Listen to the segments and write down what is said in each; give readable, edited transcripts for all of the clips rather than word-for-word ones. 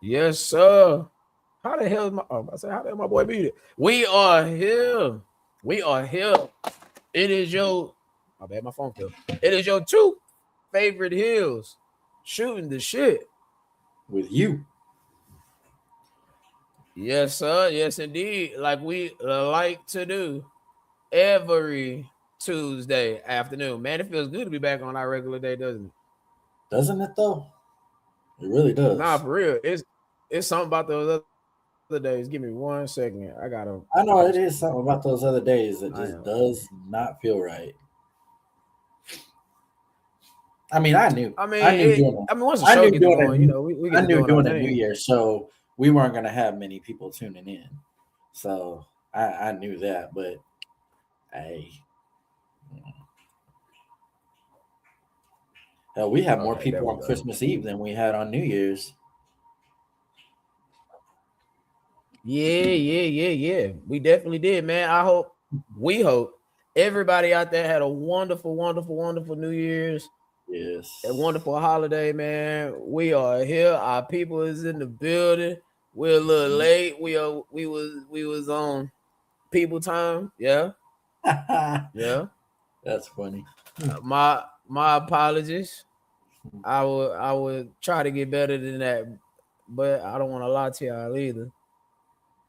Yes, sir. How the hell is my? Oh, I say, how the hell my boy beat it? We are here. We are here. It is your. My bad, my phone fell. It is your two favorite hills. Shooting the shit. with you. Yes, sir. Yes, indeed. Like we like to do every Tuesday afternoon. Man, it feels good to be back on our regular day, doesn't it? Doesn't it though? It really Nah, does. for real. It's something about those other days. Give me one second. I gotta I fix know it this. is something about those other days that I just am. does not feel right. I mean, I knew, I I mean, knew it. doing I mean, once the I show knew gets doing going, we I get to knew doing our doing a New thing. Year show, we weren't gonna have many people tuning in. So I knew that, but hey, hell, we had more Okay, there people we on go. Christmas Eve than we had on New Year's. Yeah. We definitely did, man. We hope everybody out there had a wonderful New Year's, a Yes. wonderful holiday, man. We are here. Our people is in the building. We're a little Mhm. late. We was on people time. Yeah, yeah. That's funny. My apologies. I would try to get better than that, but I don't want to lie to y'all either.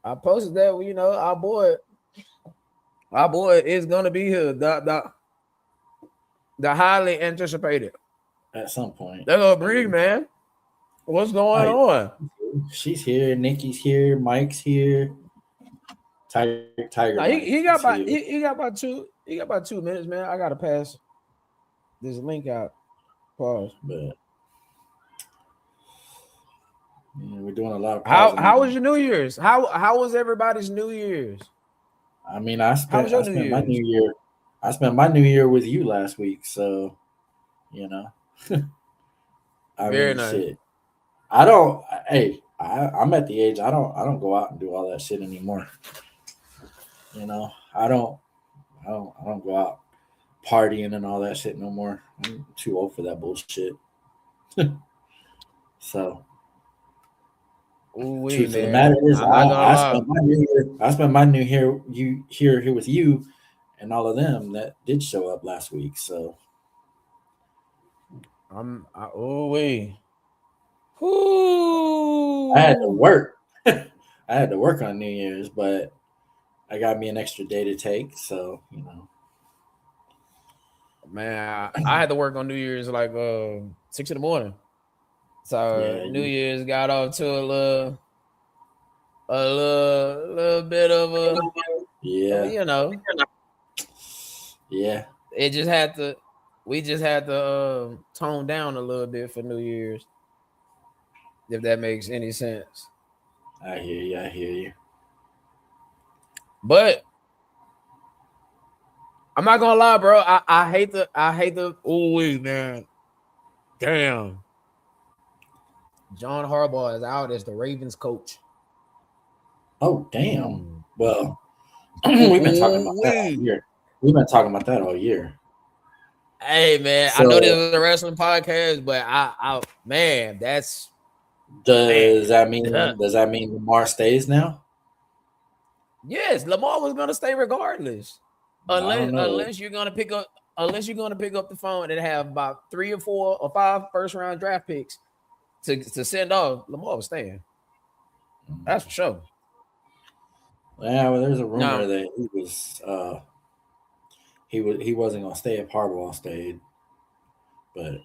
I posted that our boy is gonna be here. The highly anticipated. At some point. They're gonna Yeah. bring, man. What's going Oh, on? she's here. Nikki's here. Mike's here. Tiger Now Mike he is got here. about he got about 2 minutes, man. I gotta pass this link out. Pause. But yeah, we're doing a lot of How pausing. was your New Year's? How was everybody's New Year's? I mean, How was I your New spent my Year's? New Year, I spent my New Year with you last week. So you know, I Very mean, nice. shit. I don't. Hey, I'm at the age I don't go out and do all that shit anymore. You know, I don't go out partying and all that shit no more. I'm too old for that bullshit. So Ooh wee, truth of the matter man. is, I'm not gonna I lie. spent my New Year. I spent my New Year here with you, and all of them that did show up last week. So Ooh wee. I had to Whoo. work. I had to work on New Year's, but I got me an extra day to take. So Man, I had to work on New Year's like 6 in the morning. So yeah, New Year's got off to a little bit of a yeah, yeah. it just had to we just had to tone down a little bit for New Year's, if that makes any sense. I hear you. I hear you. But I'm not gonna lie, bro. I hate the ooh wee, man. Damn. John Harbaugh is out as the Ravens coach. Oh damn. Mm. Well, we've been talking about Ooh that all wee. year. We've been talking about that all year. Hey man, I know this So is a wrestling podcast, but I man, that's man. does that mean Lamar stays now? Yes, Lamar was gonna stay regardless, I unless don't know. unless you're gonna pick up unless you're gonna pick up the phone and have about 3 or 4 or 5 first round draft picks to send off. Lamar was staying. That's for sure. Yeah, well, there's a rumor Now, that he wasn't gonna stay if Harbaugh stayed, but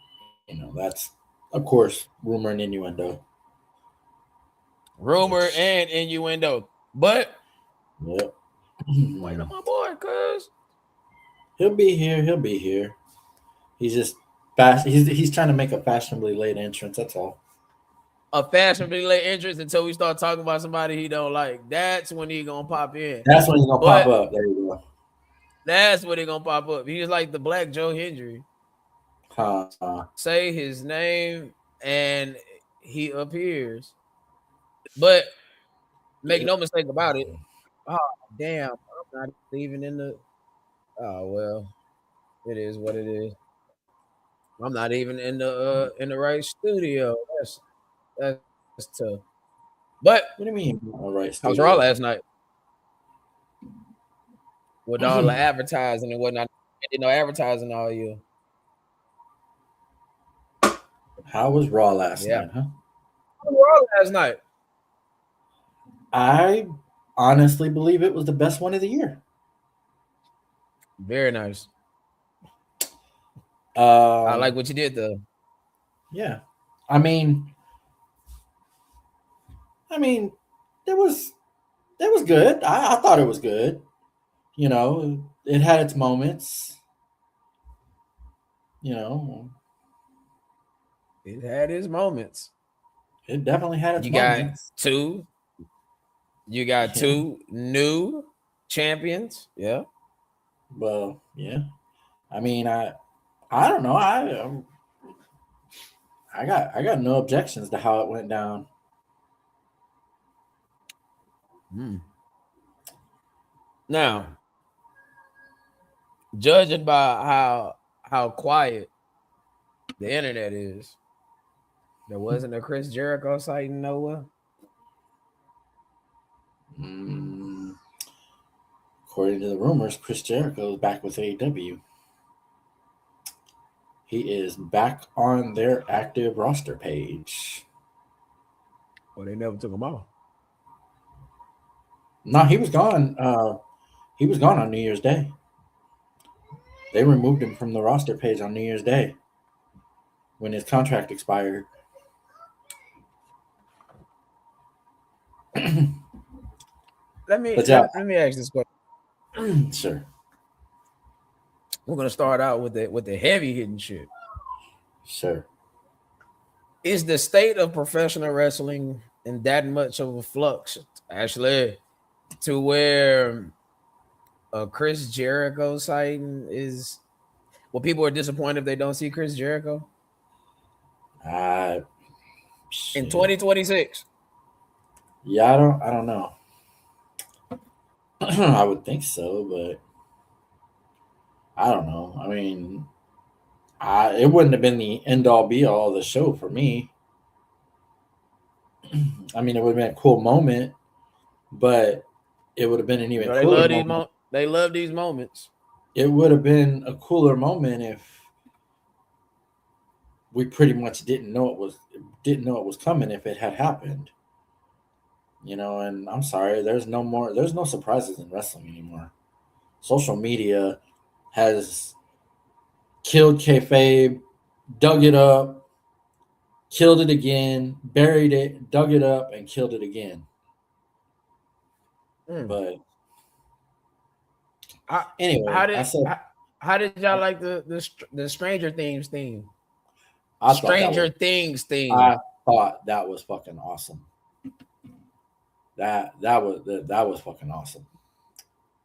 that's of course rumor and innuendo. rumor Which, and innuendo, but yep. wait on my boy, cuz He'll be here. He'll be here. He's just fast. He's trying to make a fashionably late entrance. That's all. a fashionably late entrance until we start talking about somebody he don't like. That's when he gonna pop in. That's when he's gonna pop But up. There you go. that's when he gonna pop up. He's like the Black Joe Hendry. Huh. Say his name and he appears. But make Yep. no mistake about it. Oh damn, I'm not even in the. Oh well, it is what it is. I'm not even in the right studio. That's tough. But What do you mean? All right, I was Raw studio. last night with all the advertising and whatnot. I did no advertising all year. How was Raw last Yeah. night, huh? I was Raw last night. I honestly believe it was the best one of the year. Very nice. I like Um, what you did though. yeah. I mean, it was good. I thought it was good. You know, it had its moments. You know, It had its moments. it definitely had its You got moments. two. You got Yeah. two new champions. Yeah. Well, yeah. I mean, I don't know. I got no objections to how it went down. Hmm. Now, judging by how quiet the internet is, there wasn't a Chris Jericho sighting nowhere. Mm, according to the rumors, Chris Jericho is back with AEW. He is back on their active roster page. Well, they never took him off. No, he was gone. He was gone on New Year's Day. They removed him from the roster page on New Year's Day when his contract expired. Let me But yeah, let me ask this question. sure, We're gonna start out with the heavy hitting shit. sure. Is the state of professional wrestling in that much of a flux, actually, to where a Chris Jericho sighting is? Well, people are disappointed if they don't see Chris Jericho Uh, in shit. 2026. Yeah, I don't know. I would think so, but I don't know. I mean, it wouldn't have been the end all be all of the show for me. I mean, it would have been a cool moment, but it would have been an You even know, they cooler love these moment. they love these moments. It would have been a cooler moment if we pretty much didn't know it was coming if it had happened. You know, and I'm sorry, there's no surprises in wrestling anymore. Social media has killed kayfabe, dug it up, killed it again, buried it, dug it up, and killed it again. Mm. But How, anyway, how did how did y'all like the Stranger Things theme? I thought that Stranger was Things theme. I thought that was fucking awesome. That was fucking awesome.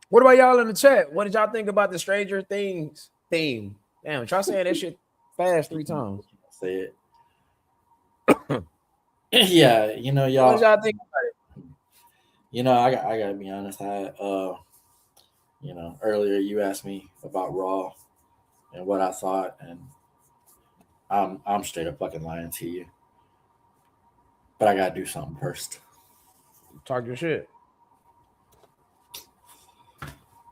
What about y'all in the chat? What did y'all think about the Stranger Things theme? Damn, try saying that shit fast 3 times. Say it. Yeah, What did y'all. y'all think about it? I gotta be honest. Earlier you asked me about Raw and what I thought, and I'm straight up fucking lying to you. But I gotta do something first. Talk your shit.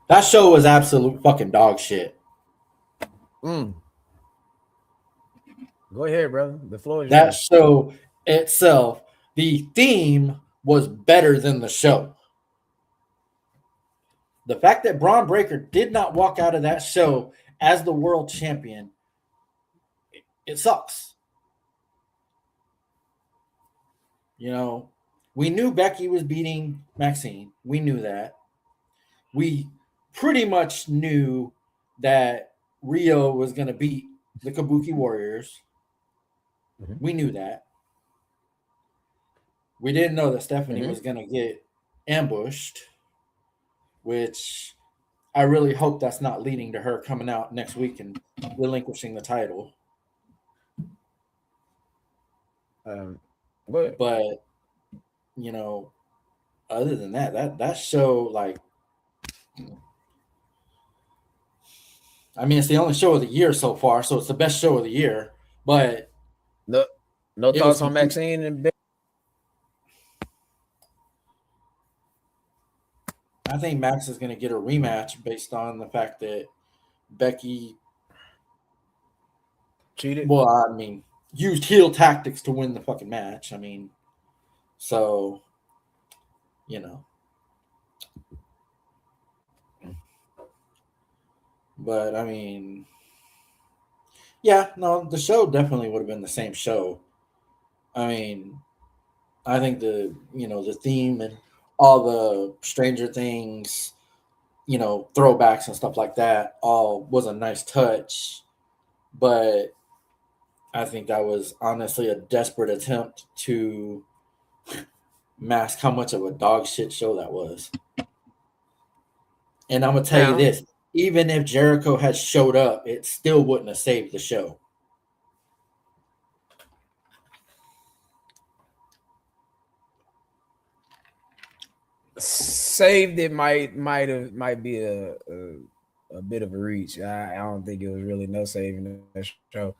That show was absolute fucking dog shit. Mm. Go ahead, brother. The floor is That yours. show itself, the theme was better than the show. The fact that Braun Breaker did not walk out of that show as the world champion, it sucks. We knew Becky was beating Maxine. We knew that. We pretty much knew that Rio was going to beat the Kabuki Warriors. Mm-hmm. We knew that. We didn't know that Stephanie Mm-hmm. was going to get ambushed, which I really hope that's not leading to her coming out next week and relinquishing the title. But other than that show, like, I mean, it's the only show of the year so far, so it's the best show of the year. But no thoughts on Maxine and I think Max is going to get a rematch based on the fact that Becky, Cheated. well, I mean, used heel tactics to win the fucking match. I mean, so, you know. But, I mean, yeah, no, the show definitely would have been the same show. I mean, I think the theme and all the Stranger Things, throwbacks and stuff like that all was a nice touch. But I think that was honestly a desperate attempt to mask how much of a dog shit show that was. And I'm gonna tell you Now, this: even if Jericho had showed up, it still wouldn't have saved the show. saved it might be a bit of a reach. I don't think it was really no saving that show.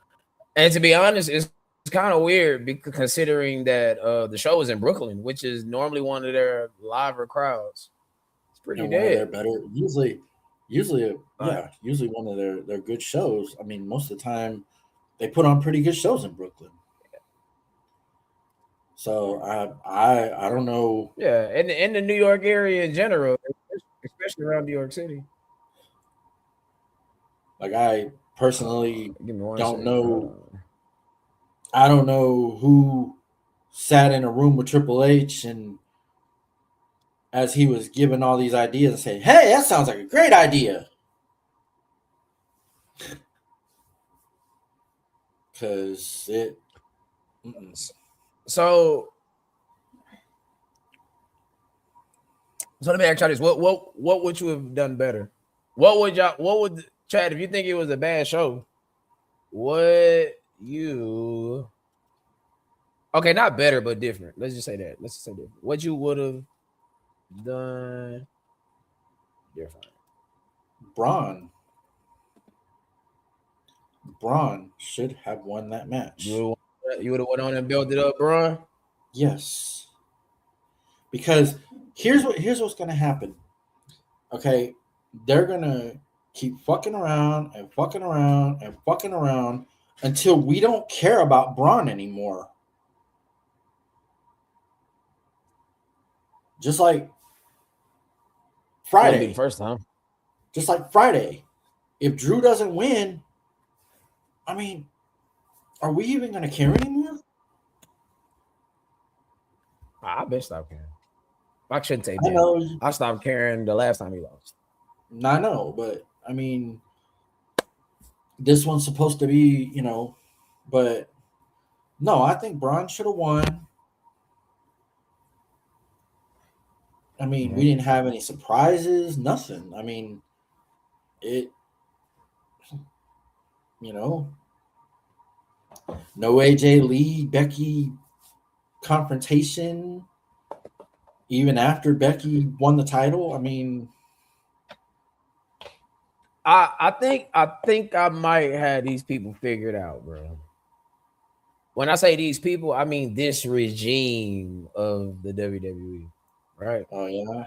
And to be honest, it's kind of weird because considering that the show was in Brooklyn, which is normally one of their liver crowds. It's pretty And one of their dead. better, Like, usually one of their good shows. I mean, most of the time they put on pretty good shows in Brooklyn. So I don't know. yeah, and in the New York area in general, especially around New York City. Like I personally Give me one don't second. Hold know. on. I don't know who sat in a room with Triple H and as he was giving all these ideas and saying, "Hey, that sounds like a great idea," because it. Mm-mm. So let me ask y'all this: what would you have done better? What would Chad? If you think it was a bad show, what you okay? Not better, but different. Let's just say that. Let's just say different. What you would have done different? Braun Braun should have won that match. You would have went on and built it up, bro. Yes, because here's what's gonna happen. Okay, they're gonna keep fucking around and fucking around and fucking around until we don't care about Braun anymore. Just like Wouldn't be the Friday, first time. just like Friday. If Drew doesn't win, I mean, are we even gonna care anymore? I been stopped caring. I shouldn't say I been. know, I stopped caring the last time he lost. I know, but I mean, this one's supposed to be, but no, I think Braun should have won. I mean, we Mhm. didn't have any surprises, nothing. I mean, it, you know, no AJ Lee, Becky confrontation, even after Becky won the title. I mean, I think I might have these people figured out, bro. When I say these people, I mean this regime of the WWE, right? oh yeah,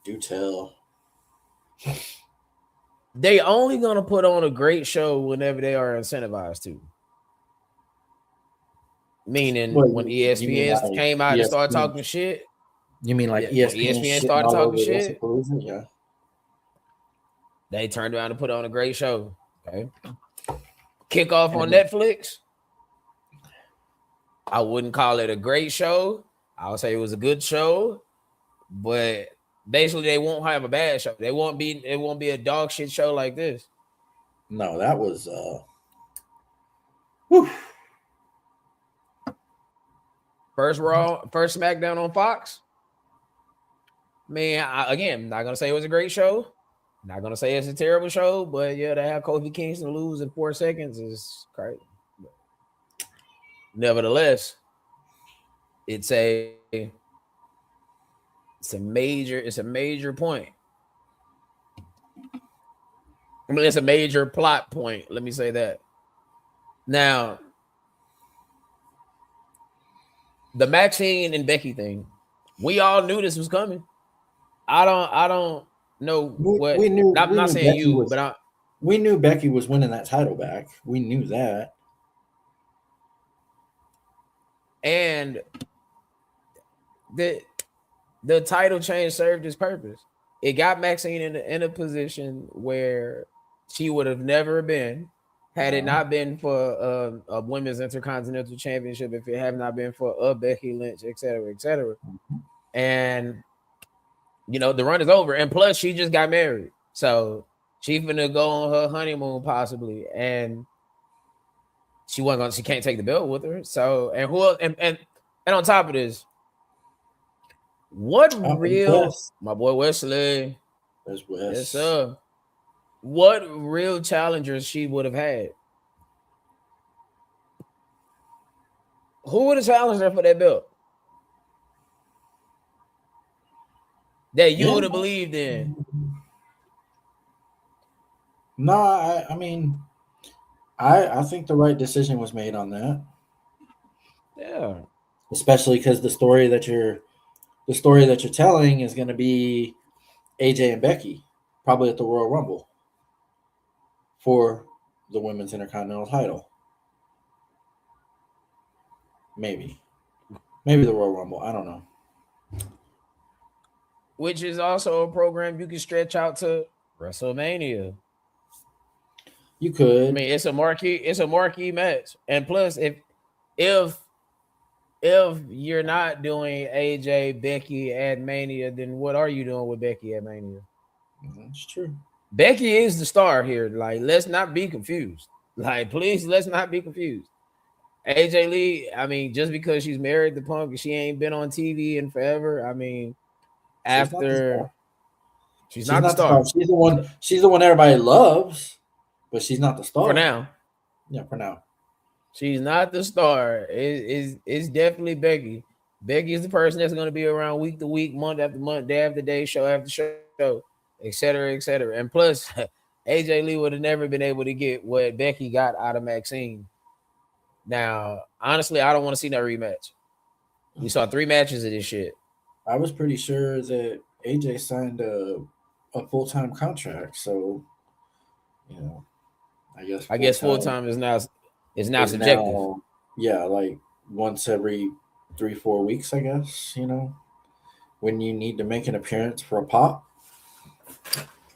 do tell. They only gonna put on a great show whenever they are incentivized to. Meaning What when you mean ESPN like came out and started ESPN? talking shit. You mean like Yeah, when ESPN ESPN shitting started all talking over shit, WrestlePalooza? Yeah. they turned around and put on a great show. Okay. Kickoff on And Netflix. I wouldn't call it a great show. I would say it was a good show, but basically they won't have a bad show. It won't be a dog shit show like this. no, that was whew. First SmackDown on Fox. Man, again, not gonna say it was a great show. Not gonna say it's a terrible show, but yeah, to have Kofi Kingston lose in 4 seconds is crazy. But nevertheless, it's it's a major point. I mean, it's a major plot point. Let me say that. Now, the Maxine and Becky thing, we all knew this was coming. I don't know what. We knew I'm we not knew saying Becky you, was but I we knew Becky was winning that title back. We knew that. and the the title change served its purpose. It got Maxine in a position where she would have never been had it not been for a women's intercontinental championship, if it had not been for Becky Lynch, et cetera, et cetera. And the run is over. And plus, she just got married, so she's gonna go on her honeymoon possibly, and she can't take the belt with her. So and who and on top of this, what And real plus, my boy Wesley, there's yes Wes. sir, what real challengers she would have had? Who would have challenged her for that belt that you Yeah. would have believed in? No, I mean, I think the right decision was made on that, Yeah, especially because the story that you're telling is going to be AJ and Becky, probably at the Royal Rumble for the women's Intercontinental title. Maybe the Royal Rumble. I don't know. which is also a program you can stretch out to WrestleMania. You I could. mean, it's a marquee match, and plus, if if you're not doing AJ Becky at Mania, then what are you doing with Becky at Mania? That's true. Becky is the star here. Like, let's not be confused. Like, please, let's not be confused. AJ Lee, I mean, just because she's married to Punk and she ain't been on TV in forever, I mean, She's not the star. after she's She's not the not the star. star She's the one. She's the one everybody loves, but she's not the for star. now. Yeah, for now. She's not the star. It's definitely Becky. Becky is the person that's going to be around week to week, month after month, day after day, show after show, et cetera, et cetera. And plus, AJ Lee would have never been able to get what Becky got out of Maxine. Now, honestly, I don't want to see that rematch. We saw 3 matches of this shit. I was pretty sure that AJ signed a full time contract, so you know, I guess I full guess full time time is now is subjective. now, yeah, like once every 3-4 weeks, I guess. When you need to make an appearance for a pop.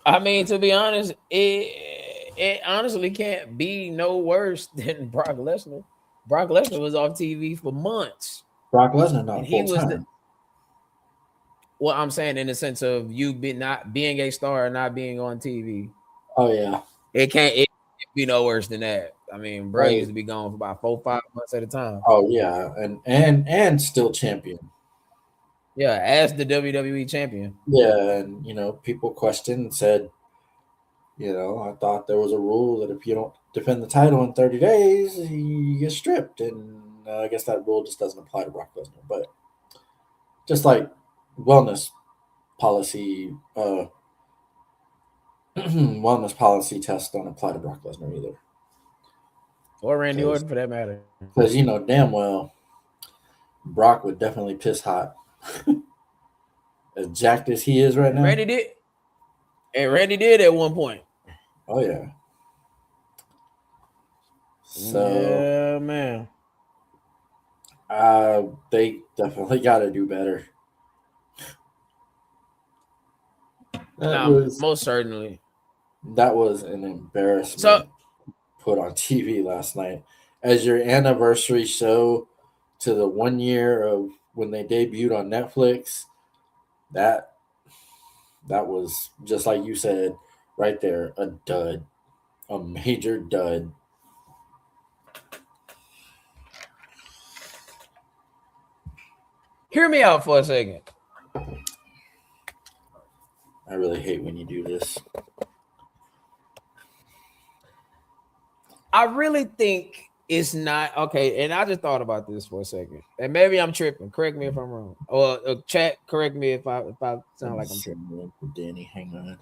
I mean, to be honest, it honestly can't be no worse than Brock Lesnar. Brock Lesnar was off TV for months, Brock Lesnar and not he full was the. time. Well, I'm saying in the sense of you be not being a star and not being on TV. Oh yeah, It can't be no worse than that. I mean, bro like used to be gone for about 4-5 months at a time. oh yeah, and still champion. Yeah, as the WWE champion. Yeah, and people questioned and said, I thought there was a rule that if you don't defend the title in 30 days, you get stripped, and I guess that rule just doesn't apply to Brock Lesnar. But just like wellness policy, wellness policy tests don't apply to Brock Lesnar either, Or Randy because Orton for that matter. damn well Brock would definitely piss hot, as jacked as he is right And now. Randy did at one point. Oh yeah. So Yeah, man. they definitely got to do better. That Now, was most certainly. that was an So embarrassment put on TV last night as your anniversary show to the 1 year of when they debuted on Netflix. That that was just like you said right there, a dud, a major dud. hear me out for a second. I really hate when you do this. I really think it's not okay. And I just thought about this for a second, and maybe I'm tripping. Correct me if I'm wrong, or chat. Correct me if I Let sound me like I'm tripping. send one for Danny. Hang on.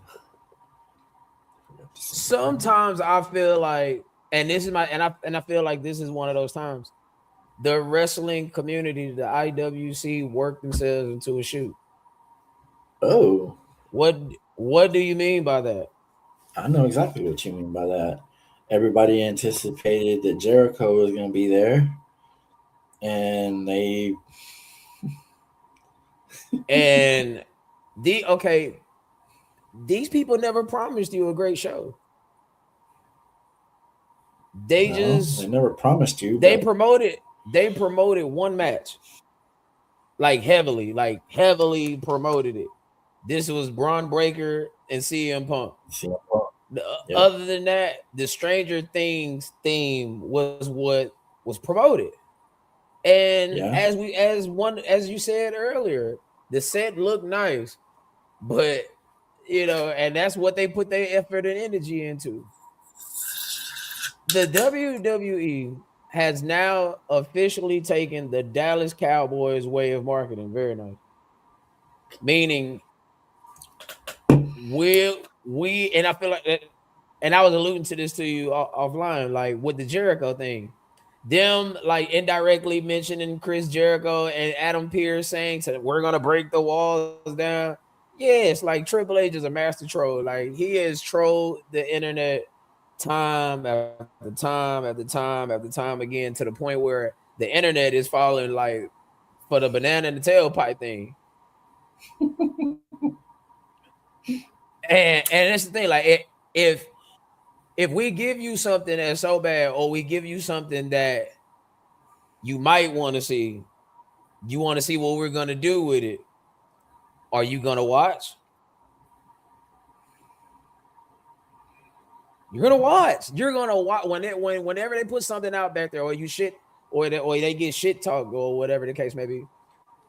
Sometimes I feel like, and this is I feel like this is one of those times. The wrestling community, the IWC, worked themselves into a shoot. Oh. What What do you mean by that? I know exactly what you mean by that. Everybody anticipated that Jericho was going to be there, and they And these people never promised you a great show. They no, they just never promised you, but they promoted one match like heavily promoted it. This was Braun Breaker and CM Punk. see, well, yep, Other than that, the Stranger Things theme was what was promoted. And yeah, as you said earlier, the set looked nice, but and that's what they put their effort and energy into. The WWE has now officially taken the Dallas Cowboys way of marketing. Very nice. Meaning we and I feel like and I was alluding to this to you offline, like with the Jericho thing. Them like indirectly mentioning Chris Jericho and Adam Pearce saying we're gonna break the walls down. Yes, like Triple H is a master troll. Like he has trolled the internet time after time after time after time again to the point where the internet is falling like for the banana and the tailpipe thing. And that's the thing, like if we give you something that's so bad, or we give you something that you might want to see, you want to see what we're gonna do with it. Are you gonna watch? You're gonna watch. You're gonna watch whenever they put something out back there, or you shit, or they get shit talk, or whatever the case may be.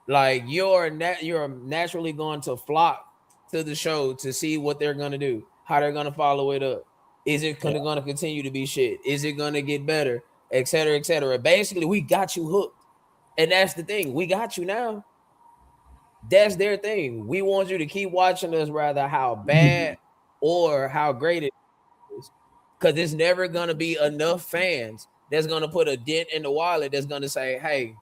Like you're naturally going to flock to the show to see what they're gonna do, how they're gonna follow it up. Is it yeah. gonna continue to be shit? Is it gonna get better, et cetera, et cetera? Basically, we got you hooked, and that's the thing. We got you now. That's their thing. We want you to keep watching us, rather how bad or how great it is, because there's never gonna be enough fans that's gonna put a dent in the wallet that's gonna say, "Hey,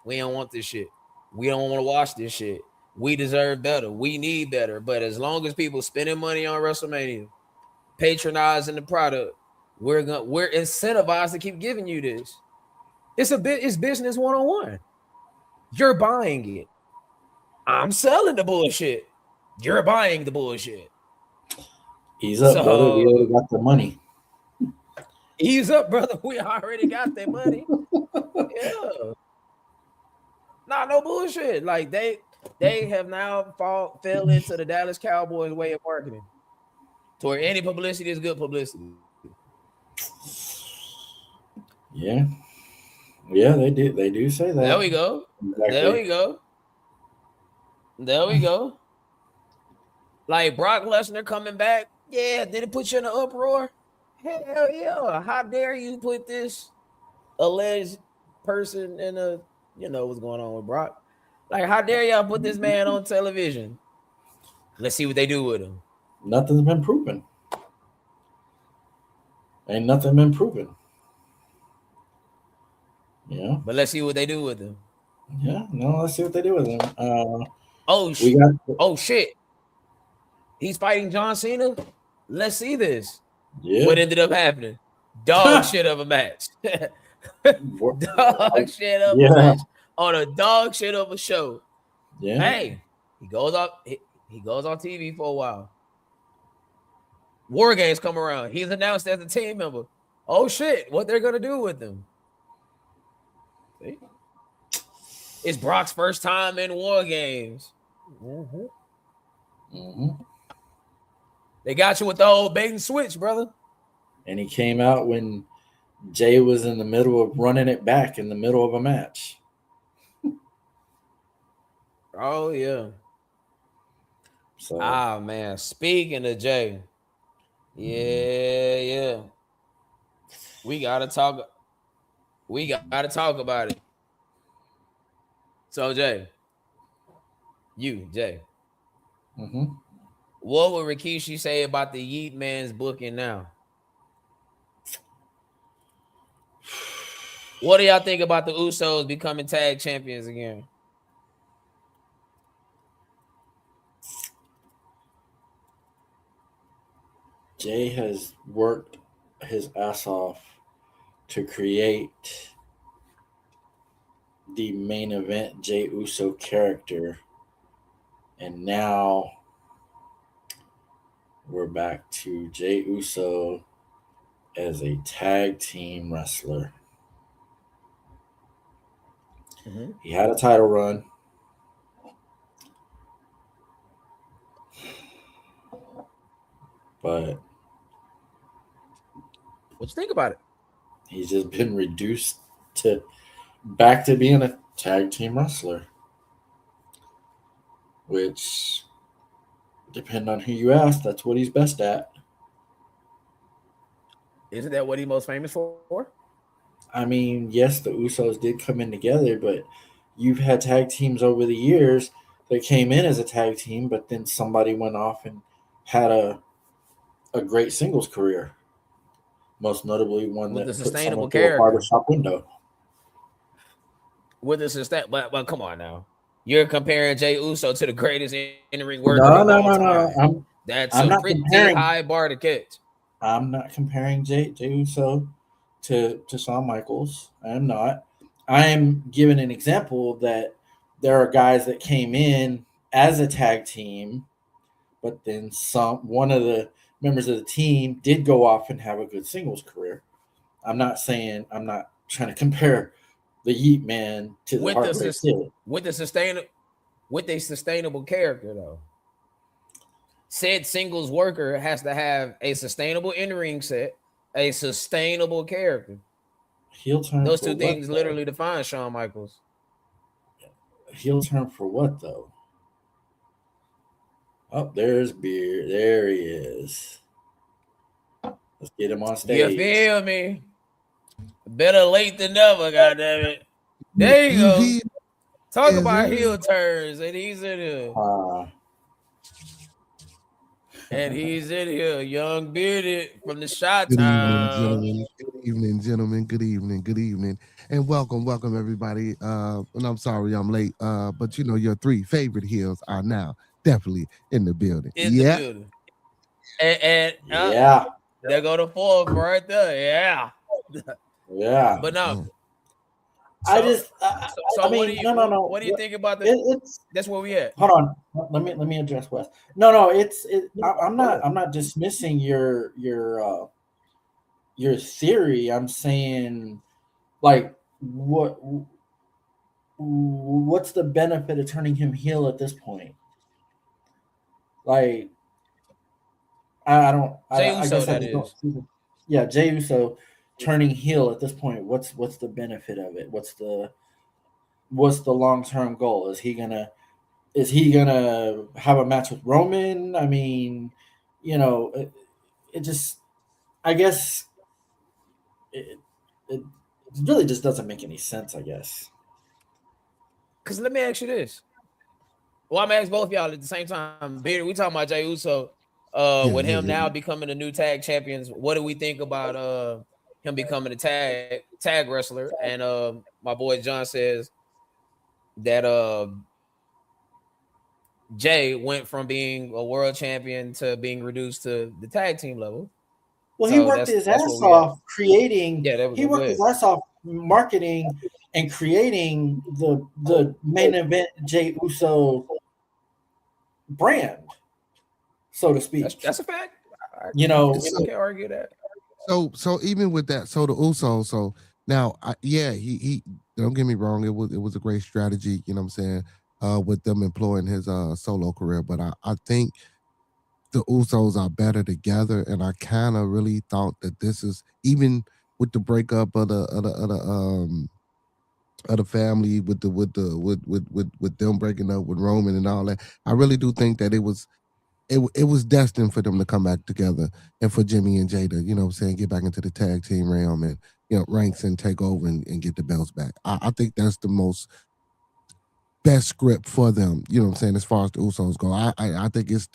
we don't want this shit. We don't want to watch this shit. We deserve better. We need better." But as long as people spending money on WrestleMania, patronizing the product, we're incentivized to keep giving you this. It's business 101. You're buying it. I'm selling the bullshit. You're buying the bullshit. Ease up, brother. We So already got the money. ease up, brother. We already got that money. Yeah. Nah, no bullshit. Like they have now fell into the Dallas Cowboys way of marketing. To where any publicity is good publicity. Yeah, yeah, they do. They do say There that we go. There exactly. we go. There we go. Like Brock Lesnar coming back. Yeah, did it put you in an uproar? Hell yeah. How dare you put this alleged person in a, what's going on with Brock? Like, how dare y'all put this man on television? Let's see what they do with him. Nothing's been proven. Ain't nothing been proven. Yeah, But let's see what they do with him. yeah. No, let's see what they do with him. Oh, We got oh shit. He's fighting John Cena. Let's see this. yeah. What ended up happening? Dog shit of a match. Dog shit of a Yeah, match on a dog shit of a show. yeah. Hey, he goes on TV for a while. War Games come around. He's announced as a team member. Oh shit, what they're gonna do with him? See? It's Brock's first time in War Games. Mm-hmm. Mm-hmm. They got you with the old bait and switch, brother. And he came out when Jay was in the middle of running it back in the middle of a match. Oh yeah. So Ah man, speaking of Jay, yeah. We gotta talk. We gotta talk about it. So Jay, Jay, mm-hmm. what would Rikishi say about the Yeet Man's booking now? What do y'all think about the Usos becoming tag champions again? Jay has worked his ass off to create the main event Jay Uso character, and now we're back to Jay Uso as a tag team wrestler. Mm-hmm. He had a title run, but What you think about it? he's just been reduced to back to being a tag team wrestler, which, depending on who you ask, that's what he's best at. Isn't that what he's most famous for? I mean, yes, the Usos did come in together, but you've had tag teams over the years that came in as a tag team, but then somebody went off and had a great singles career. Most notably, one With the that put someone sustainable through a character. barbershop window. With the sustain, but come on now. You're comparing Jay Uso to the greatest in ring worker of No, all no, no, no. time. That's a I'm not pretty comparing. high bar to catch. I'm not comparing Jay Uso to Shawn Michaels. I am not. I am giving an example that there are guys that came in as a tag team, but then one of the members of the team did go off and have a good singles career. I'm not trying to compare the Yeet Man to the With the Heartbreak Kid. with the sustainable with a sustainable character though. Said singles worker has to have a sustainable in ring set, a sustainable character. Heel turn Those for two what things though? literally define Shawn Michaels. Heel turn for what though? Oh, there's beer. There he is. Let's get him on You stage. feel me? Better late than never, goddamn it. There you You go. feel Talk yes, about sir. heel turns, and he's in here. Uh, And he's in here, young bearded from the shot Good evening, town. gentlemen. Good evening, gentlemen. Good evening. Good evening. And welcome everybody. And I'm sorry I'm late. But your three favorite heels are now definitely in the building. In the Yeah. building. And yeah, there go the fourth right there. Yeah. yeah. But no. Mhm. I So just, I so what do mean, you no. what do you think about the It's that's where we at? hold on. Let me address Wes. No. I'm Go not ahead. I'm not dismissing your theory. I'm saying like what's the benefit of turning him heel at this point? Like I don't. Jay I Uso, guess I that just don't is. see. Yeah, Jey Uso turning heel at this point. What's the benefit of it? What's the long term goal? Is he gonna have a match with Roman? I mean, it just. I guess it, it really just doesn't make any sense. I guess. Because let me ask you this. Well, I'm gonna ask both of y'all at the same time. Beard, we talking about Jay Uso, Yeah, with yeah, him yeah. now becoming the new tag champions. What do we think about him becoming a tag wrestler? And my boy John says that Jay went from being a world champion to being reduced to the tag team level. Well, he So worked his that's where ass we at. off creating. Yeah, there we He go. Go worked his ahead. ass off marketing and creating the main event Jey Uso brand, so to speak. That's a fact. You I know, So can't argue that. so even with that, so the Uso, so now yeah, he don't get me wrong, it was a great strategy, you know what I'm saying, with them employing his solo career. But I think the Usos are better together, and I kind of really thought that this is even with the breakup of the family with them breaking up with Roman and all that. I really do think that it was destined for them to come back together and for Jimmy and Jada, you know what I'm saying, get back into the tag team realm and ranks and take over and get the belts back. I think that's the most best script for them. You know what I'm saying? As far as the Usos go, I think it's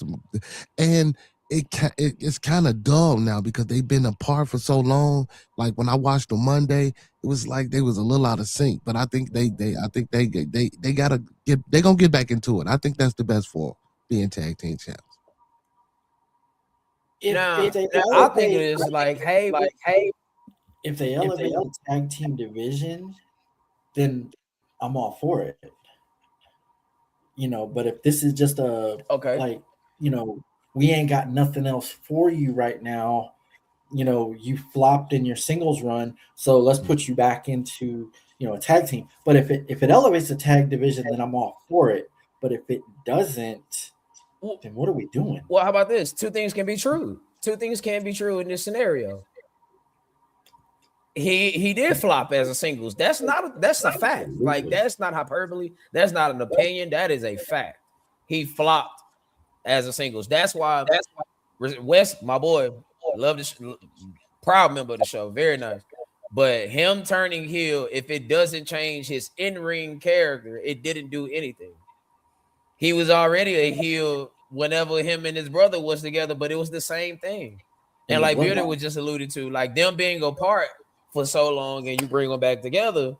and it's kind of dull now because they've been apart for so long. Like when I watched on Monday, it was like they was a little out of sync. But I think they gotta they gonna get back into it. I think that's the best for being tag team champs. if they I think it elevate, is like, hey, if they elevate the tag team division, then I'm all for it. But if this is just okay, like, we ain't got nothing else for you right now. You flopped in your singles run, so let's put you back into a tag team. But if it elevates the tag division, then I'm all for it. But if it doesn't, then what are we doing? well, how about this? Two things can be true. Two things can be true in this scenario. He did flop as a singles. That's a fact. Like, that's not hyperbole. That's not an opinion. That is a fact. He flopped as a singles. That's why West, my boy, love this, proud member of the show, very nice. But him turning heel, if it doesn't change his in-ring character, it didn't do anything. He was already a heel whenever him and his brother was together, but it was the same thing. And like Bearden was just alluded to, like them being apart for so long and you bring them back together.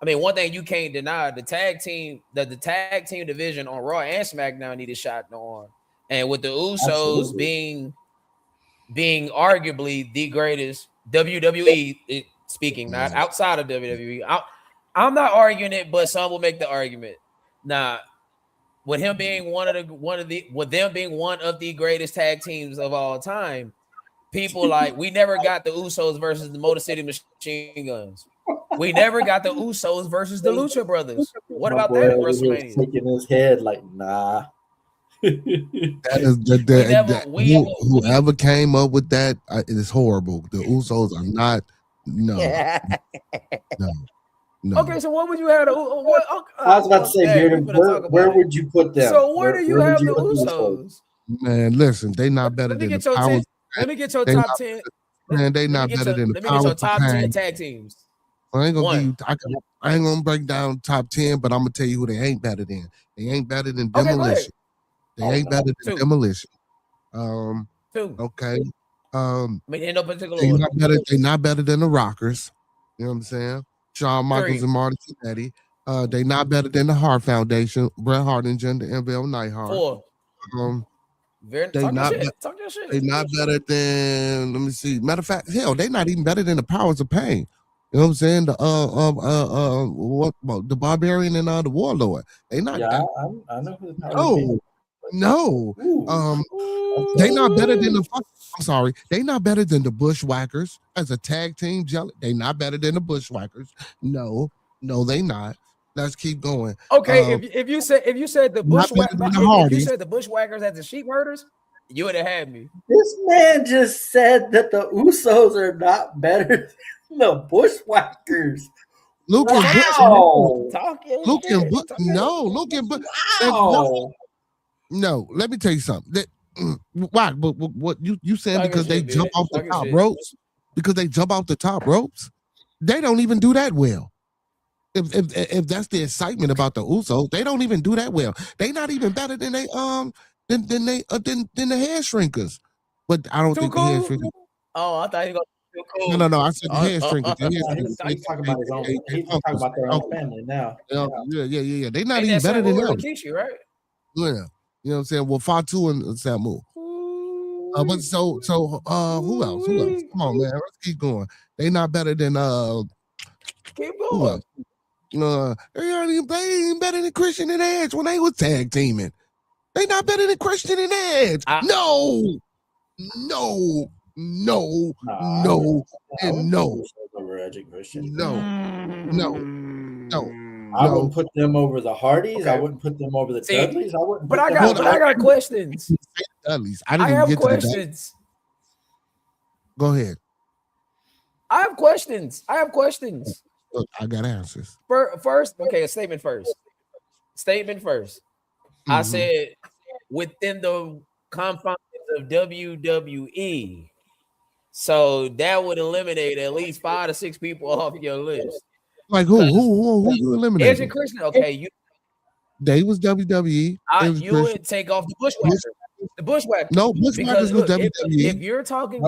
I mean, one thing you can't deny, the tag team division on Raw and SmackDown needed shot in the arm. And with the Usos being arguably the greatest WWE, speaking, not outside of WWE, I'm not arguing it, but some will make the argument. Nah, with him being with them being one of the greatest tag teams of all time, people like, we never got the Usos versus the Motor City Machine Guns. We never got the Usos versus the Lucha Brothers. What about that at WrestleMania? Shaking his head like, nah. Whoever came up with that is horrible. The Usos are not. No. Okay, so what would you have? I was about to say, Bearden, where would you put them? So where do you have the Usos? Man, listen, they not better than the Power. Let me get your top 10. Man, they not better than the Power. Let me get your top 10 tag teams. I ain't gonna give you. I ain't gonna break down top 10, but I'm gonna tell you who they ain't better than. They ain't better than Demolition. They ain't better than Demolition. Two. Okay. I mean, in no particular order. They not better than the Rockers. You know what I'm saying? Shawn Michaels and Marty Jannetty. They not better than the Hart Foundation, Bret Hart and Jinder Mahal Neidhart. 4. They not better than, let me see. Matter of fact, hell, they not even better than the Powers of Pain. You know what I'm saying? The the Barbarian and the Warlord. They not. Yeah, I know who the Powers of Pain. No. They not better than the. I'm sorry. They not better than the Bushwhackers as a tag team. They not better than the Bushwhackers. No, they not. Let's keep going. Okay, if you said the Bushwhackers as the sheep herders, you would have had me. This man just said that the Usos are not better than the Bushwhackers. Luke and No, let me tell you something. Why? But what you saying because they jump off the top ropes? Because they jump off the top ropes? They don't even do that well. If that's the excitement about the Usos, they don't even do that well. They not even better than they than the hair shrinkers. But I don't think the hair shrinkers. Oh, I thought you were going to No. I said the hair shrinkers. He's talking about his own. He's talking about their own family now. Yeah. They not even better than them. Rikishi, right? Yeah. You know what I'm saying? Well, Fatu and Samu. But so who else? Come on, man. Let's keep going. They not better than keep going. They ain't better than Christian and Edge when they was tag teaming. They not better than Christian and Edge. No. I wouldn't put them over the Hardys. Okay. I wouldn't put them over the Dudleys. I wouldn't. But I got questions. Dudleys. I have questions. Go ahead. I have questions. Look, I got answers. First, okay, a statement first. Mm-hmm. I said within the confines of WWE. So that would eliminate at least 5 to 6 people off your list. Like who you eliminate? Edge and Christian. Okay, they was WWE. You would take off the Bushwhackers. The Bushwhackers. No, Bushwhackers was WWE. If you're talking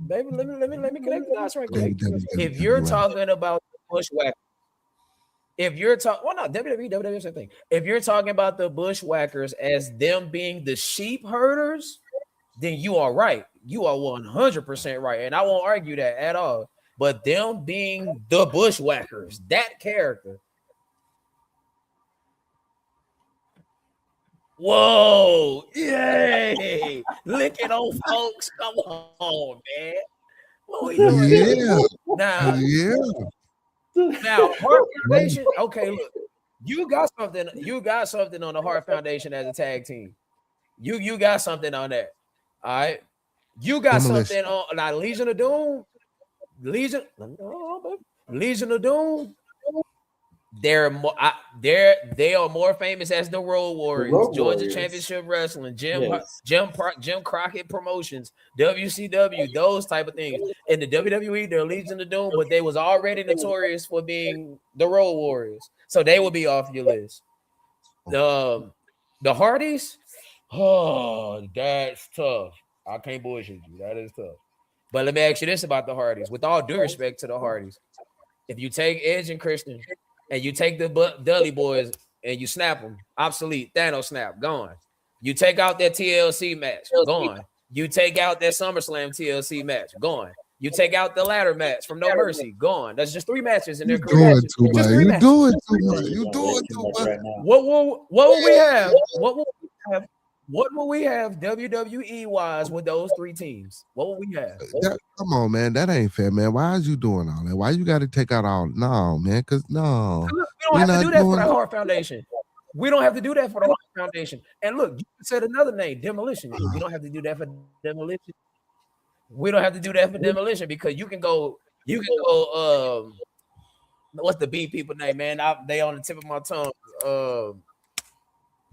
baby, let me connect the dots right quick. If you're talking about the Bushwhackers, WWE, same thing. If you're talking about the Bushwhackers as them being the sheep herders, then you are right. You are 100% right. And I won't argue that at all. But them being the Bushwhackers, that character. Whoa. Yay. Licking on folks. Come on, man. What we doing Yeah, now? yeah. Now, Heart Foundation. Okay, look. You got something on the Heart Foundation as a tag team. You got something on that. All right. You got Demolition. something on like Legion of Doom. Legion of Doom. They are more famous as the Road Warriors, Road Georgia Warriors. Championship Wrestling, Yes. Jim Crockett Promotions, WCW, those type of things. In the WWE, they're Legion of Doom, but they was already notorious for being the Road Warriors, so they will be off your list. The Hardys, oh, that's tough. I can't bullshit you. That is tough. But let me ask you this about the Hardys. With all due respect to the Hardys, if you take Edge and Christian and you take the Dudley Boys and you snap them, obsolete, Thanos snap, gone. You take out that TLC match, gone. You take out that SummerSlam TLC match, gone. You take out the ladder match from No Mercy, gone. That's just 3 matches in their career. Doing too much. You doing too much. You doing too much. Right now. What will we have? What will we have WWE wise with those 3 teams? What will we have? Come on, man. That ain't fair, man. Why is you doing all that? Why you got to take out all? No, man. Because no, we don't have to do that for the Heart Foundation. We don't have to do that for the Heart Foundation. And look, you said another name, Demolition. We don't have to do that for Demolition. We don't have to do that for Demolition because you can go. What's the B people name, man? They on the tip of my tongue.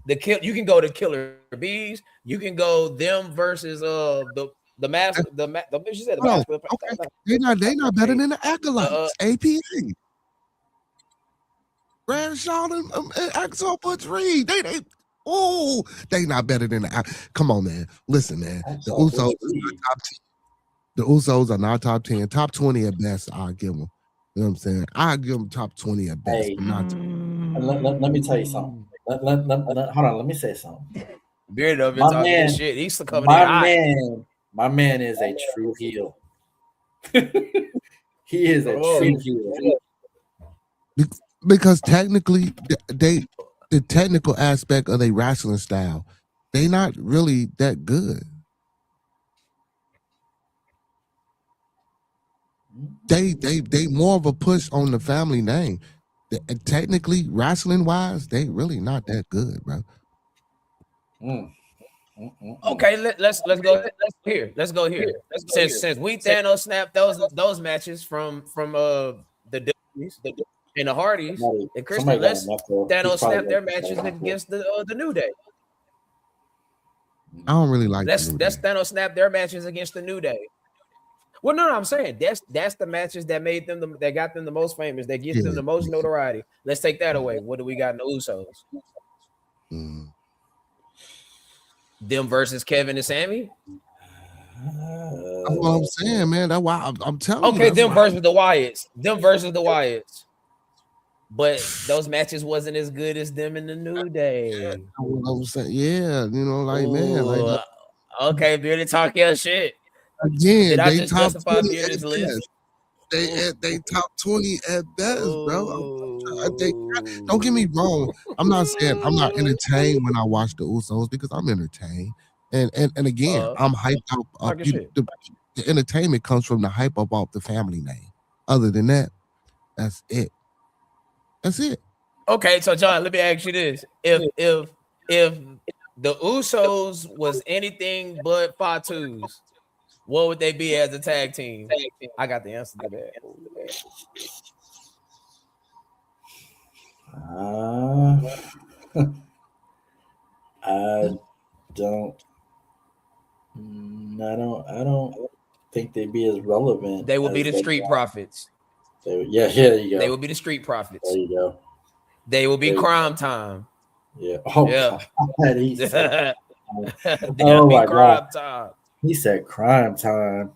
You can go to Killer Bees. You can go them versus the master. You said the master. Okay. They not better than the Acolytes. APA. Bradshaw and Axel Butch Reed. They not better than the. Come on, man. Listen, man. The Usos are not top 10. The Usos are not top 10. Top 20 at best, I'll give them. You know what I'm saying? I'll give them top 20 at best. Hey, but not let me tell you something. Hold on, let me say something. Beard up and talking that shit. He's coming in my man is a true heel. He is a true heel. Because technically, the technical aspect of their wrestling style, they not really that good. They more of a push on the family name. Technically, wrestling wise, they really not that good, bro. Okay, let's go here. Let's go here. Since we Thanos snapped those matches from the Dudleys and the Hardys and Christian, let's Thanos snap their matches against the New Day. I don't really like. Let's Thanos snap their matches against the New Day. Well, no, I'm saying that's the matches that made them that got them the most famous, that gives them the most notoriety. Let's take that away. What do we got in the Usos? Them versus Kevin and Sammy. That's what I'm saying, man. That's why I'm telling you. Okay, them versus the Wyatts. Them versus the Wyatts. But those matches wasn't as good as them in the New Day. That's what I'm saying. Yeah, you know, like man, like okay, Beardy, talk your shit. Again, did I they just top justify 20 Beardy's at list? best. They top 20 at best, bro. Don't get me wrong. I'm not saying I'm not entertained when I watch the Usos because I'm entertained. And again, I'm hyped up. The entertainment comes from the hype about the family name. Other than that, that's it. That's it. Okay, so John, let me ask you this: if the Usos was anything but Fatu's, what would they be as a tag team? I got the answer to that. I don't think they'd be as relevant. They would be the Street Profits. There you go. They would be the Street Profits. There you go. They will be Crime Time. Yeah. Oh, yeah. God, oh my God. Time. He said Crime Time.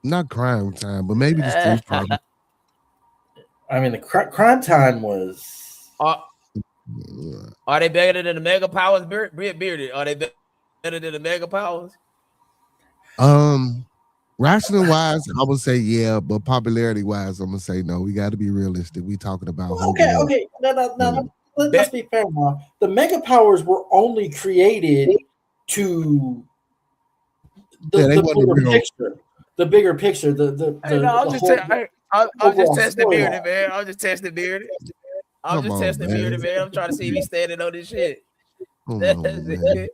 Not Crime Time, but maybe the Street Profits. I mean, the Crime Time was. Are they better than the Mega Powers Bearded? Are they better better than the Mega Powers? Wrestling wise, I would say yeah, but popularity wise, I'm gonna say no. We got to be realistic. We talking about Hogan. Okay. No. Let's Bet- be fair now. The Mega Powers were only created to Yeah, they the wasn't bigger real. picture. The bigger picture. Hey, no, I'm The just whole I'm just overall testing Bearded, storyline. man. I'm just testing Bearded. I'm Come just on, testing man. Bearded, man. I'm trying to see if he's standing on this shit. Come That's on, man. it.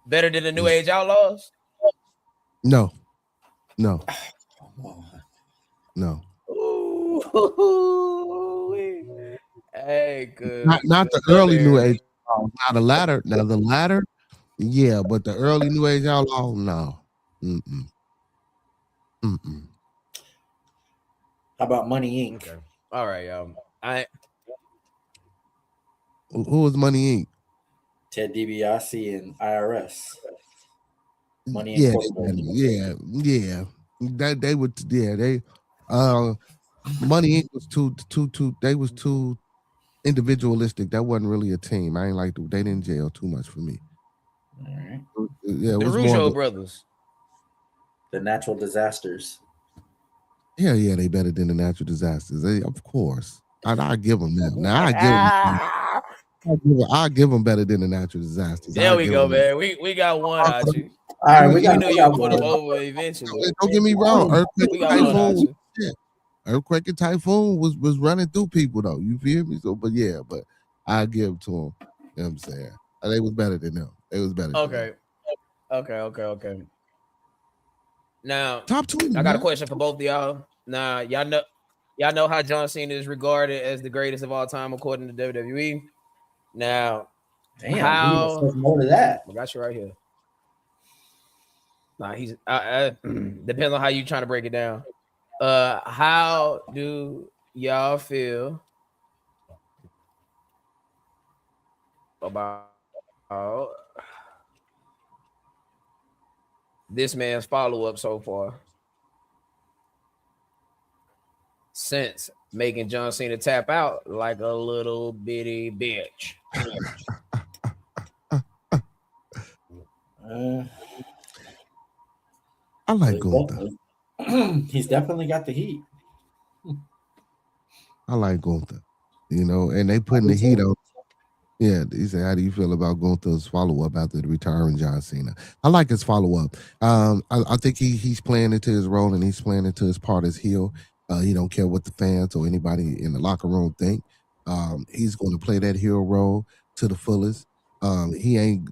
Better than the New Age Outlaws? No, no, Come on. no. Ooh, hey, good. Not the Go early New there. Age. Now the latter. Now the latter. Yeah, but the early New Age outlaw, no. Mm-mm. Mm-mm. How about Money Inc.? Okay. All right, I Who was Money Inc? Ted DiBiase and IRS. Money Yeah, Incorporated. yeah. That they would, yeah, they Money Inc was too. They was too individualistic. That wasn't really a team. I ain't like they didn't jail too much for me. All right. Yeah, it the was more of Rougeau a, brothers. The Natural Disasters. yeah, they better than the natural disasters. Of course. I give them that. Now I give them. Ah, I give them better than the natural disasters. there I we give go, them that. man. We got one out you. All right, we We got knew you would put them one. over eventually. Don't get me wrong. Earthquake We and got one out Typhoon. you. Shit. Earthquake and Typhoon was running through people though. You feel me? So, but yeah, but I give to them. You know what I'm saying? They was better than them. They was better than them. Okay. Now, Top 20. I got a Man. question for both of y'all. Now, y'all know how John Cena is regarded as the greatest of all time according to WWE. Now, Damn, how there's more to that. I got you right here. Nah, he's depends on how you trying to break it down. How do y'all feel about this man's follow-up so far? Since making John Cena tap out like a little bitty bitch. I like Gunther. He's definitely got the heat. I like Gunther. You know, and they putting the heat on. Yeah, he said, "How do you feel about Gunther's follow-up after the retiring John Cena?" I like his follow-up. I think he's playing into his role and he's playing into his part as heel. He don't care what the fans or anybody in the locker room think. He's going to play that heel role to the fullest. He ain't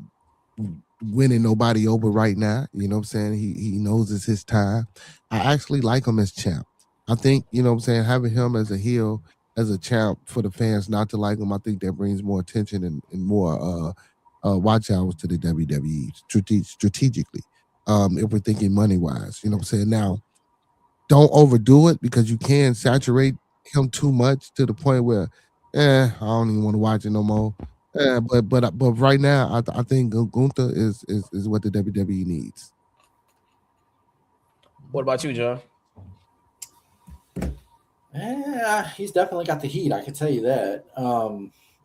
winning nobody over right now. You know what I'm saying? He knows it's his time. I actually like him as champ. I think, you know what I'm saying, having him as a heel, as a champ for the fans not to like him, I think that brings more attention and more watch hours to the WWE strategically. If we're thinking money wise, you know what I'm saying? Now, don't overdo it because you can saturate him too much to the point where, I don't even want to watch it no more. But right now, I think Gunther is what the WWE needs. What about you, John? Yeah, he's definitely got the heat. I can tell you that.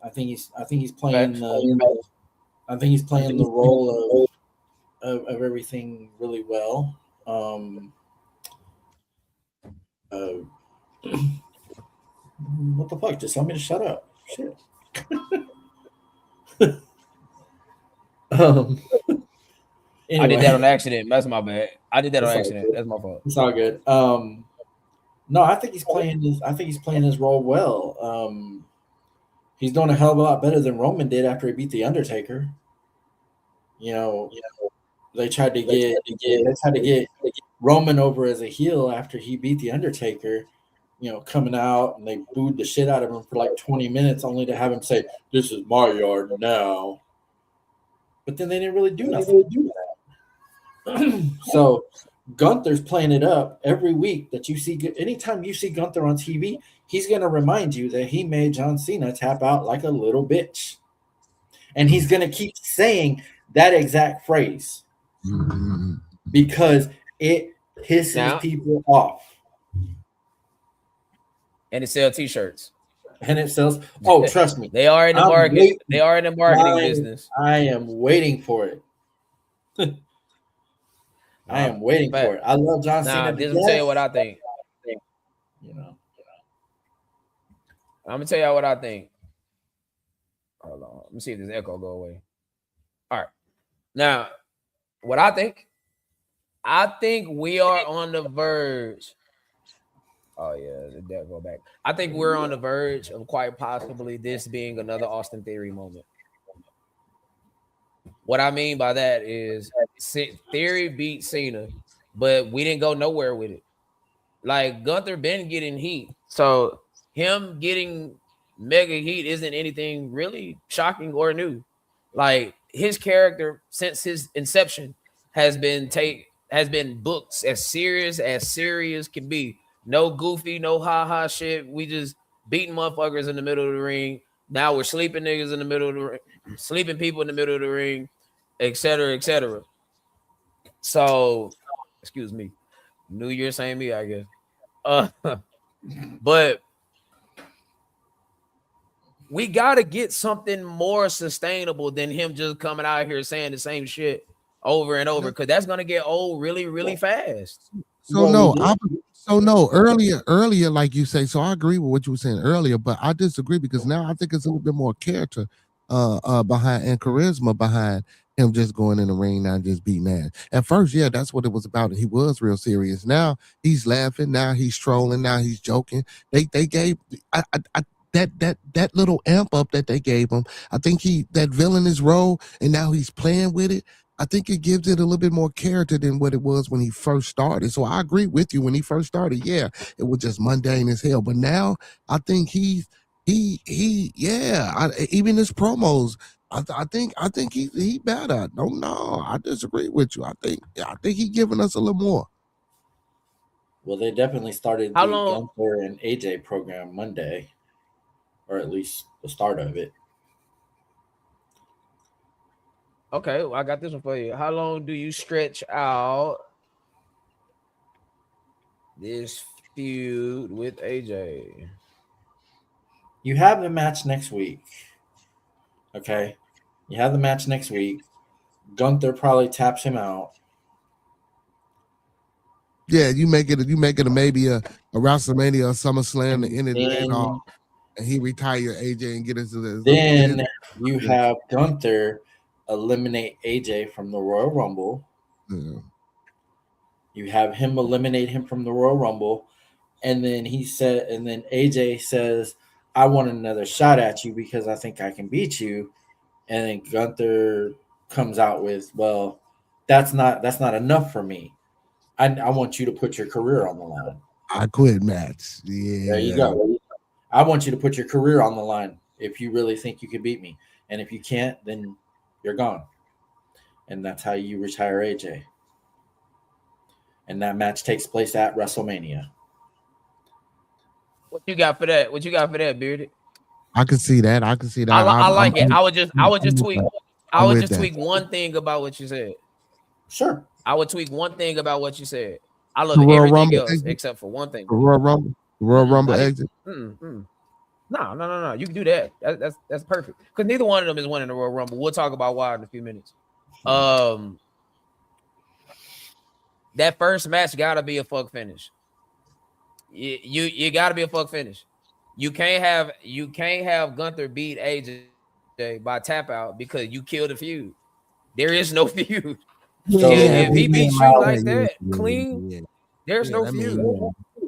I think he's playing the role of everything really well. What the fuck? Just tell me to shut up. Shit. I did that Anyway, on accident. That's my bad. I did that on It's all accident. good. That's my fault. it's all good. No, I think he's playing his role well. He's doing a hell of a lot better than Roman did after he beat the Undertaker. You know, they tried to get Roman over as a heel after he beat the Undertaker. You know, coming out and they booed the shit out of him for like 20 minutes, only to have him say, "This is my yard now." But then they didn't really do nothing. So Gunther's playing it up every week that you see. Anytime you see Gunther on TV, he's going to remind you that he made John Cena tap out like a little bitch. And he's going to keep saying that exact phrase because it pisses people off. And to sell t-shirts. and it sells. Oh, trust me, They are in the I'm market. waiting. They are in the marketing business. I am waiting for it. I am waiting for it. I love John Cena to This will tell you what I death. think. You know, I'm gonna tell you what I think. Hold on. Let me see if this echo go away. All right. Now, what I think we are on the verge. Oh yeah, that go back. I think we're on the verge of quite possibly this being another Austin Theory moment. What I mean by that is Theory beat Cena, but we didn't go nowhere with it. Like Gunther been getting heat, so him getting mega heat isn't anything really shocking or new. Like his character since his inception has been booked as serious can be. No goofy, no ha shit. We just beating motherfuckers in the middle of the ring. Now we're sleeping niggas in the middle of the ring, sleeping people in the middle of the ring, etc., etc. So, excuse me. New Year, same me, I guess. But we gotta get something more sustainable than him just coming out here saying the same shit over and over, because that's gonna get old really, really fast. So no, earlier, like you say. So I agree with what you were saying earlier, but I disagree because now I think it's a little bit more character behind and charisma behind him just going in the ring now and just beating ass. At first, yeah, that's what it was about. He was real serious. Now he's laughing. Now he's trolling. Now he's joking. They gave I that little amp up that they gave him. I think that villainous role, and now he's playing with it. I think it gives it a little bit more character than what it was when he first started. So I agree with you. When he first started, yeah, it was just mundane as hell. But now I think even his promos, I think he better. No, I disagree with you. I think he giving us a little more. Well, they definitely started How the long? Gunther and AJ program Monday, or at least the start of it. Okay, well, I got this one for you. How long do you stretch out this feud with AJ? You have the match next week. Okay. You have the match next week. Gunther probably taps him out. Yeah, you make it maybe a WrestleMania or SummerSlam to end it off, and he retire AJ and get into the. Then you have Gunther eliminate AJ from the Royal Rumble. Yeah. You have him eliminate him from the Royal Rumble, and then AJ says, "I want another shot at you because I think I can beat you." And then Gunther comes out with, "Well, that's not enough for me. I want you to put your career on the line." I quit match. Yeah. There you go. I want you to put your career on the line if you really think you can beat me. And if you can't, then you're gone. And that's how you retire AJ. And that match takes place at WrestleMania. What you got for that? Bearded? I can see that. I like it. I would just tweak one thing about what you said. Sure. I would tweak one thing about what you said. I love everything else except for one thing. Royal Rumble exit. No. You can do that. That's perfect. Because neither one of them is winning the Royal Rumble. We'll talk about why in a few minutes. That first match gotta be a fuck finish. You gotta be a fuck finish. You can't have Gunther beat AJ by tap out because you killed the feud. There is no feud. So if he beats you like that, clean, there's no feud.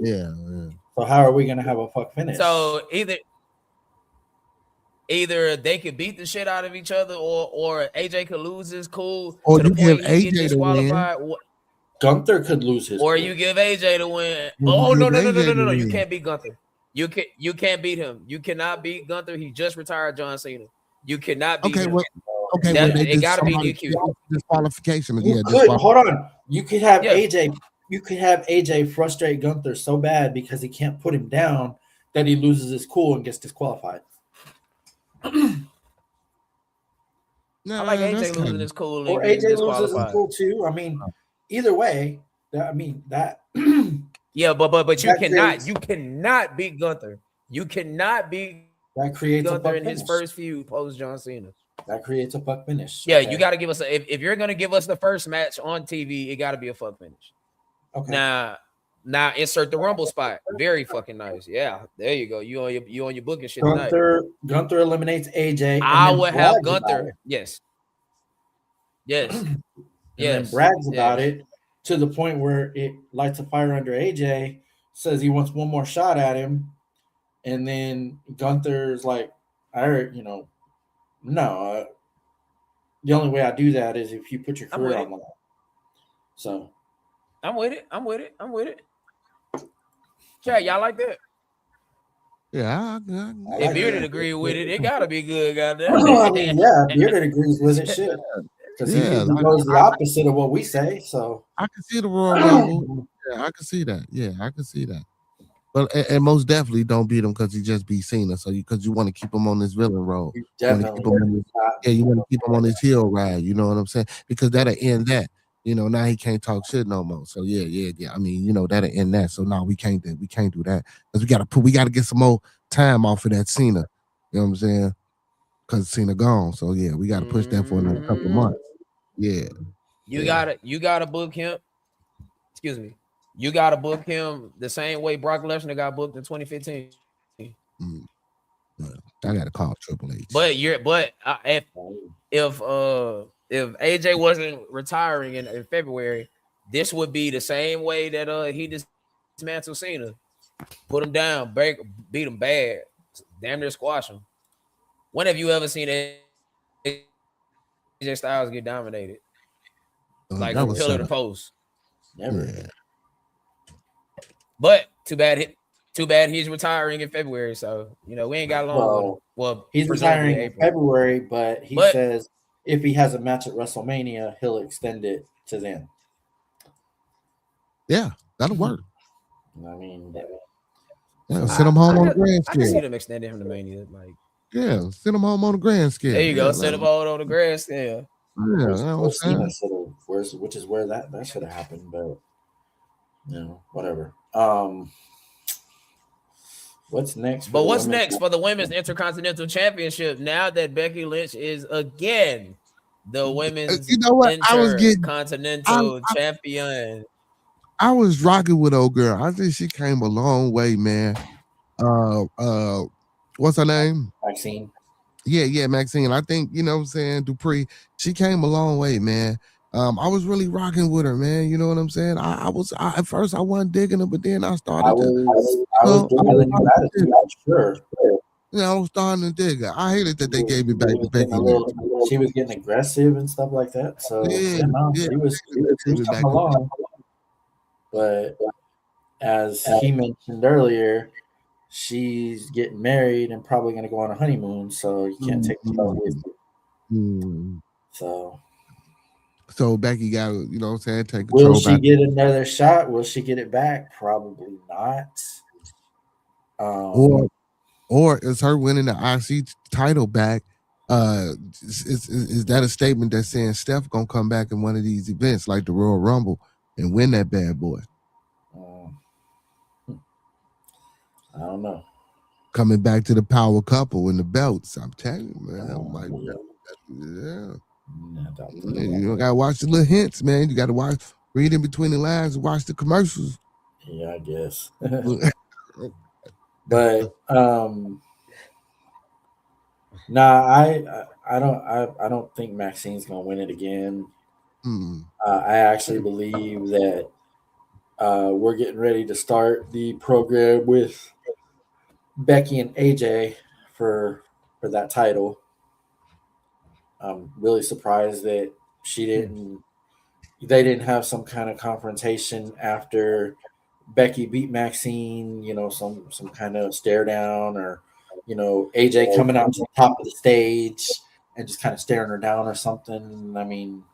Yeah. So how are we gonna have a fuck finish? So either they could beat the shit out of each other, or AJ could lose his cool, or to the you point give he AJ get disqualified. Gunther could lose his or cool. you give AJ to win. Oh no! You can't beat Gunther. You can't beat him. You cannot beat Gunther. He just retired John Cena. You cannot beat him. It gotta be DQ. Disqualification. Hold on. You could have AJ. You could have AJ frustrate Gunther so bad because he can't put him down that he loses his cool and gets disqualified. I like AJ losing his cool or AJ loses his cool too. I mean, either way, that. Yeah, but you cannot beat Gunther. You cannot beat That creates a Gunther buck in his finish. first feud post John Cena. That creates a buck finish. Yeah, Okay. you got to give us if you're gonna give us the first match on TV, it got to be a fuck finish. Okay. Now insert the Rumble spot. Very fucking nice. Yeah, there you go. You on your booking shit tonight. Gunther eliminates AJ. I and would then have brags about Gunther. it. Yes. Yes. And Yes. then brags about Yes. it to the point where it lights a fire under AJ, says he wants one more shot at him, and then Gunther's like, no, the only way I do that is if you put your I'm with career it. on the line. So I'm with it. I'm with it. I'm with it. Chat, y'all like that? Yeah, If Bearded agree with it, it gotta be good, goddamn. I mean, yeah, Bearded agrees with it, shit, because Yeah, he goes the opposite of what we say. So I can see the Royal Rumble. Yeah, I can see that. Yeah, I can see that. But and most definitely don't beat him because he just beat Cena. So because you want to keep him on this villain role. you You want to keep him on definitely this, you want to keep him on this heel ride. You know what I'm saying? Because that'll end that. You know, now he can't talk shit no more. So yeah. I mean, you know, that'll end that. So now we can't do that. Because we gotta get some more time off of that Cena. You know what I'm saying? Because Cena gone. So yeah, we gotta push that for another couple of months. Yeah. You gotta book him. Excuse me. You gotta book him the same way Brock Lesnar got booked in 2015. Mm. I gotta call Triple H. But if AJ wasn't retiring in February, this would be the same way that he dismantled Cena. Put him down, beat him bad, damn near squash him. When have you ever seen AJ Styles get dominated? Like that was pillar to post. never. Yeah. But too bad he's retiring in February. So we ain't got long with him. Well, he's retiring in February, but he says if he has a match at WrestleMania, he'll extend it to then. Yeah, that'll work. I mean, send him home on the grand scale. I can see them extending him to Mania. Like, yeah, send him home on the grand scale. There you go. Send him home on the grand scale. Yeah, which is where that should have happened, but whatever. What's next? What's next for the Women's Intercontinental Championship now that Becky Lynch is again the Women's Intercontinental Champion? I was rocking with old girl. I think she came a long way, man. What's her name? Maxine. Yeah, Maxine. I think, you know what I'm saying, Dupree, she came a long way, man. I was really rocking with her, man. You know what I'm saying? At first I wasn't digging her, but then I started I was sure. I was starting to dig her. I hated that they gave it back to Becky Lynch. She was getting aggressive and stuff like that. So she was coming along. But as he mentioned earlier, she's getting married and probably going to go on a honeymoon, so you can't take stuff with you. So Becky got, you know what I'm saying, take control. Will she get another shot? Will she get it back? Probably not. Or is her winning the IC title back? Is that a statement that's saying Steph gonna come back in one of these events like the Royal Rumble and win that bad boy? I don't know. Coming back to the power couple and the belts, I'm telling you, man. You gotta watch the little hints, man. You gotta read in between the lines, and watch the commercials. Yeah, I guess. But I don't think Maxine's gonna win it again. I actually believe that we're getting ready to start the program with Becky and AJ for that title. I'm really surprised that they didn't have some kind of confrontation after Becky beat Maxine, some kind of stare down, or AJ coming out to the top of the stage and just kind of staring her down or something. I mean,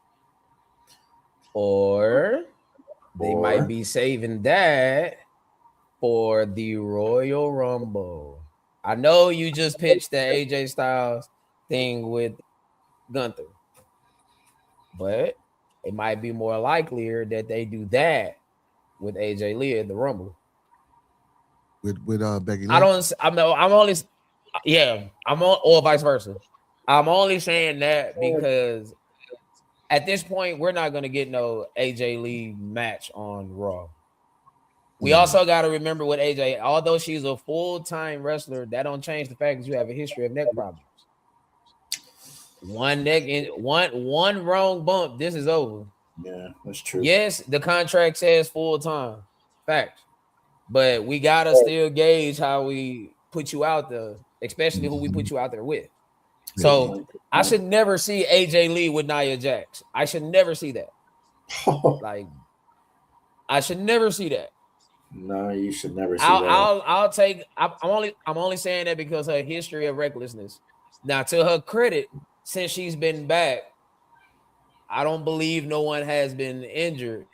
or they might be saving that for the Royal Rumble. I know you just pitched the AJ Styles thing with Gunther, but it might be more likelier that they do that with AJ Lee at the Rumble. with Becky I Lynch? don't. I'm only. Yeah, I'm on, or vice versa. I'm only saying that because at this point we're not gonna get no AJ Lee match on Raw. We also got to remember with AJ, although she's a full-time wrestler, that don't change the fact that you have a history of neck problems. One wrong bump, this is over. Yeah, that's true. Yes, the contract says full-time. Fact. But we gotta still gauge how we put you out there, especially who we put you out there with. So I should never see AJ Lee with Nia Jax. I should never see that. Like, I should never see that. No, you should never see that. I'll take. I'm only saying that because her history of recklessness. Now, to her credit, since she's been back, I don't believe no one has been injured.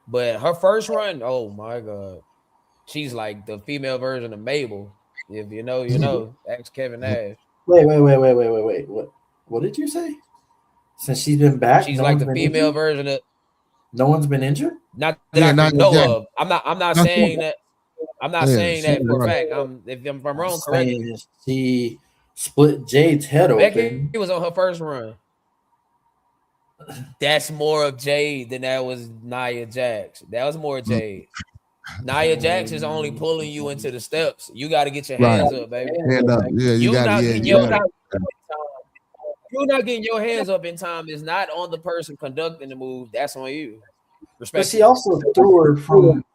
But her first run, oh my god, she's like the female version of Mabel. If you know, you know. Ask Kevin Nash. Wait. What did you say? Since she's been back, She's like the female version of. No one's been injured. Not that I can know Jax. of. I'm not saying that. I'm not saying that for a fact. If I'm wrong, correct me. She split Jade's head open. Becky was on her first run. That's more of Jade than that was Nia Jax. That was more Jade. Nia Jax is only pulling you into the steps. You got to get your hands up, baby. Hand up. Yeah, You're not getting your hands up in time. It's not on the person conducting the move. That's on you. But she also threw her from.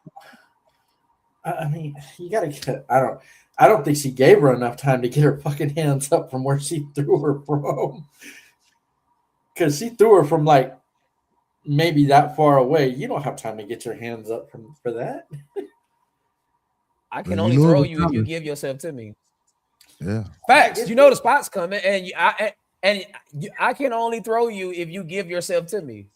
I mean, you gotta get. I don't think she gave her enough time to get her fucking hands up from where she threw her from. Because she threw her from like maybe that far away. You don't have time to get your hands up for that. I can only throw you if you give yourself to me. Yeah. Facts. You know the spot's coming, and I can only throw you if you give yourself to me.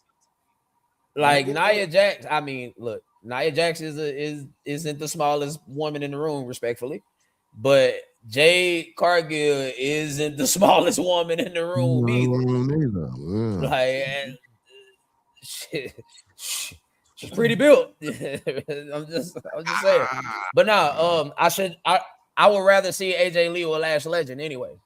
Like Nia Jax, I mean, look, Nia Jax isn't the smallest woman in the room, respectfully, but Jade Cargill isn't the smallest woman in the room either. Yeah. Like, she's pretty built. I'm just saying. But no, I would rather see AJ Lee or Lash Legend anyway.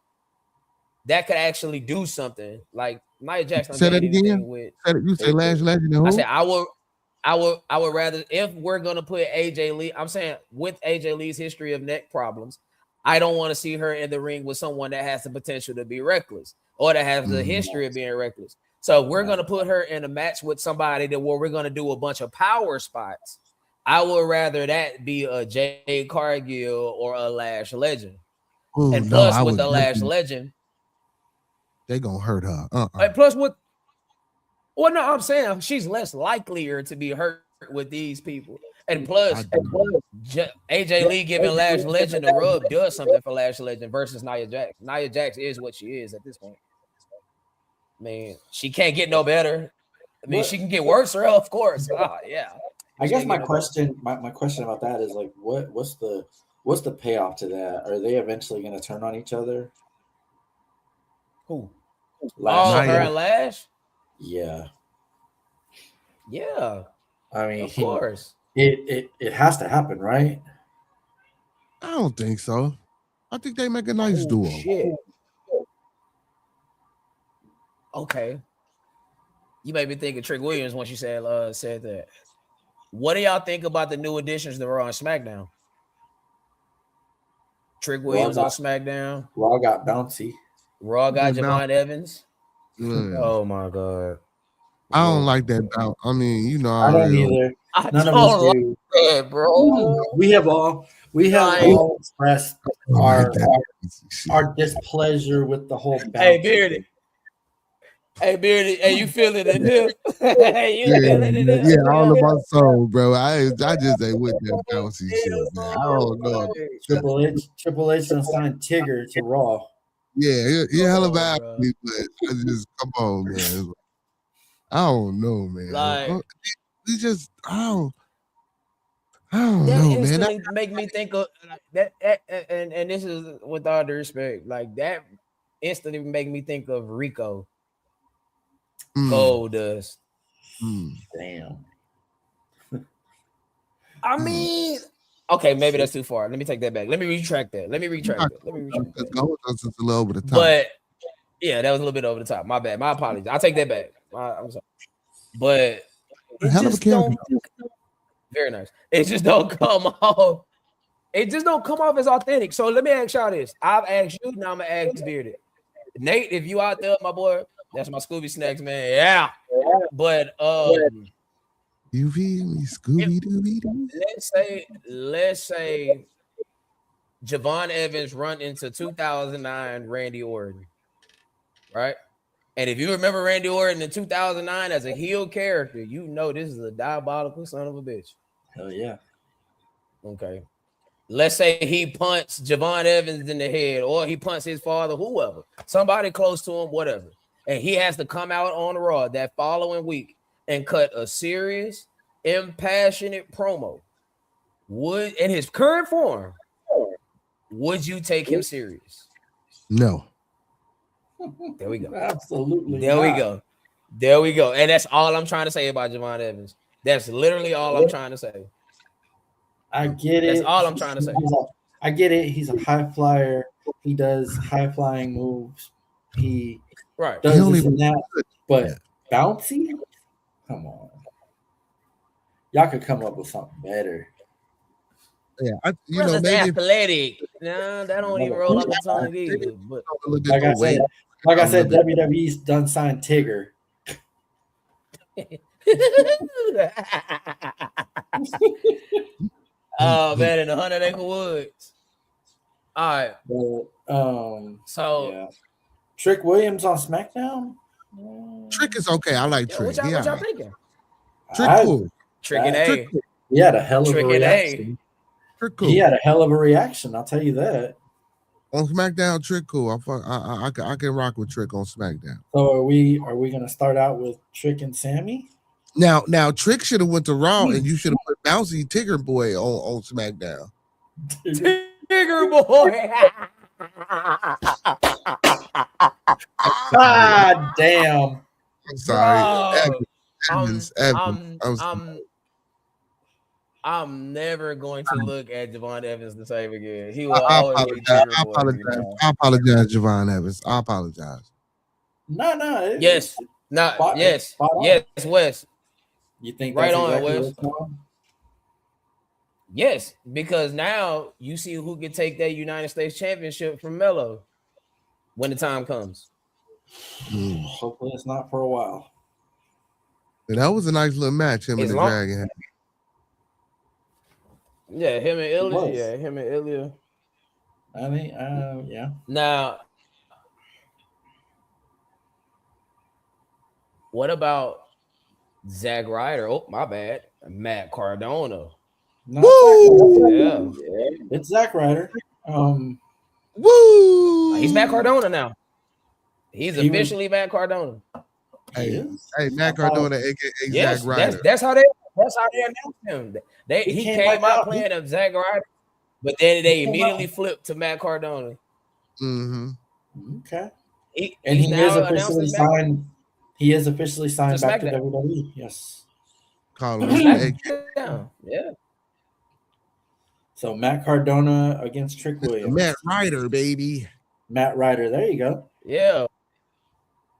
That could actually do something. Like Nia Jax. Say that again. You say Lash Legend. I said I would rather, if we're gonna put AJ Lee. I'm saying with AJ Lee's history of neck problems, I don't want to see her in the ring with someone that has the potential to be reckless or that has the history of being reckless. So we're gonna put her in a match with somebody where we're gonna do a bunch of power spots. I would rather that be a Jade Cargill or a Lash Legend. Ooh, and plus, with the Lash Legend, they gonna hurt her. And plus, well, no, I'm saying she's less likelier to be hurt with these people. And plus, AJ Lee giving Lash Legend a rub does something for Lash Legend versus Nia Jax. Nia Jax is what she is at this point. I mean, she can't get no better. I mean, she can get worse, of course. Yeah. I guess my question about that is like, what's the payoff to that? Are they eventually going to turn on each other? Who? Lash. Her and Lash? Yeah. Yeah. I mean, of course. It has to happen, right? I don't think so. I think they make a nice duo. Shit. Okay. You made me think of Trick Williams when she said that. What do y'all think about the new additions that were on SmackDown? Trick Williams on SmackDown. Raw got bouncy. Raw got Javon Evans. Yeah. Oh my god. I don't like that. I mean, you know, I don't either. None of us do, that, bro. We have all expressed our displeasure with the whole bouncy. Hey, Beardy, hey, you feeling it in him? Yeah, all about soul, bro. I just ain't with that bouncy shit, man. I don't know. Triple H done signed Tigger to Raw. Yeah, he hell of an athlete, but I just come on, man. I don't know, man. Like, we just I don't know, man. That make me think of that, and this is with all due respect, like that instantly make me think of Rico. Gold Dust. Damn. I mean, Okay, maybe that's too far. Let me take that back. Let me retract that. Because Goldust is a little over the top. But yeah, that was a little bit over the top. My bad. My apologies. I'll take that back. I'm sorry. But it Hell of a just don't. character. Very nice. It just don't come off. It just don't come off as authentic. So let me ask y'all this. I've asked you, now I'm gonna ask Bearded. Nate, if you out there, my boy, that's my Scooby Snacks, man. Yeah. But You feel me, Scooby Dooby Doo? let's say Javon Evans run into 2009 Randy Orton, right? And if you remember Randy Orton in 2009 as a heel character, you know this is a diabolical son of a bitch. Hell yeah. Okay. Let's say he punts Javon Evans in the head, or he punts his father, whoever, somebody close to him, whatever. And he has to come out on Raw that following week and cut a serious, impassionate promo. Would, in his current form, would you take him serious? No. There we go. Absolutely. There we go. And that's all I'm trying to say about Javon Evans. That's literally all I'm trying to say. I get it. That's all I'm trying to say. I get it. He's a high flyer. He does high flying moves. He Right. does this and that. But bouncy? Come on. Y'all could come up with something better. Yeah, maybe athletic. No, that don't even roll off the tongue either. But like I said, WWE's done signed Tigger. Oh man, in the 100 Acre Woods. All right. So yeah. Trick Williams on SmackDown. Trick is okay. I like Trick. What y'all thinking? Trick cool. Trick and A. He had a hell of a reaction. Trick cool. He had a hell of a reaction. I'll tell you that. On SmackDown, Trick cool. I can rock with Trick on SmackDown. So are we gonna start out with Trick and Sammy? Now Trick should have went to Raw, and you should have put Bouncy Tigger Boy on SmackDown. Tigger Boy. God damn. I'm sorry. Evans. I'm never going to look at Javon Evans the same again. He will always be Tigger Boy. I apologize, Javon Evans. I apologize. No. Yes. Yes, Wes. You think right that's on, exactly Wes? Yes, because now you see who can take that United States Championship from Melo when the time comes. Hopefully it's not for a while. And that was a nice little match, him and the Dragon. Yeah, him and Ilya. I mean, yeah. Now, what about Zack Ryder? Oh, my bad. Matt Cardona. Woo! Yeah. It's Zack Ryder. Woo! He's Matt Cardona now. He's officially Matt Cardona. Hey, Matt Cardona, aka Zack Ryder. That's how they announced him. He came out playing of Zack Ryder, but then they immediately flipped to Matt Cardona. Mm-hmm. Okay. He is officially signed. He is officially signed back to WWE. Yes. Yeah. So Matt Cardona against Trick Williams. Matt Ryder, baby. Matt Ryder. There you go. Yeah.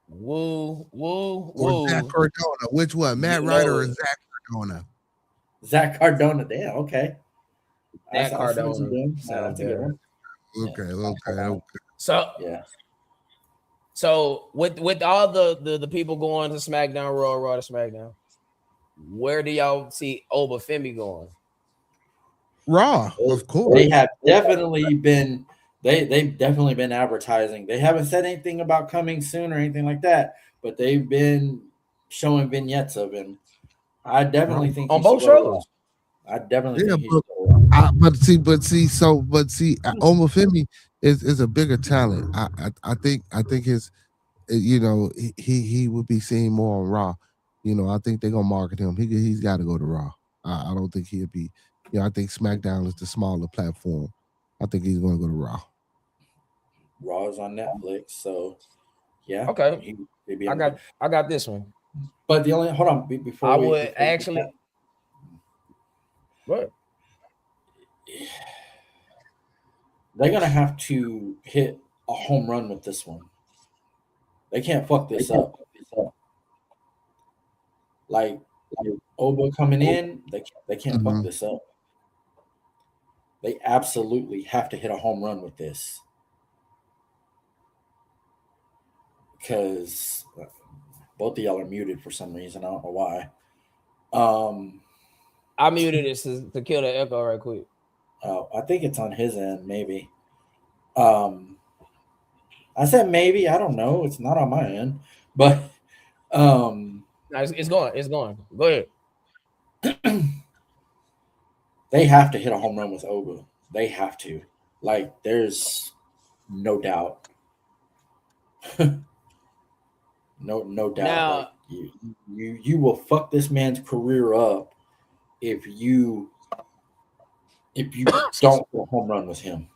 Woo. Or Zack Cardona. Which one? Matt Ryder or Zack Cardona? Zack Cardona. Damn. Okay. Zack Cardona. Okay. So yeah. So with all the people going to SmackDown, Raw to SmackDown, where do y'all see Obafemi going? Raw, of course. They have definitely been. They've definitely been advertising. They haven't said anything about coming soon or anything like that, but they've been showing vignettes of him. I definitely think on both shows. I definitely think but see, Obafemi is a bigger talent. I think his, he would be seen more on Raw. I think they're gonna market him. He's got to go to Raw. I don't think he'll be. I think SmackDown is the smaller platform. I think he's going to go to Raw. Raw is on Netflix, so yeah. Okay, I got this one. But the only hold on before I would actually. What? they're gonna have to hit a home run with this one. They can't fuck this up. Like Oba coming in, they can't fuck Mhm. this up. They absolutely have to hit a home run with this because both of y'all are muted for some reason. I don't know why. I muted it to kill the echo right quick. I think it's on his end, maybe. Um, I said maybe. I don't know. It's not on my end, but um, No, it's gone. It's gone. Go ahead. they have to hit a home run with Oba. They have to. Like, there's no doubt. no doubt. Like Now, you will fuck this man's career up if you don't hit a home run with him.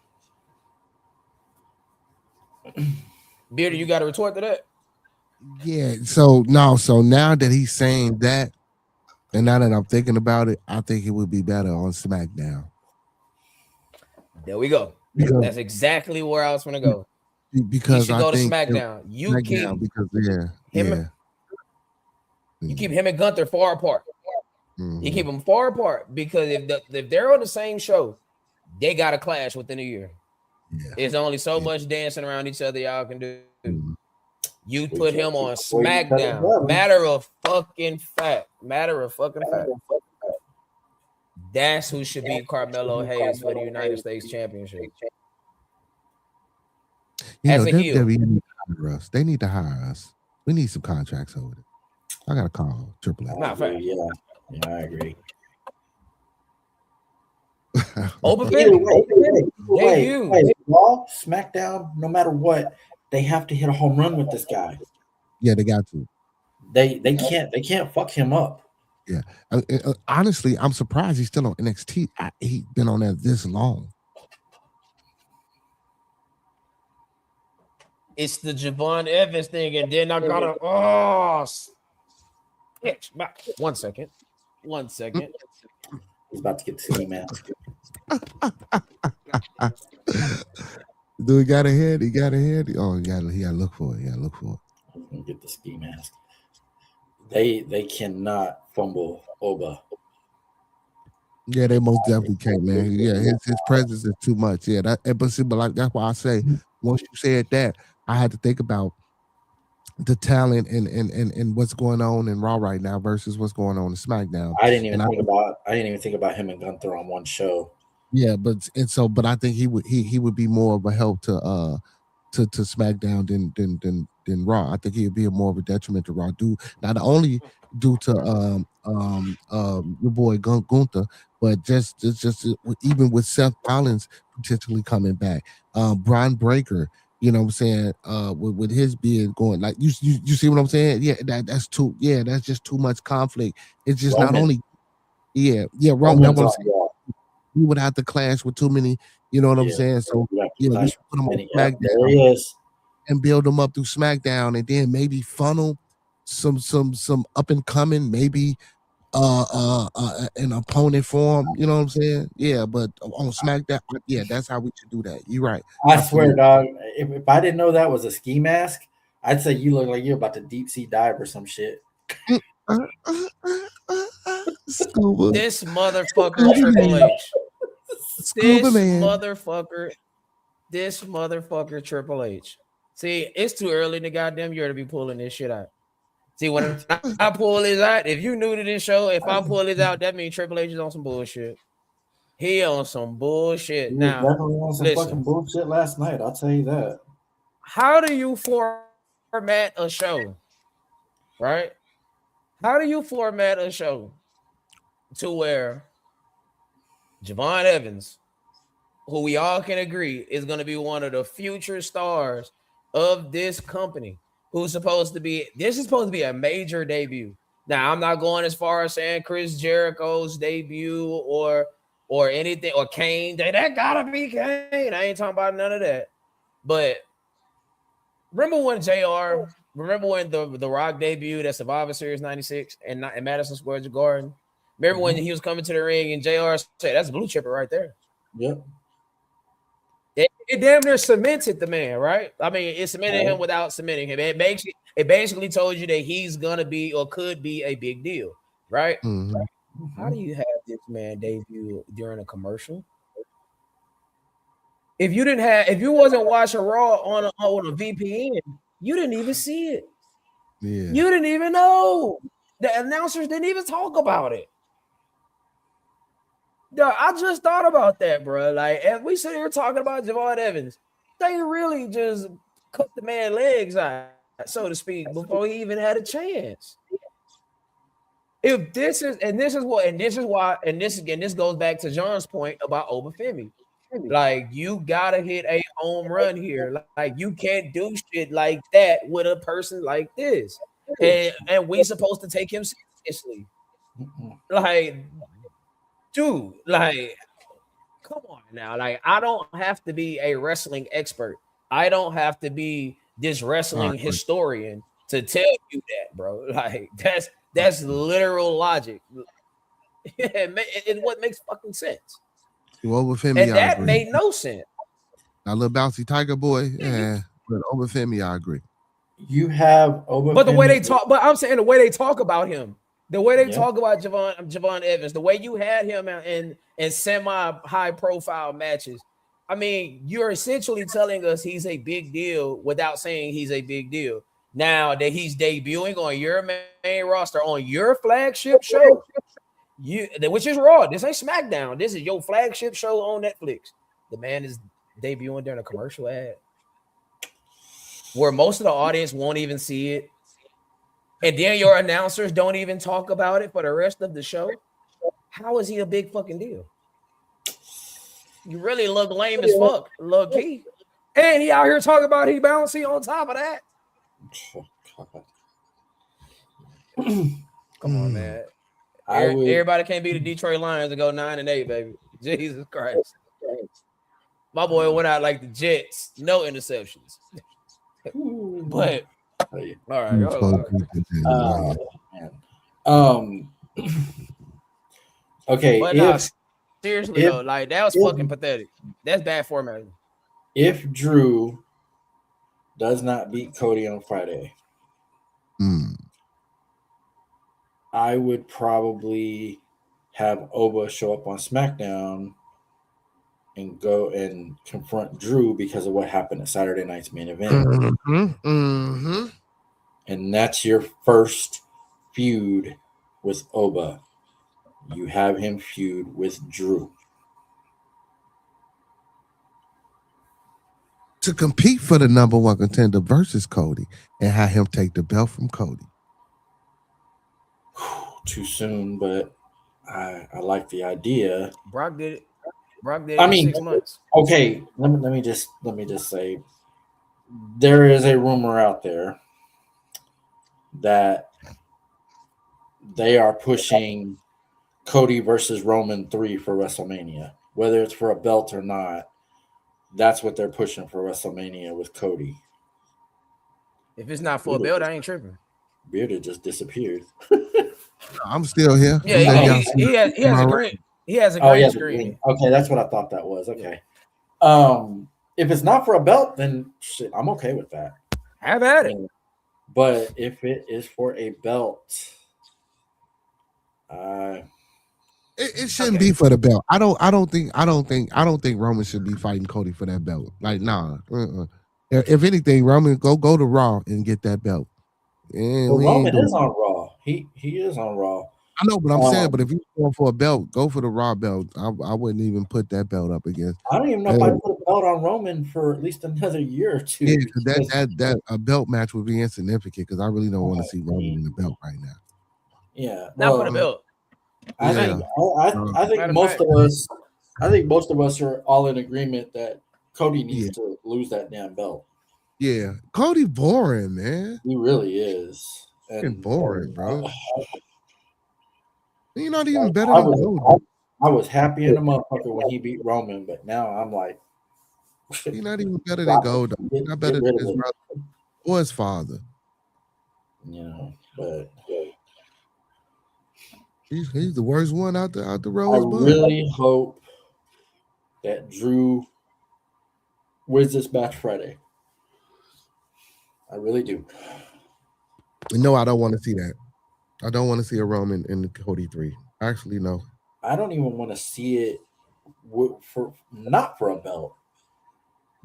Beardy, you got to retort to that? Yeah. So no. So now that he's saying that, and now that I'm thinking about it, I think it would be better on SmackDown. There we go. Because, That's exactly where I was going to go. He because should I go to think SmackDown. You keep SmackDown because him. You keep him and Gunther far apart. You keep them far apart because if they're on the same show, they got to clash within a year. Yeah. There's only so much dancing around each other y'all can do. Mhm. You put him on SmackDown. Matter of fucking fact. That's who should beat Carmelo Hayes for the United States Championship. As a heel. WWE need to hire us. They need to hire us. We need some contracts over there. I got to call Triple H. Not fact. Yeah, I agree. Open Wait, Raw, SmackDown, no matter what, they have to hit a home run with this guy. Yeah, they got to. They can't fuck him up. Yeah. Honestly, I'm surprised he's still on NXT. He's been on that this long. It's the Javon Evans thing, and then I gotta one second. He's about to get to the mask. Do he got a head? He got a head. Oh, he got to look for it. He's gonna get the ski mask. They cannot fumble Oba. Yeah, they most definitely can't, man. Yeah, his presence is too much. Yeah, but like that's why I say once you said that, I had to think about the talent and what's going on in Raw right now versus what's going on in SmackDown. I didn't even think about him and Gunther on one show. Yeah, but I think he would be more of a help to SmackDown than Raw. I think he'd be more of a detriment to Raw. Not only due to your boy Gunther, but just even with Seth Rollins potentially coming back, Braun Breaker. You know what I'm saying? With his beard going, like you see what I'm saying? Yeah, that's too. Yeah, that's just too much conflict. It's just Roman. not only. Yeah, Roman. You would have to clash with too many. You know what I'm saying? So you put them on SmackDown. There he is. And build them up through SmackDown, and then maybe funnel some up and coming, maybe an opponent for him. You know what I'm saying? Yeah, but on SmackDown, yeah, that's how we should do that. You're right. I swear, dog. If I didn't know that was a ski mask, I'd say you look like you're about to deep sea dive or some shit. Scuba. This motherfucker Triple H. This motherfucker Triple H. See, it's too early in the goddamn year to be pulling this shit out. See, when I pull this out, if you new to this show, if I pull this out, that means Triple H is on some bullshit. He on some bullshit. He now. Definitely on some fucking bullshit last night. I'll tell you that. How do you format a show? Right? How do you format a show to where Javon Evans, who we all can agree is going to be one of the future stars of this company, this is supposed to be a major debut. Now, I'm not going as far as saying Chris Jericho's debut or anything, or Kane. That gotta be Kane. I ain't talking about none of that. But remember when the Rock debuted at Survivor Series 96 in Madison Square Garden? Remember when he was coming to the ring and JR said, that's a blue chipper right there. Yep. It damn near cemented the man, right? I mean, it cemented Right. him without cementing him. It basically told you that he's gonna be or could be a big deal, right? Mm-hmm. How do you have this man debut during a commercial? If you wasn't watching Raw on a VPN, you didn't even see it. Yeah. You didn't even know. The announcers didn't even talk about it. I just thought about that, bro. Like, as we sit here talking about Javon Evans, they really just cut the man's legs out, so to speak, before he even had a chance. If this is, and this is what, and this is why, and this again, this goes back to John's point about Obafemi. Like, you gotta hit a home run here. Like, you can't do shit like that with a person like this, and we supposed to take him seriously. Like, dude, like, come on now. Like, I don't have to be a wrestling expert. I don't have to be this All wrestling right. historian to tell you that, bro. Like, that's literal logic. What makes fucking sense. Well, with Femi, And I that agree. made no sense. Now, little bouncy tiger boy, yeah. But over Femi, I agree. You have But the way they Obafemi. talk, but I'm saying the way they talk about him, the way they Yep. talk about Javon Evans, the way you had him in semi high profile matches. I mean, you're essentially telling us he's a big deal without saying he's a big deal. Now that he's debuting on your main roster on your flagship show, which is Raw. This ain't SmackDown. This is your flagship show on Netflix. The man is debuting during a commercial ad where most of the audience won't even see it. And then your announcers don't even talk about it for the rest of the show. How is he a big fucking deal? You really look lame as fuck, low key. And he out here talking about he bouncy on top of that. Come on, man. I would. Everybody can't be the Detroit Lions and go 9-8, baby. Jesus Christ. My boy went out like the Jets, no interceptions. But all right, man. Okay. But seriously though, like that was fucking pathetic. That's bad formatting. If Drew does not beat Cody on Friday, I would probably have Oba show up on SmackDown and go and confront Drew because of what happened at Saturday night's main event. And that's your first feud with Oba. You have him feud with Drew. To compete for the number one contender versus Cody and have him take the belt from Cody. Too soon, but I like the idea. Brock did it. In 6 months. Okay, let me just say there is a rumor out there that they are pushing Cody versus Roman 3 for WrestleMania. Whether it's for a belt or not, that's what they're pushing for WrestleMania with Cody. If it's not for a belt, I ain't tripping. Bearded just disappeared. I'm still here. Yeah, he has a green. He has a green screen. Okay, that's what I thought that was. Okay. If it's not for a belt, then shit, I'm okay with that. Have at it. But if it is for a belt, it shouldn't be for the belt. I don't think Roman should be fighting Cody for that belt. Like, nah. If anything, Roman go to Raw and get that belt. And Roman is on Raw. He is on Raw. I know, but I'm saying, but if you're going for a belt, go for the Raw belt. I wouldn't even put that belt up against. I don't even know if I put a belt on Roman for at least another year or two. Yeah, that a belt match would be insignificant because I really don't want to see Roman in the belt right now. Yeah, not for the belt. I think most of us are all in agreement that Cody needs to lose that damn belt. Yeah, Cody boring, man. He really is. And boring, bro. You're not even better than Cody. I was happy in the motherfucker when he beat Roman, but now I'm like, he's not even better than Gold. He's not better than his brother or his father. But he's the worst one out the Rose Bowl. I really hope that Drew wins this match Friday. I really do. No, I don't want to see that. I don't want to see a Roman in the Cody 3. Actually, no. I don't even want to see it for not for a belt.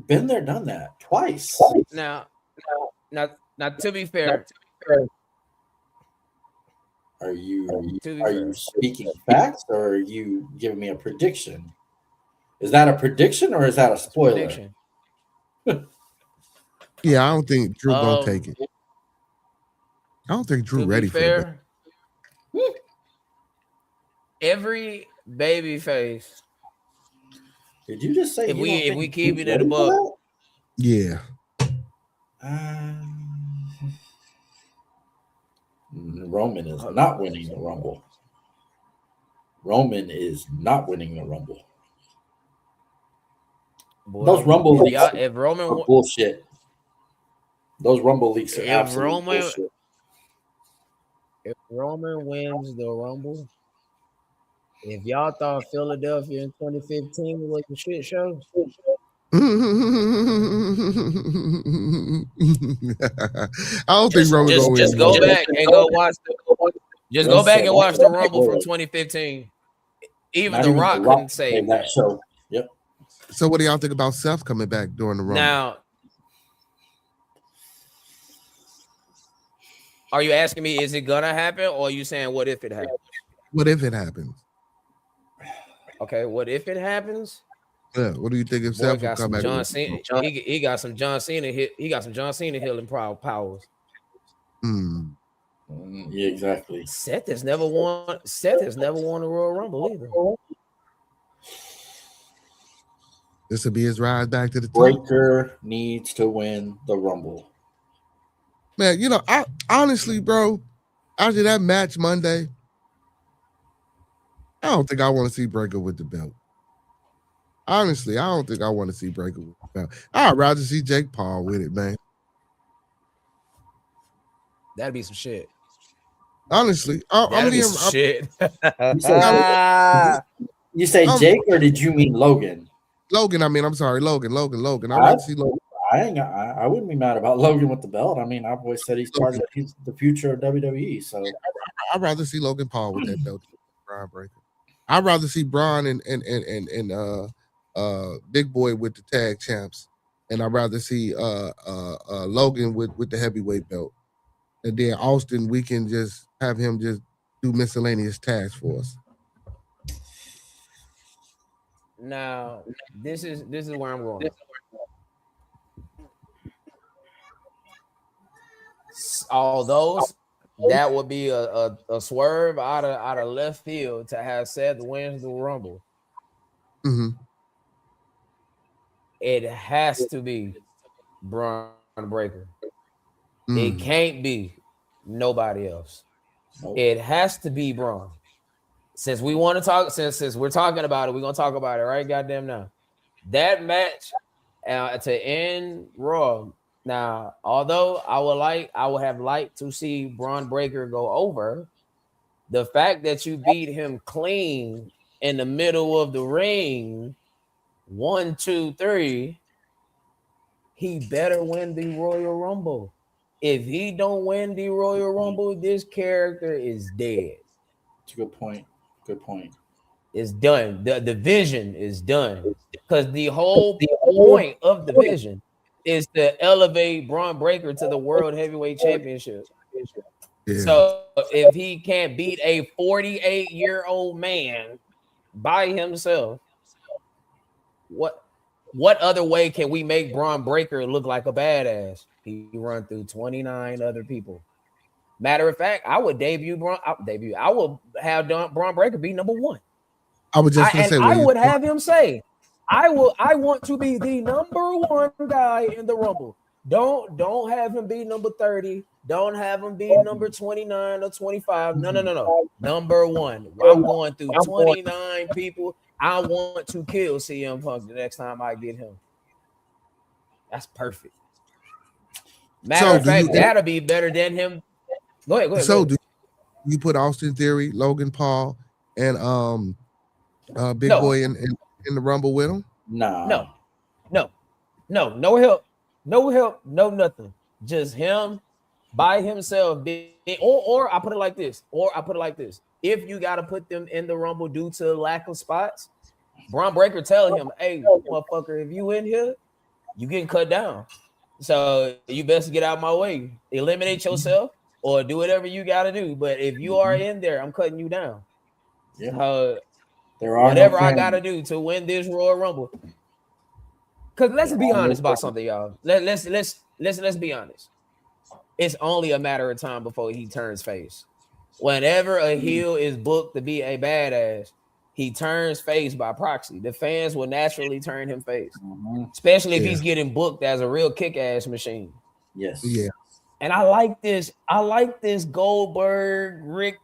Been there, done that twice. Now, to be fair, Are you to be are fair, you speaking facts or are you giving me a prediction? Is that a prediction or is that a spoiler? prediction. Yeah, I don't think Drew gonna take it. I don't think Drew To ready be for the belt. fair, every baby face. Did you just say If you don't we think keep he's it in the ready for book, Yeah. Roman is not winning the Rumble. Roman is not winning the Rumble. boy, Those Rumble if leaks y'all, if Roman, are bullshit. Those Rumble leaks are if absolute Roman, bullshit. if Roman wins the Rumble, if y'all thought Philadelphia in 2015 was a shit show, I don't think Roman gonna win. just go back and go watch just go back and watch the Rumble from 2015. Even Not The even Rock The Rock couldn't save that that. show. Yep. So what do y'all think about Seth coming back during the Rumble? Now, are you asking me, is it gonna happen, or are you saying what if it happens? What if it happens? Okay, what if it happens? Yeah. What do you think if Boy Seth will got come some back? John Cena. He got some John Cena hit. He got some John Cena healing powers. Yeah, exactly. Seth has never won a Royal Rumble either. This will be his ride back to the top. Breaker needs to win the Rumble. Man, you know, I honestly, bro, after that match Monday, I don't think I want to see Breaker with the belt. Honestly, I don't think I want to see Breaker with the belt. I'd rather see Jake Paul with it, man. That'd be some shit. Honestly, That'd be some shit. You say Jake or did you mean Logan? Logan, I'm sorry, Logan. I'd rather see Logan. I wouldn't be mad about Logan with the belt. I mean, I've always said he's the future of WWE. So I'd rather see Logan Paul with that belt than Braun Breaker. I'd rather see Braun and Big Boy with the tag champs, and I'd rather see Logan with the heavyweight belt. And then Austin, we can just have him just do miscellaneous tasks for us. Now, this is where I'm going. Although that would be a swerve out of left field to have Seth wins the Rumble. Mm-hmm. It has to be Braun Breaker. It can't be nobody else. It has to be Braun. Since we want to talk, since we're talking about it, we're gonna talk about it right goddamn now. That match to end Raw. Now, although I would have liked to see Braun Breaker go over, the fact that you beat him clean in the middle of the ring, 1, 2, 3, he better win the Royal Rumble. If he don't win the Royal Rumble, this character is dead. It's a good point. It's done. The division is done. Because the whole point of the division is to elevate Braun Breaker to the World Heavyweight Championship. Yeah. So if he can't beat a 48-year-old man by himself, what other way can we make Braun Breaker look like a badass? He run through 29 other people. Matter of fact, I would I would have Braun Breaker be number 1. I would just say, I would have him say, I want to be the number 1 guy in the Rumble. Don't have him be number 30. Don't have him be number 29 or 25. No. Number 1. I'm going through 29 people. I want to kill CM Punk the next time I get him. That's perfect. Matter of fact, that'll be better than him. Go ahead. So do you put Austin Theory, Logan Paul, and Big Boy in the Rumble with him? Nah. no help, no nothing. Just him by himself. Or I put it like this. If you got to put them in the Rumble due to lack of spots, Braun Breaker telling him, "Hey, motherfucker, if you in here, you getting cut down. So you best get out my way. Eliminate yourself or do whatever you got to do. But if you are in there, I'm cutting you down. Yeah. There are whatever I got to do to win this Royal Rumble." Because let's be honest about something, y'all. Let's be honest. It's only a matter of time before he turns face. Whenever a heel is booked to be a badass, he turns face by proxy. The fans will naturally turn him face, especially if he's getting booked as a real kick-ass machine. Yes. Yeah. And I like this Goldberg, Rick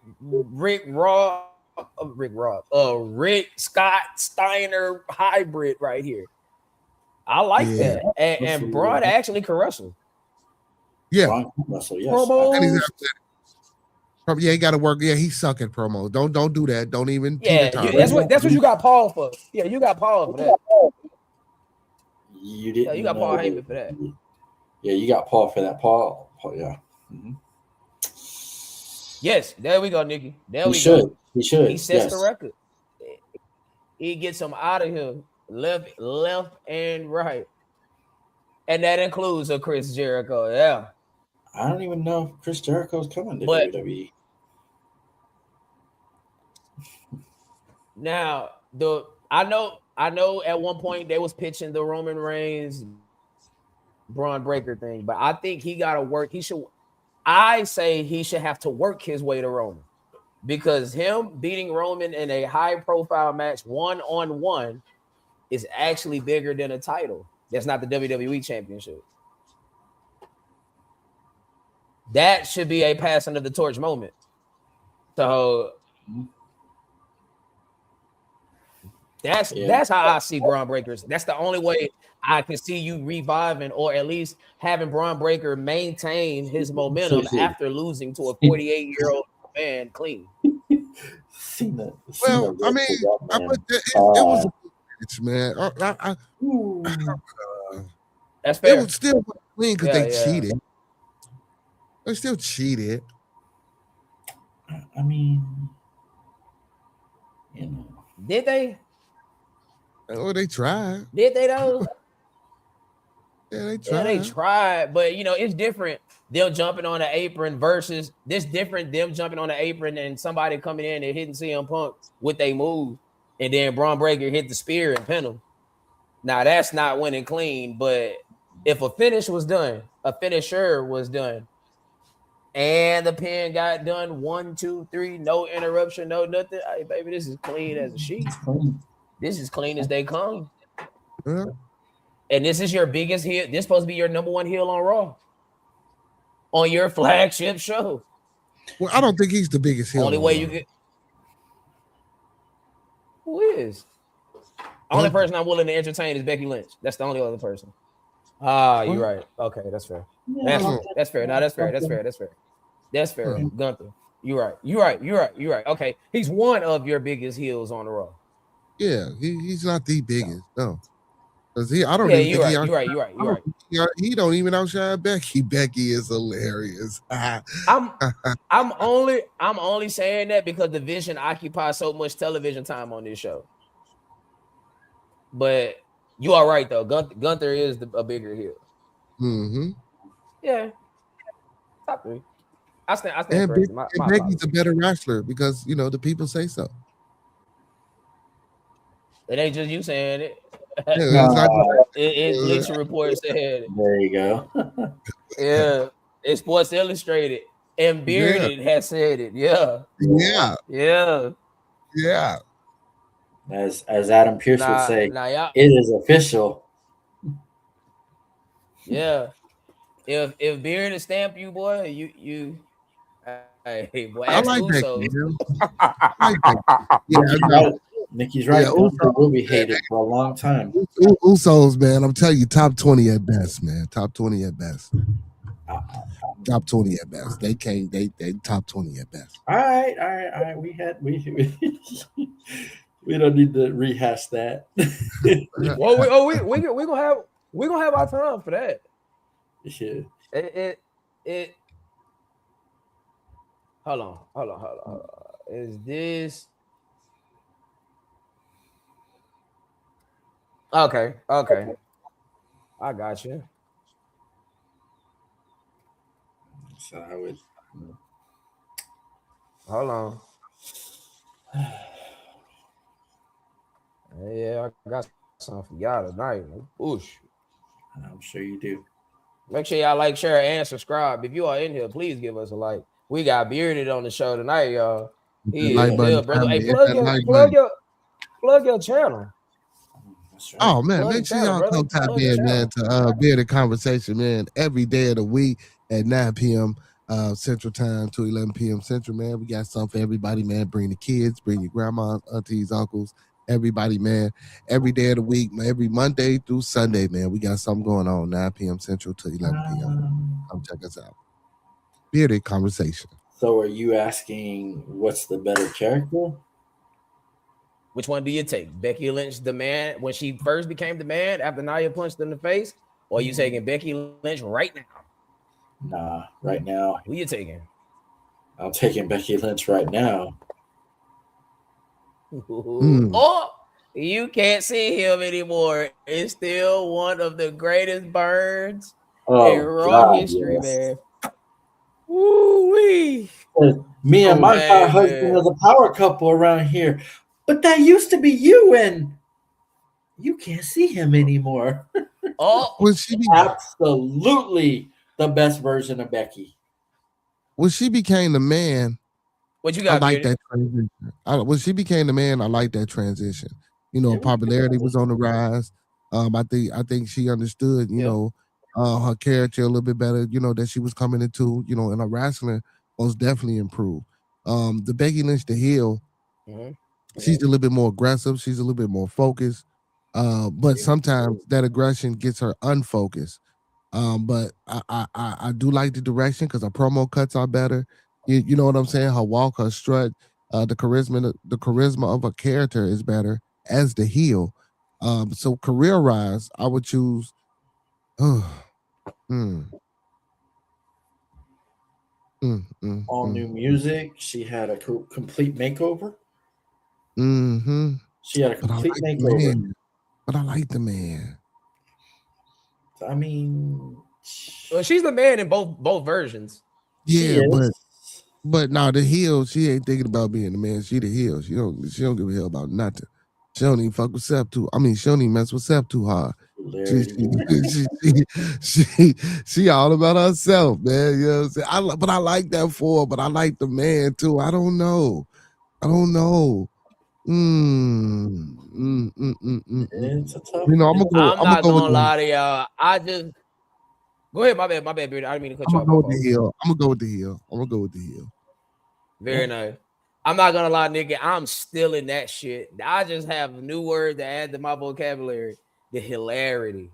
Scott Steiner hybrid right here. I like that. And Braun actually can wrestle. Yeah. Promos. Yeah, he got to work. Yeah, he suck at promos. Don't do that. Don't even. Yeah, that's what you got Paul for. Yeah, you got Paul for that. You didn't. Yeah, you got Paul Heyman for that. Yeah, you got Paul for that. Paul yeah. Mm-hmm. Yes, there we go, Nikki. There we go. He should. He sets the record. He gets him out of here, left and right, and that includes a Chris Jericho. Yeah, I don't even know if Chris Jericho's coming to WWE. Now, I know at one point they was pitching the Roman Reigns Braun Breaker thing, but I think he got to work. I say he should have to work his way to Roman, because him beating Roman in a high profile match 1-on-1 is actually bigger than a title. That's not the WWE Championship. That should be a passing of the torch moment. So that's how I see Braun Breakers. That's the only way I can see you reviving, or at least having Braun Breaker maintain his momentum after losing to a 48-year-old man clean. Well, I mean, it was a bitch, man. That's fair. It was still clean because they cheated. They still cheated. I mean, Did they? Oh, they tried. Did they though? Yeah, they tried. Yeah, they tried, but it's different. Them jumping on the apron versus this different. Them jumping on the apron and somebody coming in and hitting CM Punk with a move, and then Braun Breaker hit the spear and pin him. Now that's not winning clean, but if a finisher was done, and the pin got done 1, 2, 3, no interruption, no nothing. Hey, baby, this is clean as a sheet. This is clean as they come. Yeah. And this is your biggest heel. This is supposed to be your number one heel on Raw. On your flagship show. Well, I don't think he's the biggest heel. Only way you get. Who is? Only person I'm willing to entertain is Becky Lynch. That's the only other person. You're right. Okay, that's fair. That's fair. No, that's fair. That's fair. Gunther. You're right. Okay, he's one of your biggest heels on the Raw. Yeah, he's not the biggest. No. I don't. Yeah, you're right. He don't even outshine Becky. Becky is hilarious. I'm only saying that because the Vision occupies so much television time on this show. But you are right though. Gunther is a bigger heel. Mm-hmm. Yeah. Top 3. I stand and corrected. Becky's a better wrestler because the people say so. It ain't just you saying it. Bleacher Report said it. There you go. Yeah. It's Sports Illustrated. And Bearded has said it. Yeah. As Adam Pearce would say, it is official. Yeah. If Bearded stamp you, boy, you hey boy, I like Usos. Becky. Nikki's right. Usos will be hated for a long time. Usos, man. I'm telling you, top 20 at best, man. Top 20 at best. Top 20 at best. They top 20 at best. All right. We We don't need to rehash that. Well, we gonna have our time for that. Yeah. It hold on. Is this okay? Okay, I got you. So I would. Hold on. Yeah, I got something for y'all tonight. Oosh. I'm sure you do. Make sure y'all like, share, and subscribe. If you are in here, please give us a like. We got Bearded on the show tonight, y'all. That He like is button, here, brother. Hey, family. Hit that like button. plug your channel. That's right. Oh man, Plug the make sure channel, y'all brother. come tap Plug the in, man, channel. to Bearded Conversation, man, every day of the week at 9 p.m. Central Time to 11 p.m. Central, man. We got something for everybody, man. Bring the kids, bring your grandmas, aunties, uncles, everybody, man. Every day of the week, man, every Monday through Sunday, man. We got something going on, 9 p.m. Central to 11 p.m. Come check us out. Bearded Conversation. So are you asking what's the better character? Which one do you take? Becky Lynch, the man, when she first became the man after Nia punched in the face? Or you taking Becky Lynch right now? Nah, right now. Who you taking? I'm taking Becky Lynch right now. Oh, you can't see him anymore. It's still one of the greatest burns in Oh Raw God, history, yes. man. Woo-wee. Me and my Hey, husband man. are the power couple around here. But that used to be you, and you can't see him anymore. Oh, When she be, Absolutely the best version of Becky. when she became the man, what you I got, like Bearded? that transition. When she became the man, I like that transition. It was Popularity was on the rise. I think she understood, Yeah. her character a little bit better. That she was coming into, and her wrestling most definitely improved. The Becky Lynch, the heel, Mm-hmm. she's a little bit more aggressive. She's a little bit more focused. But sometimes that aggression gets her unfocused. But I do like the direction because her promo cuts are better. You know what I'm saying? Her walk, her strut, the charisma of her character is better as the heel. So career rise, I would choose. Mm, mm, all new music. She had a complete makeover. mm-hmm. She had a But I complete like the makeover. man. But I like the man. I mean, Well, she's the man in both versions. she Yeah, but is. now the heel, she ain't thinking about being the man. She the heel. She don't give a hell about nothing. She don't even fuck with Seth too. I mean, she don't even mess with Seth too hard. She Hilarity. she, she all about herself, man. You know what I'm saying? But I like that for her, but I like the man too. I don't know. I don't know. It's a tough. I'm gonna go. I'm I'm gonna not go with gonna the. lie to y'all. I just go ahead, my bad, Bearded. I didn't mean to cut I'm you gonna off, go my with the fault. heel. I'm gonna go with the heel. I'm gonna go with the heel. Very nice. I'm not gonna lie, nigga. I'm still in that shit. I just have a new word to add to my vocabulary. The hilarity.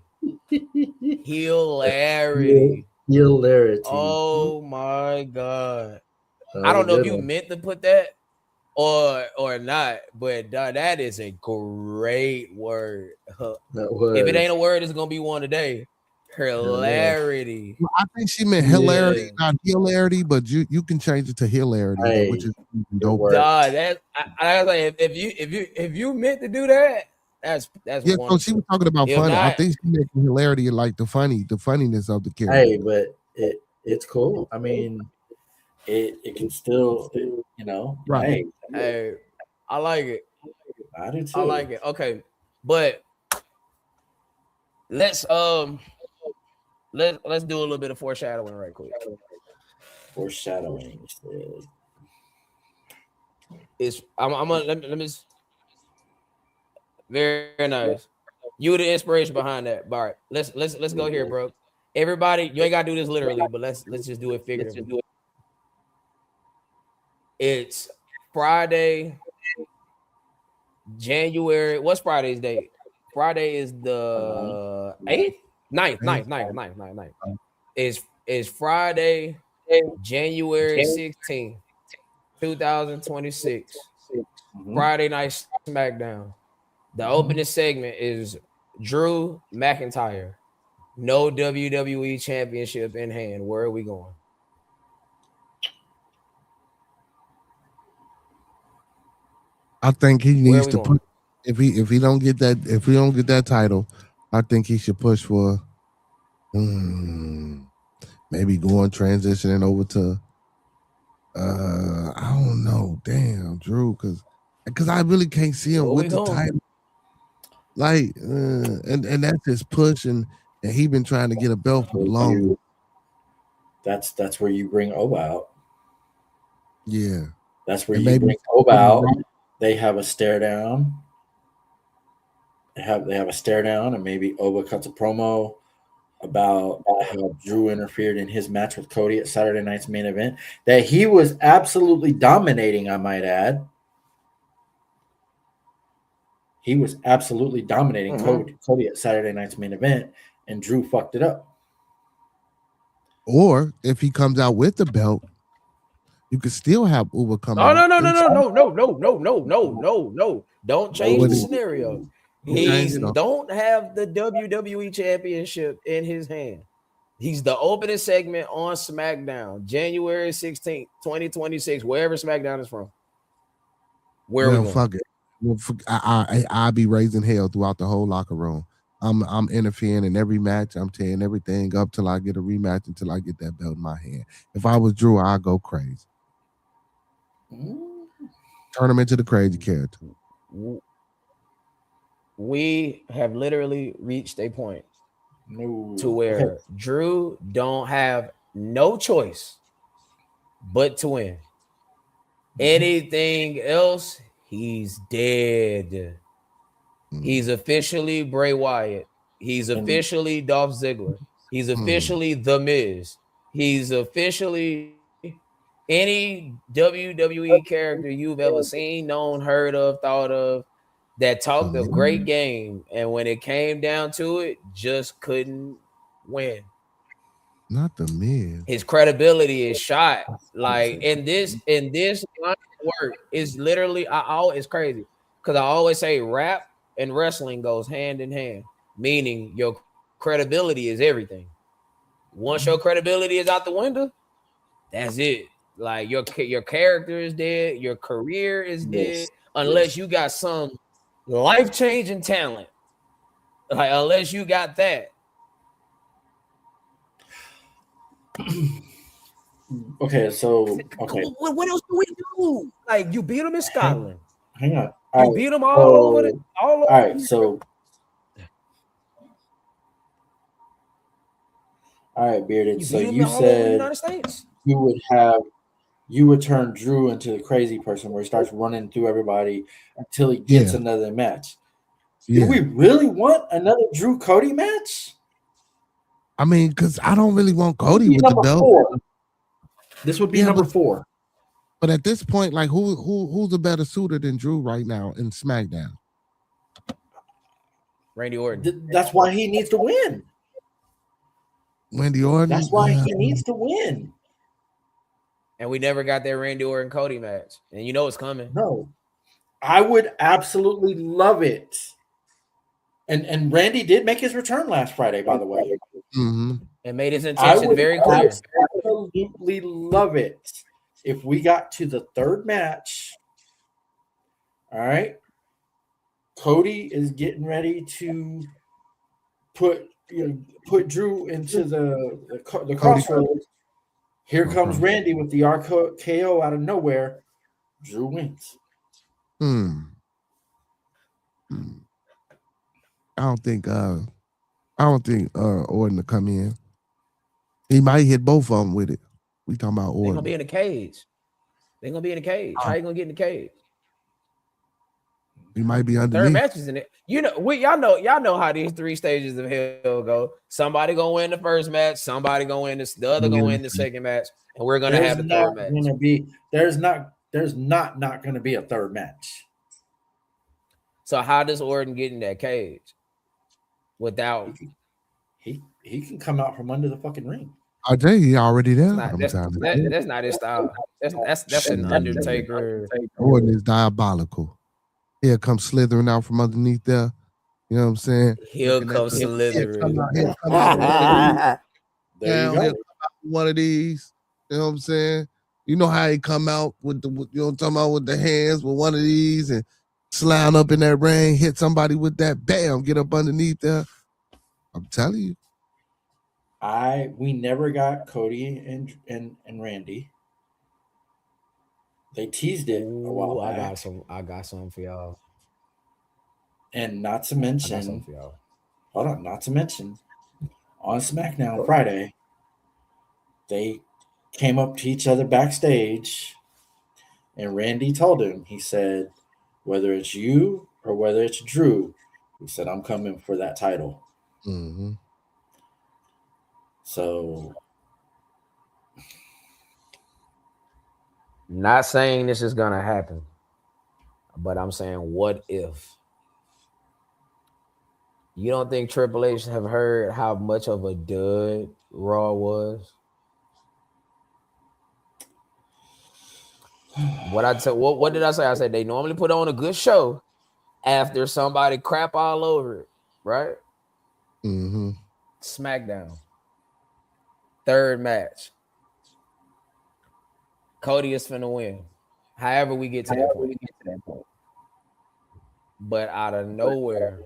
Hilarity. Hilarity. Oh my god. That I was a don't know if good you one. meant to put that or not, but that is a great word. That If it ain't was a word, it's gonna be one today. hilarious. Hilarity. Well, I think she meant hilarity, Yeah. not hilarity, but you can change it to hilarity, which Hey, is even it dope. worked. Dog, I was like, if you meant to do that, that's Yeah, so she wonderful. was talking about If funny. I not, think she meant the hilarity like the funniness of the character. Hey, but it's cool. I mean, it can still, Right. hey, hey, I like it. I do I too. like it. Okay, but let's let's do a little bit of foreshadowing right quick. Foreshadowing. He said. I'm gonna let me very nice. You the inspiration behind that, Bart. Let's go here, bro. Everybody, you ain't gotta do this literally, but let's just do it figuratively. It's Friday, January. What's Friday's date? Friday is Ninth, the 8th? 9th, Right? 9th, 9th, 9th, 9th, 9th. Is Friday, January 16th, 2026. Friday Night SmackDown. The opening segment is Drew McIntyre. No WWE Championship in hand. Where are we going? I think he Where are needs we to going? put if we don't get that title, I think he should push for maybe going transitioning over to I don't know, damn Drew, because I really can't see him Where we with the going? title. Like and that's his push and he been trying to get a belt for long. That's where you bring Oba out. Yeah. That's where And you maybe bring Oba out. They have a stare down. They have a stare down, and maybe Oba cuts a promo about how Drew interfered in his match with Cody at Saturday night's main event. That he was absolutely dominating, I might add. He was absolutely dominating Cody at Saturday night's main event, and Drew fucked it up. Or if he comes out with the belt, you could still have Uber come out. No. Don't change the scenario. He don't have the WWE Championship in his hand. He's the opening segment on SmackDown, January 16th, 2026, wherever SmackDown is from. Where are we going? Fuck it. Well, I'll be raising hell throughout the whole locker room. I'm interfering in every match. I'm tearing everything up till I get a rematch, until I get that belt in my hand. If I was Drew, I'd go crazy. Turn him into the crazy character. We have literally reached a point to where Drew don't have no choice but to win. Anything else, he's dead. He's officially Bray Wyatt. He's officially Dolph Ziggler. He's officially The Miz. He's officially any WWE character you've ever seen, known, heard of, thought of, that talked a great game, and when it came down to it, just couldn't win. Not The Miz. His credibility is shot. Like in this line of work is literally it's crazy because I always say rap and wrestling goes hand in hand, meaning your credibility is everything. Once your credibility is out the window, that's it. Like your character is dead, your career is dead, unless you got some life-changing talent. Like unless you got that. Okay. What else do we do? Like you beat them in Scotland. Hang on. You beat them all over. All right. So. All right, Bearded. So you said you would turn Drew into the crazy person where he starts running through everybody until he gets another match. Do we really want another Drew Cody match? I mean, because I don't really want Cody with the belt. 4. This would be number 4. But at this point, like who's a better suitor than Drew right now in SmackDown? Randy Orton. That's why he needs to win. Randy Orton. That's why he needs to win. And we never got that Randy Orton Cody match. And you know it's coming. No. I would absolutely love it. And Randy did make his return last Friday, by the way. Mm-hmm. And made his intention very clear. I would absolutely love it if we got to the third match. All right. Cody is getting ready to put Drew into the crossroads. Here comes Randy with the RKO out of nowhere. Drew wins. I don't think Orton to come in. He might hit both of them with it. We talking about Orton. They're gonna be in the cage. How you gonna get in the cage? He might be underneath. Third matches in it. Y'all know how these 3 stages of hell go. Somebody gonna win the first match, somebody gonna win the other gonna win the second match, and we're gonna have the third match. There's not gonna be a third match. So how does Orton get in that cage without he can come out from under the fucking ring? RJ, he already there. That's not his style. That's an Undertaker. Orton is diabolical. He'll come slithering out from underneath there. You know what I'm saying? He'll come slithering. He'll come out with one of these. There you go. He'll come out with one of these. You know what I'm saying? You know how he come out with you know what I'm talking about, with the hands with one of these and slide up in that ring, hit somebody with that, bam, get up underneath there. I'm telling you. We never got Cody and Randy. They teased it a while back. I got some for y'all. And not to I got mention, some for y'all. hold on, not to mention, on SmackDown Friday, they came up to each other backstage, and Randy told him, he said, whether it's you or whether it's Drew, he said, I'm coming for that title. Mm-hmm. So, Not saying this is gonna happen, but I'm saying, what if? You don't think Triple H have heard how much of a dud Raw was? What did I say? I said they normally put on a good show after somebody crap all over it, right? Mm-hmm. SmackDown. Third match. Cody is finna win. However we get to that point. But out of nowhere,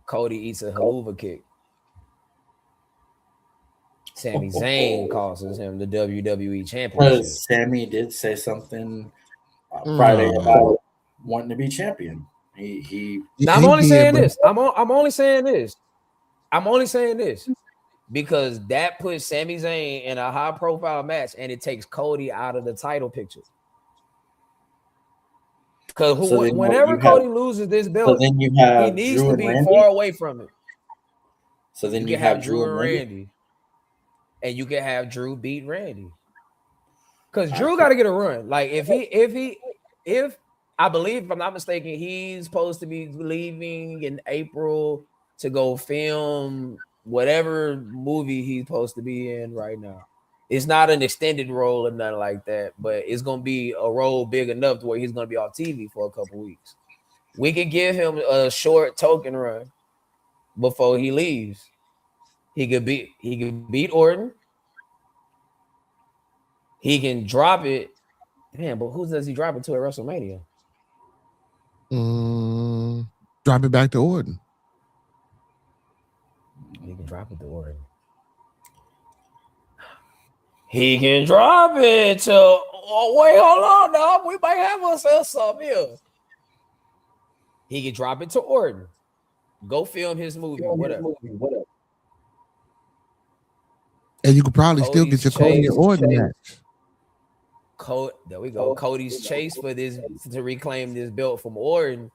Cody eats a haluva kick. Sami Zayn causes him the WWE Championship. because Sammy did say something Friday about wanting to be champion. Now I'm only saying this. I'm only saying this. I'm only saying this because that puts Sami Zayn in a high profile match and it takes Cody out of the title picture. Because whenever Cody loses this belt, then you have he needs Drew to and be Randy? far away from it. So then You can have Drew and Randy. And you can have Drew beat Randy. Because Drew got to get a run. Like if I believe, if I'm not mistaken, he's supposed to be leaving in April to go film whatever movie he's supposed to be in right now. It's not an extended role or nothing like that, but it's going to be a role big enough to where he's going to be off TV for a couple weeks. We could give him a short token run before he leaves. He could beat Orton. He can drop it. Damn, but who does he drop it to at WrestleMania? Drop it back to Orton. He can drop it to Orton. He can drop it to. Oh, wait, hold on, dog. We might have ourselves something here. He can drop it to Orton. Go film his movie, whatever. And you could probably still get your Cody and Orton match. There we go. Cody's chase for this to reclaim this belt from Orton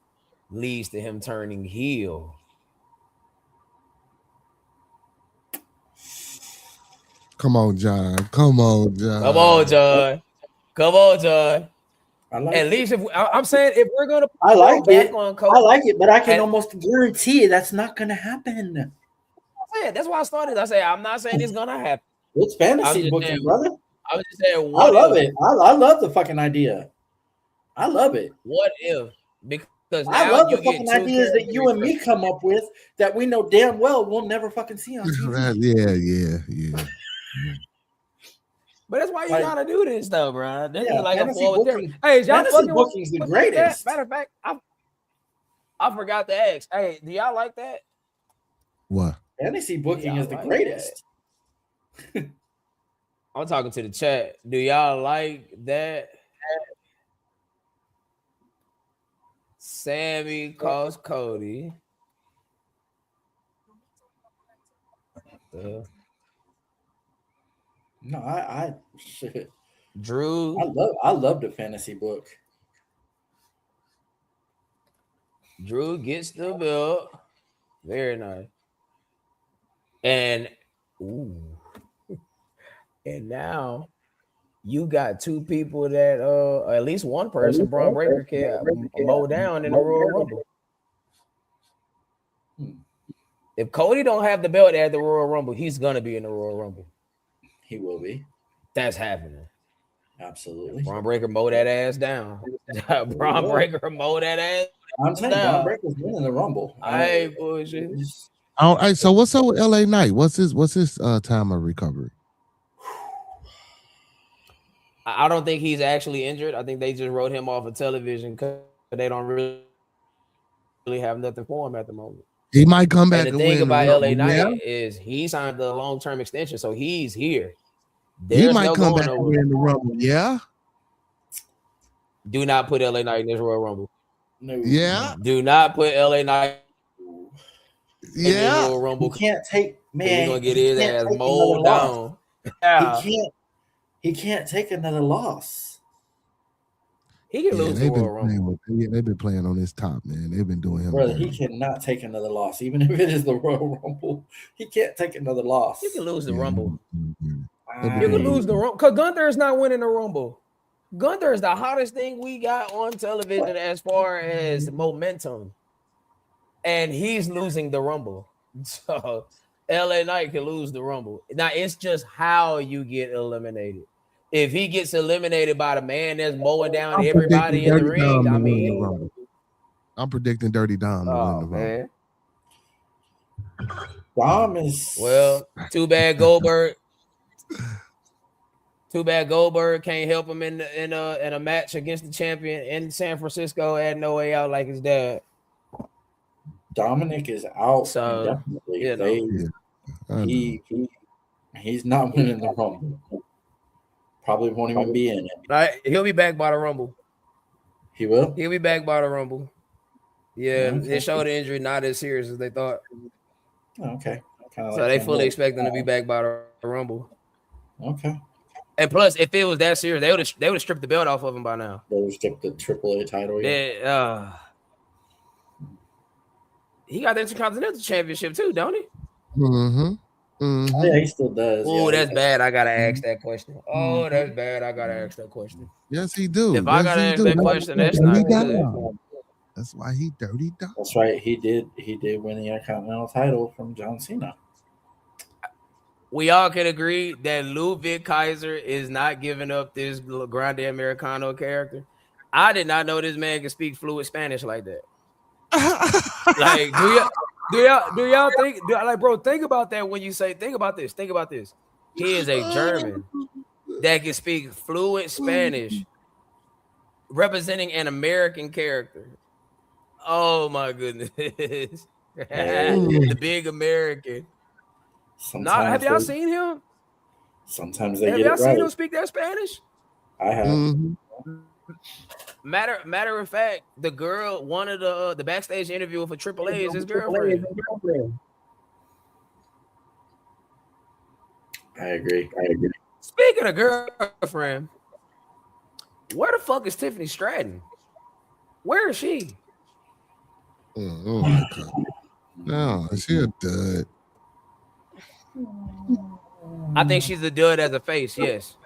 leads to him turning heel. Come on, John. Come on, John. Come on, John. Come on, John. At least I'm saying if we're gonna I like it. on Cody, I like it, but I can almost guarantee that's not gonna happen. That's why I started. I say I'm not saying it's gonna happen. It's fantasy booking, brother. I was just saying, I love it. I love the fucking idea. I love it. What if? Because I love the fucking ideas that you and me come up with that we know damn well we'll never fucking see on TV. Yeah. But that's why you gotta do this stuff, bro. This is like fantasy a forward booking. Hey, y'all Fantasy booking's the greatest. Matter of fact, I forgot to ask. Hey, do y'all like that? What? Fantasy booking is the greatest. I'm talking to the chat. Do y'all like that? Sammy calls Cody. No, I shit. Drew. I love the fantasy book. Drew gets the belt. Very nice. And and now you got two people that at least one person, Braun Breaker, can mow down in the Royal Rumble. If Cody don't have the belt at the Royal Rumble, he's gonna be in the Royal Rumble. He will be. That's happening. Absolutely. Braun Breaker mow that ass down. Braun Breaker mow that ass. I'm saying Braun Breaker's winning the Rumble. I ain't bullshit. All right, so what's up with LA Knight? What's his time of recovery? I don't think he's actually injured. I think they just wrote him off of television because they don't really have nothing for him at the moment. He might come back. And the thing about LA Knight is he signed the long-term extension, so he's here. He might come back in the Rumble. Yeah. Do not put LA Knight in this Royal Rumble. No. Yeah. Do not put LA Knight in this Royal Rumble. He can't take, man. He's gonna get his ass mowed down. Yeah. He can't take another loss. He can lose the Royal Rumble. They've been playing on his top, man. They've been doing him. Brother, he cannot take another loss, even if it is the Royal Rumble. He can't take another loss. You can lose the Rumble. Mm-hmm. You can lose the Rumble because Gunther is not winning the Rumble. Gunther is the hottest thing we got on television as far as momentum, and he's losing the Rumble. So LA Knight can lose the Rumble. Now it's just how you get eliminated. If he gets eliminated by the man that's mowing down everybody in the ring, I mean, I'm predicting Dirty Dom to win the Rumble. Dom is too bad Goldberg. Too bad Goldberg can't help him in a match against the champion in San Francisco at No Way Out like his dad. Dominic is out. So he's not winning the Rumble. Probably won't even be in it. Right, he'll be back by the Rumble. He will. He'll be back by the Rumble. Yeah, they showed the injury not as serious as they thought. Okay. So they fully expect him to be back by the Rumble. Okay. And plus, if it was that serious, they would have stripped the belt off of him by now. They would have stripped the AAA title. Yeah. He got the Intercontinental Championship too, don't he? Mm-hmm. Mm-hmm. Yeah, he still does. Oh, that's bad. I gotta ask that question. Oh, that's bad. I gotta ask that question. Yes, he do. If I gotta ask that question, that's not good. That's why he Dirty Dom. That's right. He did win the Intercontinental title from John Cena. We all can agree that Ludwig Kaiser is not giving up this Grande Americano character. I did not know this man can speak fluent Spanish like that. Like, do y'all think, like, bro, think about that when you say, think about this. He is a German that can speak fluent Spanish, representing an American character. Oh my goodness. The big American. Have y'all seen him? Sometimes they have get y'all it seen right. him speak that Spanish? I have. Mm-hmm. Matter of fact, the girl, one of the backstage interview for AAA is his girlfriend. I agree. Speaking of girlfriend, where the fuck is Tiffany Stratton? Where is she? Oh my God. No, she a dud. I think she's a dud as a face, yes.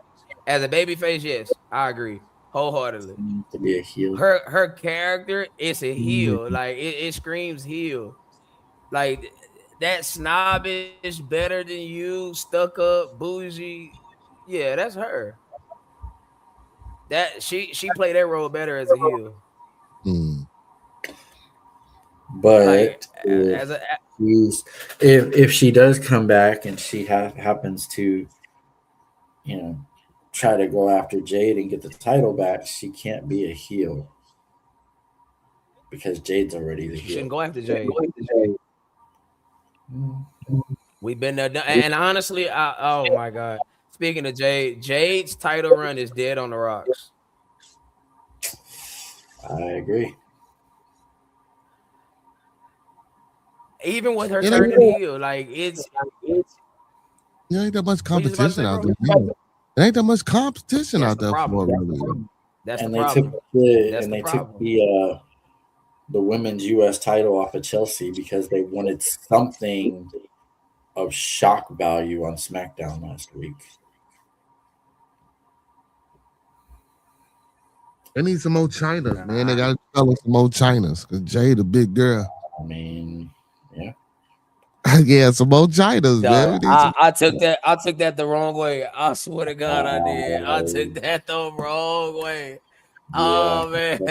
As a baby face, yes. I agree wholeheartedly. To be a heel. Her character is a heel. Like it screams heel. Like that snobbish, better than you, stuck up, bougie. Yeah, that's her. That she played that role better as a heel. But like, if she does come back and she happens to, try to go after Jade and get the title back, she can't be a heel because Jade's already the heel. She shouldn't go after Jade. We've been there, and honestly, oh my God. Speaking of Jade, Jade's title run is dead on the rocks. I agree. Even with her turning heel, like it's there ain't that much competition out there. There ain't that much competition out there for her. That's and the they problem. took the women's U.S. title off of Chelsea because they wanted something of shock value on SmackDown last week. They need some more Chinas, man. They got to develop some more Chinas because Jade a big girl. I mean, yeah. Yeah, some more Chinas, man. Dog, We need some. I took that the wrong way. I swear to God, I did. I took that the wrong way. Yeah. Oh man.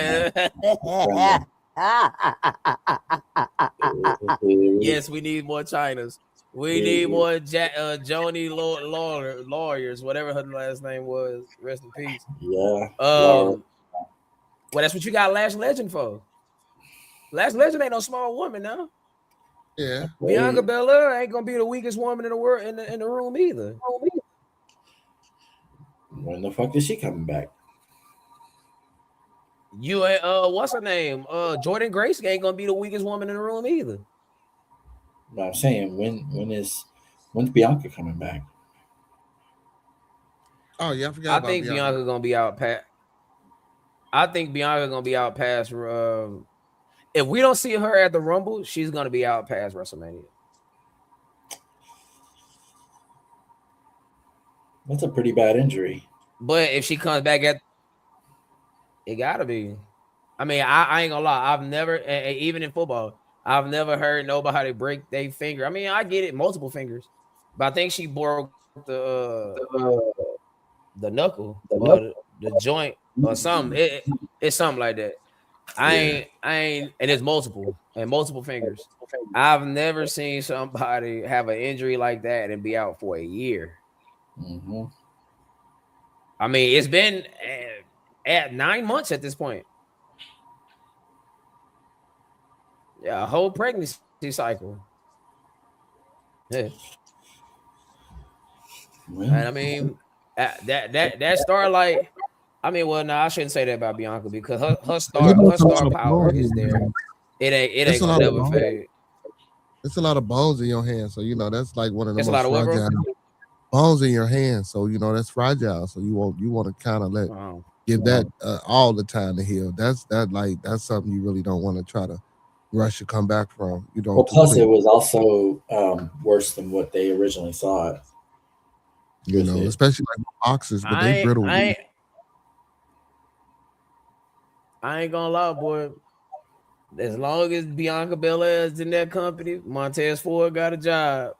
Yes, we need more Chinas. We need more Joni lawyers, whatever her last name was. Rest in peace. Yeah. Laura. Well, that's what you got Lash Legend for. Lash Legend ain't no small woman now. Yeah. Bianca Belair ain't gonna be the weakest woman in the world in the room either. When the fuck is she coming back? You ain't what's her name? Jordan Grace ain't gonna be the weakest woman in the room either. But I'm saying when's Bianca coming back? Oh yeah, I forgot I about think Bianca. Bianca gonna be out past. I think Bianca gonna be out past. If we don't see her at the Rumble, she's gonna be out past WrestleMania. That's a pretty bad injury. But if she comes back it gotta be. I mean, I ain't gonna lie. I've never, even in football, I've never heard nobody break their finger. I mean, I get it, multiple fingers, but I think she broke the knuckle or the joint or something. It's something like that. I ain't, and it's multiple fingers. I've never seen somebody have an injury like that and be out for a year. Mm-hmm. I mean, it's been at 9 months at this point. Yeah, a whole pregnancy cycle. Yeah. Well, And I mean, that star like, I mean, well, no, I shouldn't say that about Bianca because her It's a lot star of power bones is in your there. hand. It It's ain't a gonna lot of never bones. fade. It's a lot of bones in your hand, so that's like one of the It's a most lot of what, bro? fragile bones in your hand. So that's fragile. So you want to kind of give that all the time to heal. That's something you really don't want to try to rush to come back from. well, Too plus quick. it was also worse than what they originally thought with it. Especially like boxers, but they brittle. I ain't gonna lie, boy. As long as Bianca Belair is in that company, Montez Ford got a job.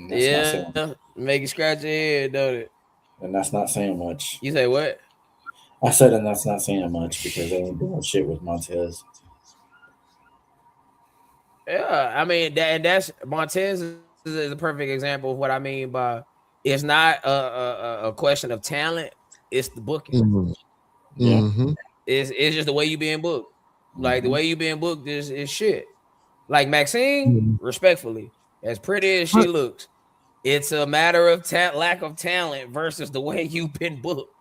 That's Make you scratch your head, don't it? and that's not saying much. You say what? I said, and that's not saying much because they ain't doing shit with Montez. Yeah, I mean that's Montez is a perfect example of what I mean by it's not a question of talent, it's the booking. Mm-hmm. Yeah. Mm-hmm. It's just the way you being booked. Like the Mm-hmm. way you being booked is shit. Like Maxine, Mm-hmm. respectfully, as pretty as she looks, it's a matter of lack of talent versus the way you've been booked.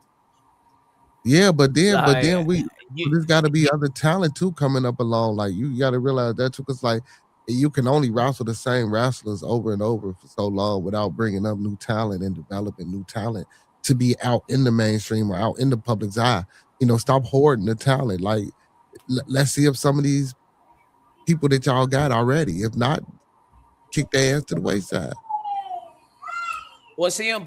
Yeah, but then You, there's got to be other talent too coming up along. Like you got to realize that too, because like you can only wrestle the same wrestlers over and over for so long without bringing up new talent and developing new talent to be out in the mainstream or out in the public's eye. Stop hoarding the talent. Like let's see if some of these people that y'all got already. If not, kick their ass to the wayside. well, CM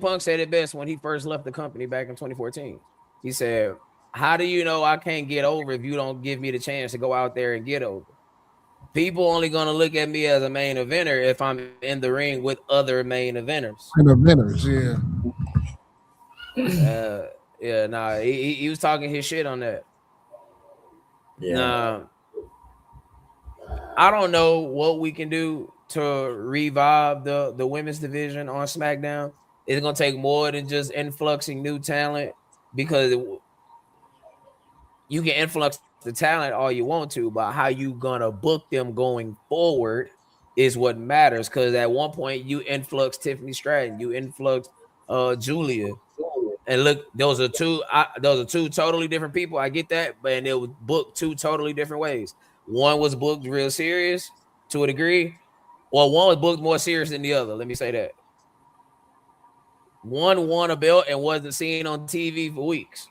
Punk said it best when he first left the company back in 2014. He said, "How do you know I can't get over if you don't give me the chance to go out there and get over? People only gonna look at me as a main eventer if I'm in the ring with other main eventers." And the winners, yeah. Yeah, nah, he was talking his shit on that. Yeah. Nah, I don't know what we can do to revive the women's division on SmackDown. It's gonna take more than just influxing new talent because you can influx the talent all you want to, but how you gonna book them going forward is what matters. Because at one point you influx Tiffany Stratton, you influx Julia, and look, those are two totally different people. I get that, but it was booked two totally different ways. One was booked real serious to a degree, or one was booked more serious than the other. Let me say that. One won a belt and wasn't seen on TV for weeks.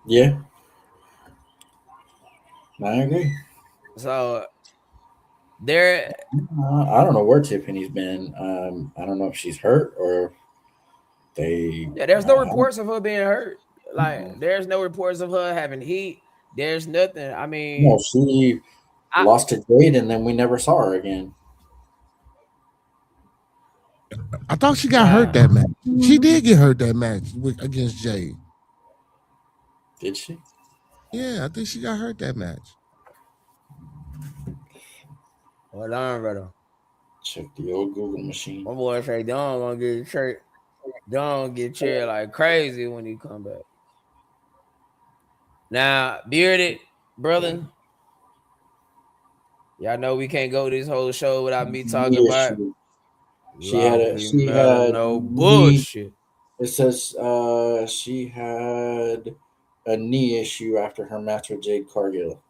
Yeah. I agree. So there, I don't know where Tiffany's been. I don't know if she's hurt or they. yeah, there's no reports of her being hurt. Like, there's no reports of her having heat. There's nothing. I mean, No, she I lost to Jade, and then we never saw her again. I thought she got hurt nah. that match. She did get hurt that match against Jay. Did she? Yeah, I think she got hurt that match. Hold on, brother. Check the old Google machine. My boy say Don gonna get cheered. Don get cheered like crazy when he come back. Now, bearded brother, y'all know we can't go this whole show without me talking Knee about issue. La She Primera, had no knee. bullshit. It says she had a knee issue after her match with Jade Cargill.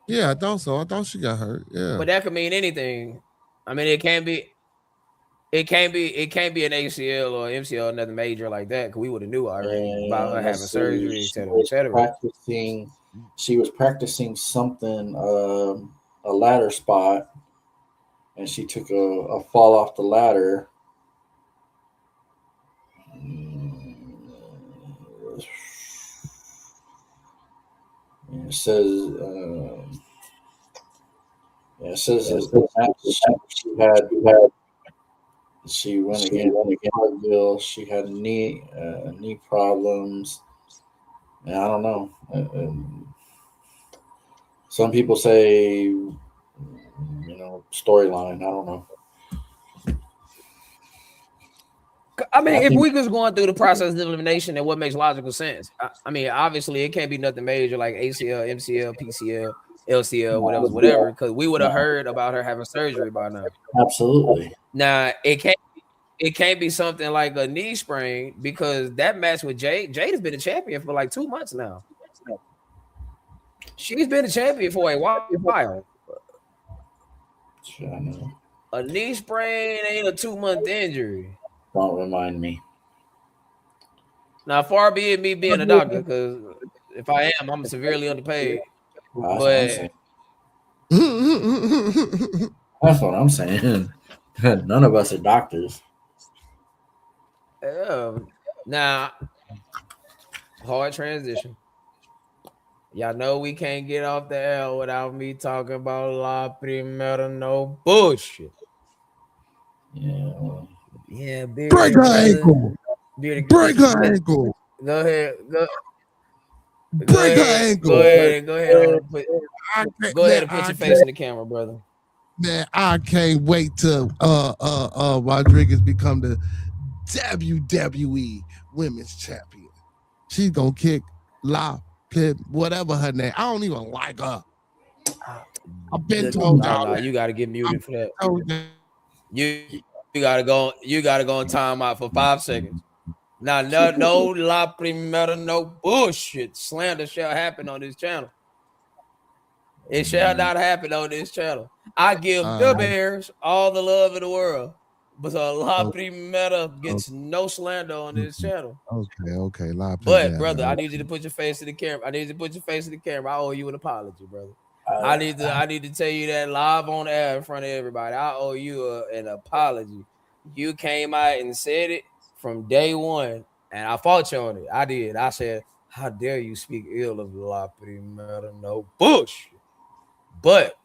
Yeah, I thought so. I thought she got hurt. Yeah. But that could mean anything. I mean, it can't be an ACL or MCL or nothing major like that, because we would have knew already about her And having let's see, surgery, et cetera, et cetera. she was practicing something, a ladder spot, and she took a fall off the ladder. And it says, she went again. Cargill. She had knee problems. And I don't know. Some people say, storyline. I don't know. I mean, I if think we was going through the process of elimination, then what makes logical sense? I mean, obviously, it can't be nothing major like ACL, MCL, PCL, LCL, whatever, because we would have heard about her having surgery by now. absolutely. Now, it can't be something like a knee sprain, because that match with Jade has been a champion for like 2 months now. She's been a champion for a while. I know. A knee sprain ain't a 2-month injury. Don't remind me. Now, far be it me being a doctor, because if I am, I'm severely underpaid. That's what I'm saying. yeah, That's what I'm saying. None of us are doctors. Now, hard transition. Y'all know we can't get off the L without me talking about La Primera, no bullshit. Yeah. Yeah, break her ankle. Break her ankle. Go ahead. Break her ankle. Go ahead and put your face in the camera, brother. Man, I can't wait till Rodriguez become the WWE Women's Champion. She's gonna kick La whatever her name. I don't even like her. I've been told y'all. No, you gotta get muted for that. You gotta go. You gotta go on timeout for 5 seconds. Now, no La Primera, no bullshit. Slander shall happen on this channel. It shall not happen on this channel. I give the Bears all the love in the world, but La Primera gets no slander on this channel. Okay, La Primera. But brother, I need you to put your face to the camera. I owe you an apology, brother. I need to tell you that live on air in front of everybody. I owe you an apology. You came out and said it from day one, and I fought you on it. I did. I said, "How dare you speak ill of La Primera? No bullshit." But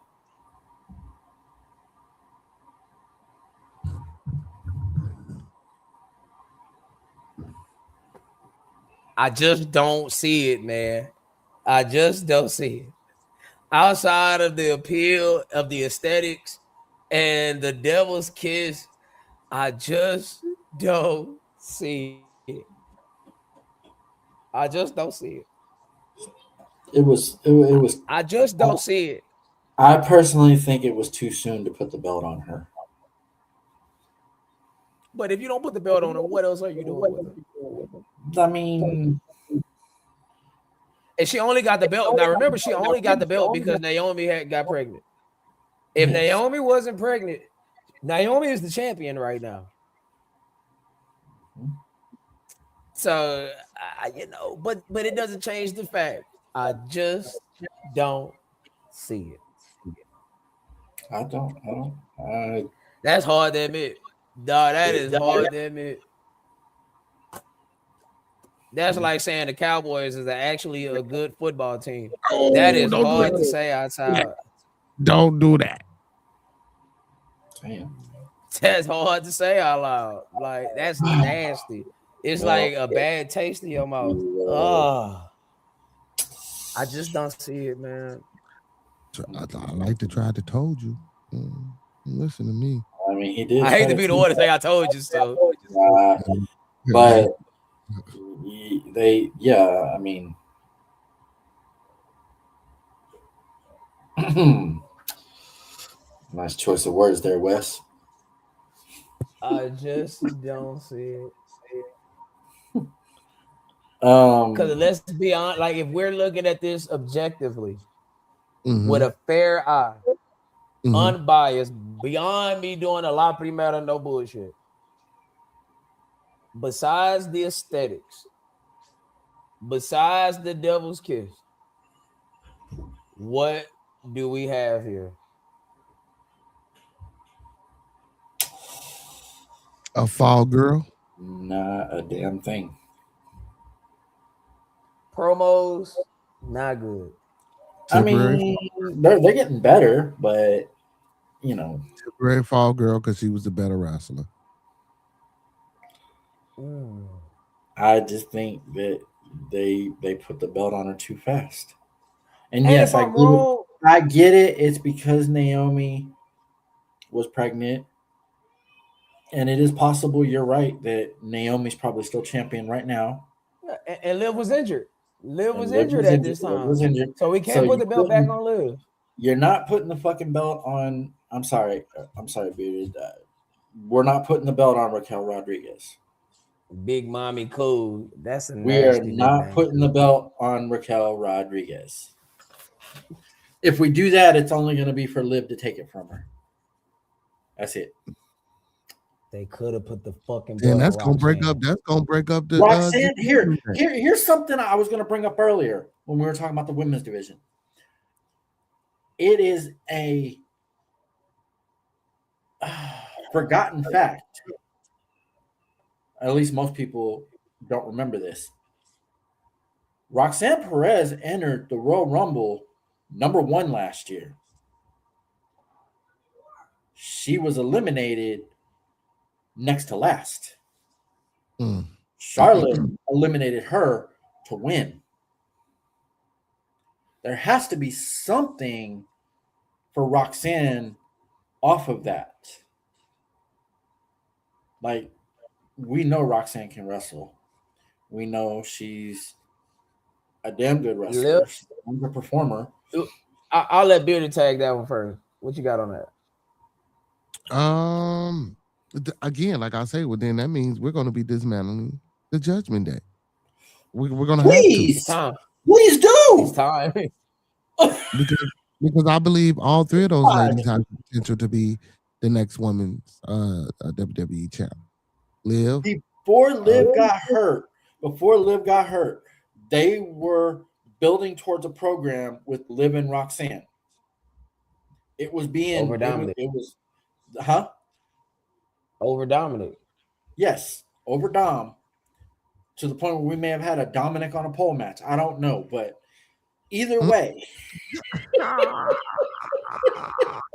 I just don't see it, man. I just don't see it. Outside of the appeal of the aesthetics and the devil's kiss, I just don't see it. I just don't see it. It was. I just don't see it. I personally think it was too soon to put the belt on her. But if you don't put the belt on her, what else are you doing with her? I mean, and she only got the belt. Now remember, she only got the belt because Naomi got pregnant. If Naomi wasn't pregnant, Naomi is the champion right now. So but it doesn't change the fact I just don't see it. I don't. That's hard to admit. Dog, that is hard to admit. That's like saying the Cowboys is actually a good football team. Oh, That is don't do hard to that. say outside. Don't do that. Damn. That's hard to say out loud. Like that's nasty. It's Well, like a bad taste in your mouth. you, Oh, I just don't see it, man. I like to try to told you. Listen to me. I mean, he did I hate try to to be the teach one to say I told you so. but yeah, I mean, nice choice of words there, Wes. I just don't see it. Because Um, let's be honest, like if we're looking at this objectively with Mm-hmm. a fair eye, Mm-hmm. unbiased, beyond me doing a lot primero, no bullshit. Besides the aesthetics, besides the devil's kiss, what do we have here? A fall girl. not a damn thing. Promos, not good. I Temporary, mean, they're getting better, but you know, temporary fall girl because she was the better wrestler. Mm. I just think that they put the belt on her too fast. And And yes, if I'm wrong, I get it. It's because Naomi was pregnant, and it is possible. You're right that Naomi's probably still champion right now, and Liv was injured. Liv and was Liv injured was at injured. this Liv was time. injured. So we So can't put the belt back on Liv. you're not putting the fucking belt on. I'm sorry, bearded. We're not putting the belt on Raquel Rodriguez. Big Mommy Cool. That's a We are nasty not nickname. putting the belt on Raquel Rodriguez. If we do that, it's only going to be for Liv to take it from her. That's it. They could have put the fucking And belt on that's gonna break up. Roxanne. That's gonna break up the. Roxanne, here's something I was going to bring up earlier when we were talking about the women's division. It is a forgotten fact. At least most people don't remember this. Roxanne Perez entered the Royal Rumble #1 last year. She was eliminated next to last. Mm. Charlotte eliminated her to win. There has to be something for Roxanne off of that. Like, we know Roxanne can wrestle. We know she's a damn good wrestler. Liv, She's a good performer. I'll let Beardy tag that one first. What you got on that? Again, like I say, well, then that means we're going to be dismantling the Judgment Day. We're going to have to. Please, Time. please It's do. time. because I believe all three of those ladies have the potential to be the next women's WWE champ. Liv. Before Liv got hurt, they were building towards a program with Liv and Roxanne. It was being Over Dominic. It was, huh? Over Dominic. Yes, over Dom. To the point where we may have had a Dominic on a pole match. I don't know, but either way,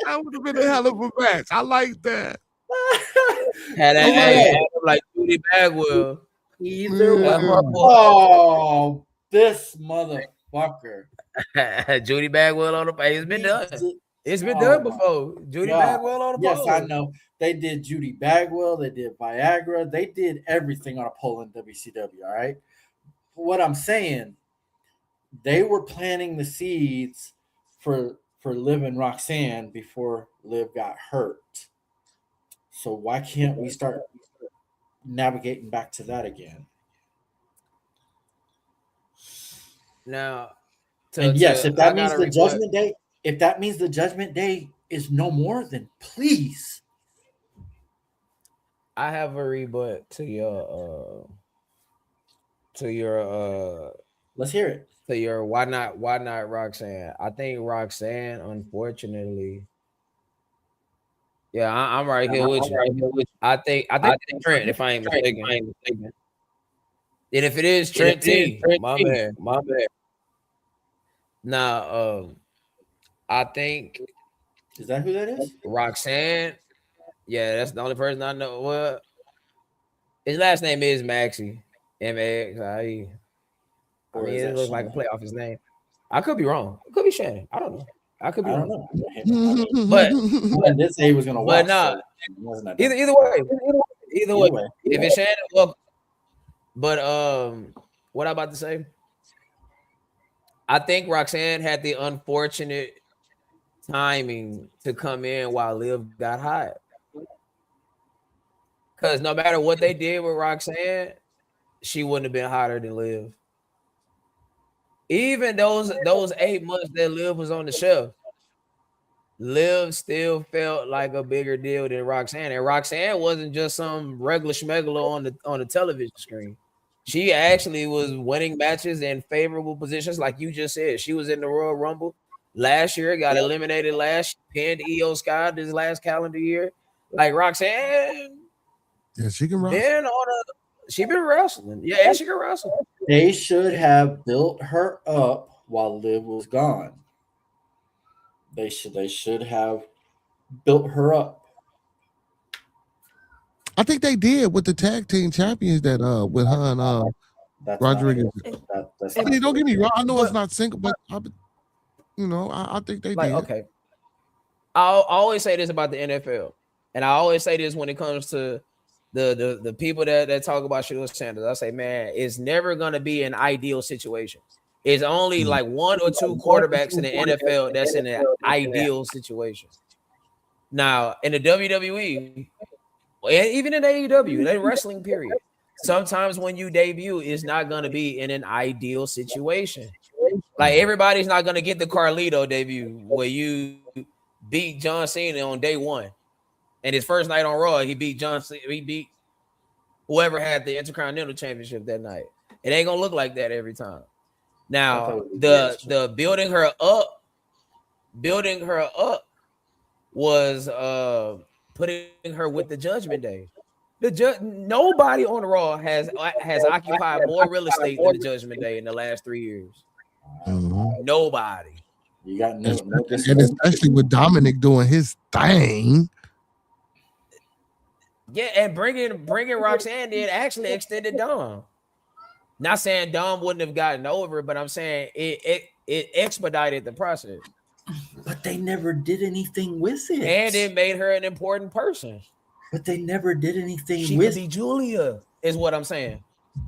that would have been a hell of a match. I like that. Had that Either way. like Judy Bagwell. Either way. Yeah. Oh, this motherfucker. Judy Bagwell on the face. It's been done. It's been done before. Judy Bagwell on the pole. Yes, I know. They did Judy Bagwell. They did Viagra. They did everything on a pole in WCW, all right? What I'm saying, they were planting the seeds for Liv and Roxanne before Liv got hurt. So why can't we start navigating back to that again? Now, if that means the Judgment Day is no more, then please. I have a rebut to your Let's hear it. To your why not Roxanne. I think Roxanne, unfortunately, yeah, I'm right here with you. I think Trent, if I ain't mistaken. And if it is Trent T, my man. Now, I think Is that who that is? Roxanne. Yeah, that's the only person I know. Well, his last name is Maxie. Max. I Or mean, is it that looks like a Shannon? play off his name. I could be wrong. It could be Shannon. I don't know. I could be I don't wrong. know. But I did say he was gonna but watch. nah. So it wasn't that Either way. Either way. Either way. If it's Shannon, well, but what I about to say? I think Roxanne had the unfortunate timing to come in while Liv got hot. Because no matter what they did with Roxanne, she wouldn't have been hotter than Liv. Even those 8 months that Liv was on the shelf, Liv still felt like a bigger deal than Roxanne. And Roxanne wasn't just some regular schmegler on the television screen. She actually was winning matches in favorable positions, like you just said. She was in the Royal Rumble last year, got eliminated last, pinned EO Sky this last calendar year. Like Roxanne, Yeah, she can wrestle. She been wrestling. Yeah, and she can wrestle. They should have built her up while Liv was gone. They should have built her up. I think they did with the tag team champions that with her and That's Rodriguez. That's I mean, don't get me wrong. I know it's But- not single, but I think they Like, did. okay. I always say this about the NFL, and I always say this when it comes to the people that talk about Shootin Sanders. I say, man, it's never gonna be an ideal situation. It's only like one or two quarterbacks in the NFL that's in an ideal situation. Now, in the WWE, and even in AEW, in wrestling period, sometimes when you debut, it's not gonna be in an ideal situation. Like everybody's not gonna get the Carlito debut where you beat John Cena on day one, and his first night on Raw, he beat he beat whoever had the Intercontinental Championship that night. It ain't gonna look like that every time. Now, the building her up was putting her with the Judgment Day. Nobody on Raw has occupied more real estate than the Judgment Day in the last 3 years. Mhm. Nobody. You got And especially with Dominic doing his thing. Yeah, and bringing Roxanne in actually extended Dom. Not saying Dom wouldn't have gotten over, but I'm saying it expedited the process. But they never did anything with it. And it made her an important person. But they never did anything She with could be Julia, is what I'm saying.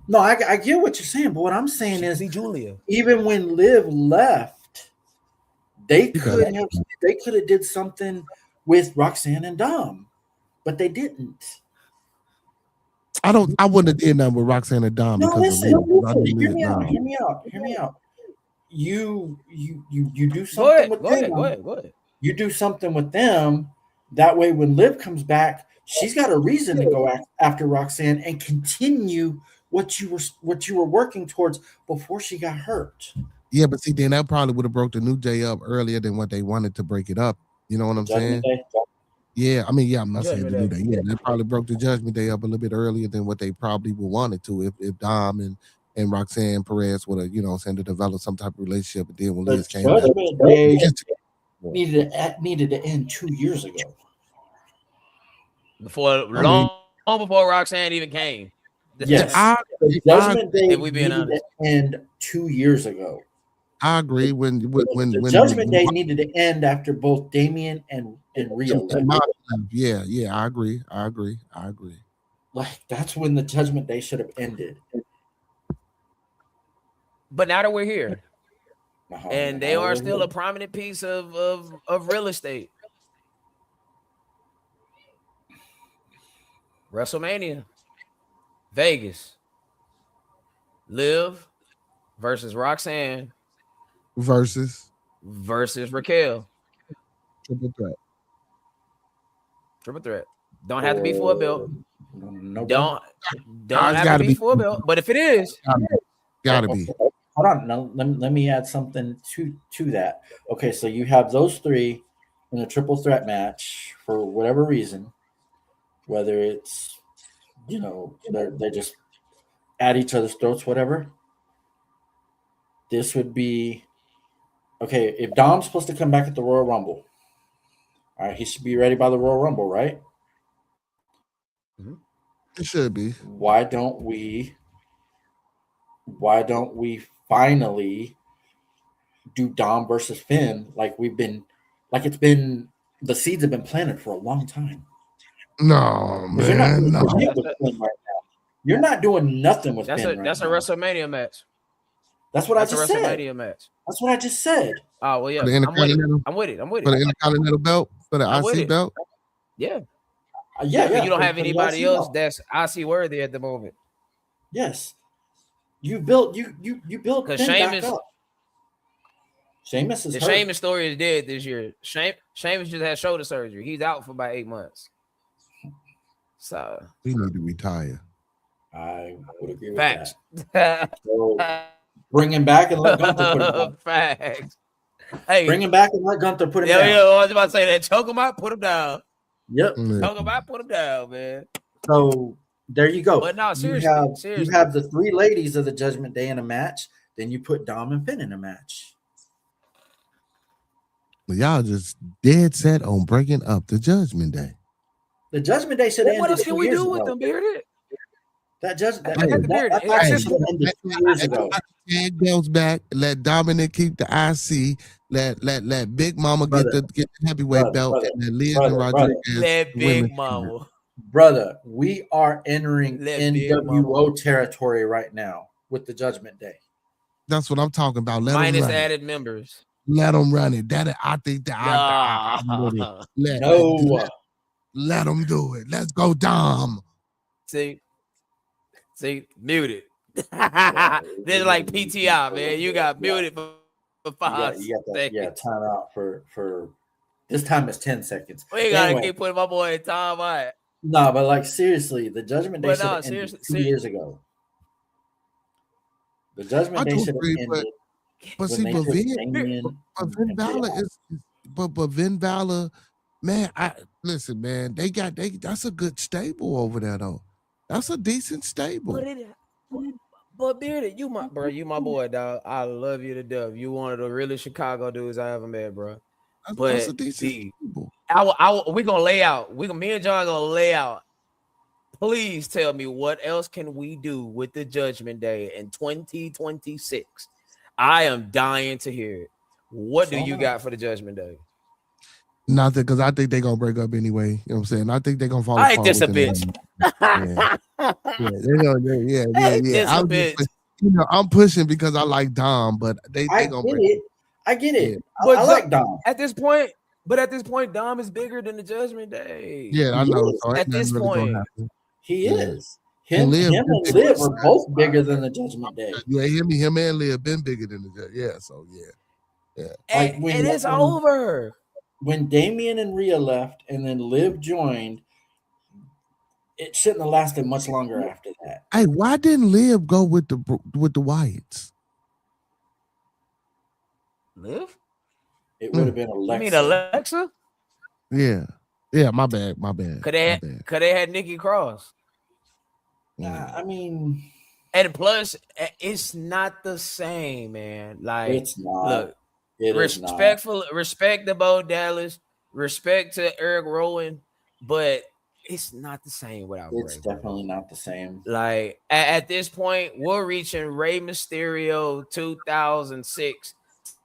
No, I get what you're saying, but what I'm saying She is could be Julia. Even when Liv left, they could have did something with Roxanne and Dom, but they didn't. I wouldn't have did nothing with Roxanne and Dom because listen, of Liv. hear me out. You do something with them. Go ahead. You do something with them. That way, when Liv comes back, she's got a reason to go after Roxanne and continue what you were working towards before she got hurt. Yeah, but see, then that probably would have broke the New Day up earlier than what they wanted to break it up. You know what I'm saying? Yeah, I mean, yeah, I'm not saying the New Day. Yeah, they probably broke the Judgment Day up a little bit earlier than what they probably would wanted to if Dom and Roxanne Perez would have, to develop some type of relationship. And then when Liz came back, needed to end 2 years ago. Long before Roxanne even came. Yes, the Judgment Day needed to end 2 years ago. I agree. When the Judgment Day needed to end after both Damian and Rhea left. Yeah, I agree. Like that's when the Judgment Day should have ended. But now that we're here, and they are still a prominent piece of real estate. WrestleMania, Vegas, Liv versus Roxanne versus Raquel. Triple threat. Don't have to be for a belt. No, don't have to be for a belt. But if it is, gotta be. Hold on. Now, let me add something to that. Okay, so you have those three in a triple threat match for whatever reason, whether it's they're just at each other's throats, whatever. This would be okay. If Dom's supposed to come back at the Royal Rumble, all right, he should be ready by the Royal Rumble, right? It should be. Why don't we finally do Dom versus Finn like it's been the seeds have been planted for a long time? No, You're not man. doing No. shit with Finn right now. You're not doing nothing with That's Finn right that's a now. WrestleMania match. That's what That's I a just WrestleMania said. match. That's what I just said. Oh well, yeah. For the I'm with it. Intercontinental, I'm with it. I'm with for the it. Intercontinental belt, for the I'm with IC it. belt. Yeah. Yeah. You don't have for the anybody IC else belt. that's IC worthy at the moment. Yes. You built Because Finn back Sheamus, up. Sheamus is the hurt. Sheamus story is dead this year. Sheamus just had shoulder surgery. He's out for about 8 months. So We need to retire. I would agree with facts. that. So bring him back and let Gunther put him down. Facts. Hey, Bring him back and let Gunther put him down. Yeah, I was about to say that. Choke him out, put him down. Yep. Choke him out, put him down, man. So there you go. But no, seriously, you have the three ladies of the Judgment Day in a match. Then you put Dom and Finn in a match. But y'all just dead set on breaking up the Judgment Day. The Judgment Day should have ended. What else can we do with ago. them, Bearded? That judgment Bearded. should have ended 2 years ago. Tag goes back. Let Dominic keep the IC. Let Big Mama get the heavyweight belt. And let Liz and Rodriguez. Let Big Mama. Brother, we are entering Let NWO territory right now with the Judgment Day. That's what I'm talking about. Minus added members. Let them run it. I think that let them do it. Let's go, Dom. See, muted. This is like PTI, man. You got muted for 5 seconds. Time out for this time is 10 seconds. We gotta keep putting my boy in time out. No, but like seriously, the Judgment Day should have ended 2 years ago. The Judgment Day should have ended. But see, Vin Balor is, but Vin Balor, man, listen, man, that's a good stable over there though. That's a decent stable. But Bearded, you my boy, dog. I love you to death. You one of the realest Chicago dudes I ever met, bro. That's a decent stable. We gonna lay out. Me and John gonna lay out. Please tell me what else can we do with the Judgment Day in 2026? I am dying to hear it. What do you got for the Judgment Day? Nothing, because I think they're gonna break up anyway. You know what I'm saying? I think they're gonna fall apart. I ain't this a bitch. I'm pushing because I like Dom, but they gonna break it. I get it. Yeah. But I like Dom. At this point, Dom is bigger than the Judgment Day. Yeah, I know. So at this point, he is. Him and Liv are both bigger than the Judgment Day. Yeah, him and Liv been bigger than the Judgment. Yeah, so yeah. And it's over. When Damian and Rhea left and then Liv joined, it shouldn't have lasted much longer after that. Hey, why didn't Liv go with the Wyatts? Liv? It would have been Alexa. You mean Alexa? Yeah. My bad. Could they had Nikki Cross? I mean, and plus, it's not the same, man. Like, it's not. Look, respect to Bo Dallas, respect to Eric Rowan, but it's not the same without It's Bray. Definitely not the same. Like at this point, we're reaching Rey Mysterio 2006,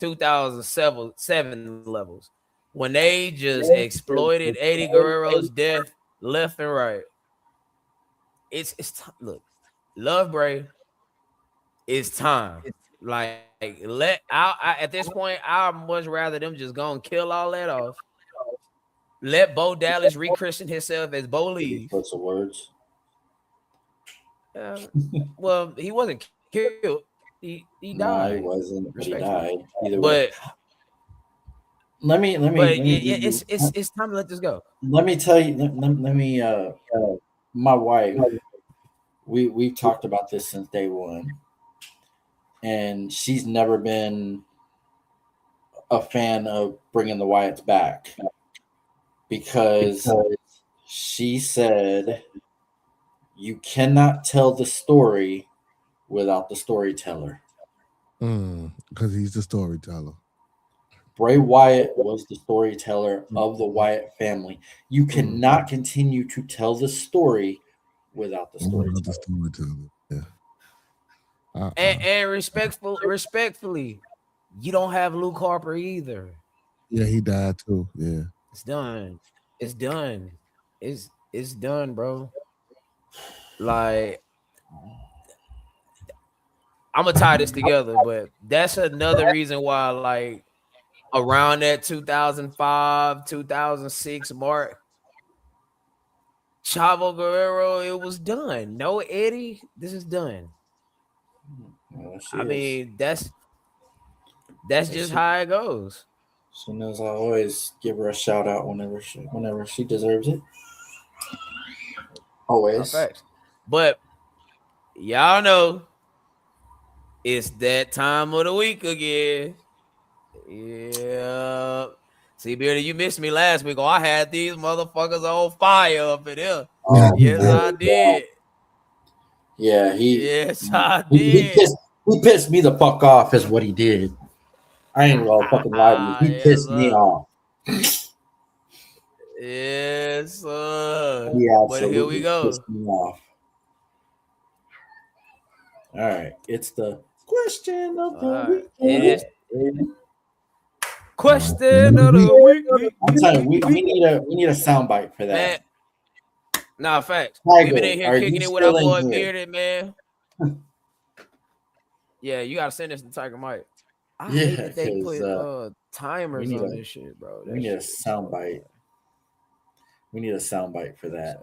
2007 levels when they just exploited Eddie Guerrero's death left and right. It's look, love Bray. It's time. Like at this point, I'd much rather them just go and kill all that off. Let Bo Dallas rechristen himself as Bo Lee. Put some words. Well, he wasn't killed. He died. No, he wasn't. But he died. Either way. Let me. It's time to let this go. Let me tell you. Let me. My wife. We've talked about this since day one, and she's never been a fan of bringing the Wyatts back because she said you cannot tell the story without the storyteller. Because he's the storyteller. Bray Wyatt was the storyteller of the Wyatt family. You cannot continue to tell the story without the storyteller. Yeah. And respectfully, you don't have Luke Harper either. Yeah, he died too. Yeah. It's done. It's done. It's done, bro. Like, I'm gonna tie this together, but that's another reason why, like, around that 2005, 2006 mark, Chavo Guerrero, it was done. No Eddie, this is done. I mean, that's just how it goes. She knows I always give her a shout out whenever she deserves it. Always. Facts. But y'all know it's that time of the week again. Yeah. See, Beardy, you missed me last week. Oh, I had these motherfuckers on fire up in here. Yes, I did. Yeah, Yes, I did. He pissed me the fuck off, is what he did. I ain't gonna fucking lie to you. He pissed me off. Yes, sir. Yeah, but here we go. Pissed me off. All right, it's the question of the week. It is question of the week. I'm telling you, we need a soundbite for that. Man, nah, facts. Tiger, We've been in here kicking it with our boy Bearded, man. Yeah, you gotta send this to Tiger Mike. I hate that they put timers on this shit, bro. We need a soundbite. We need a soundbite for that.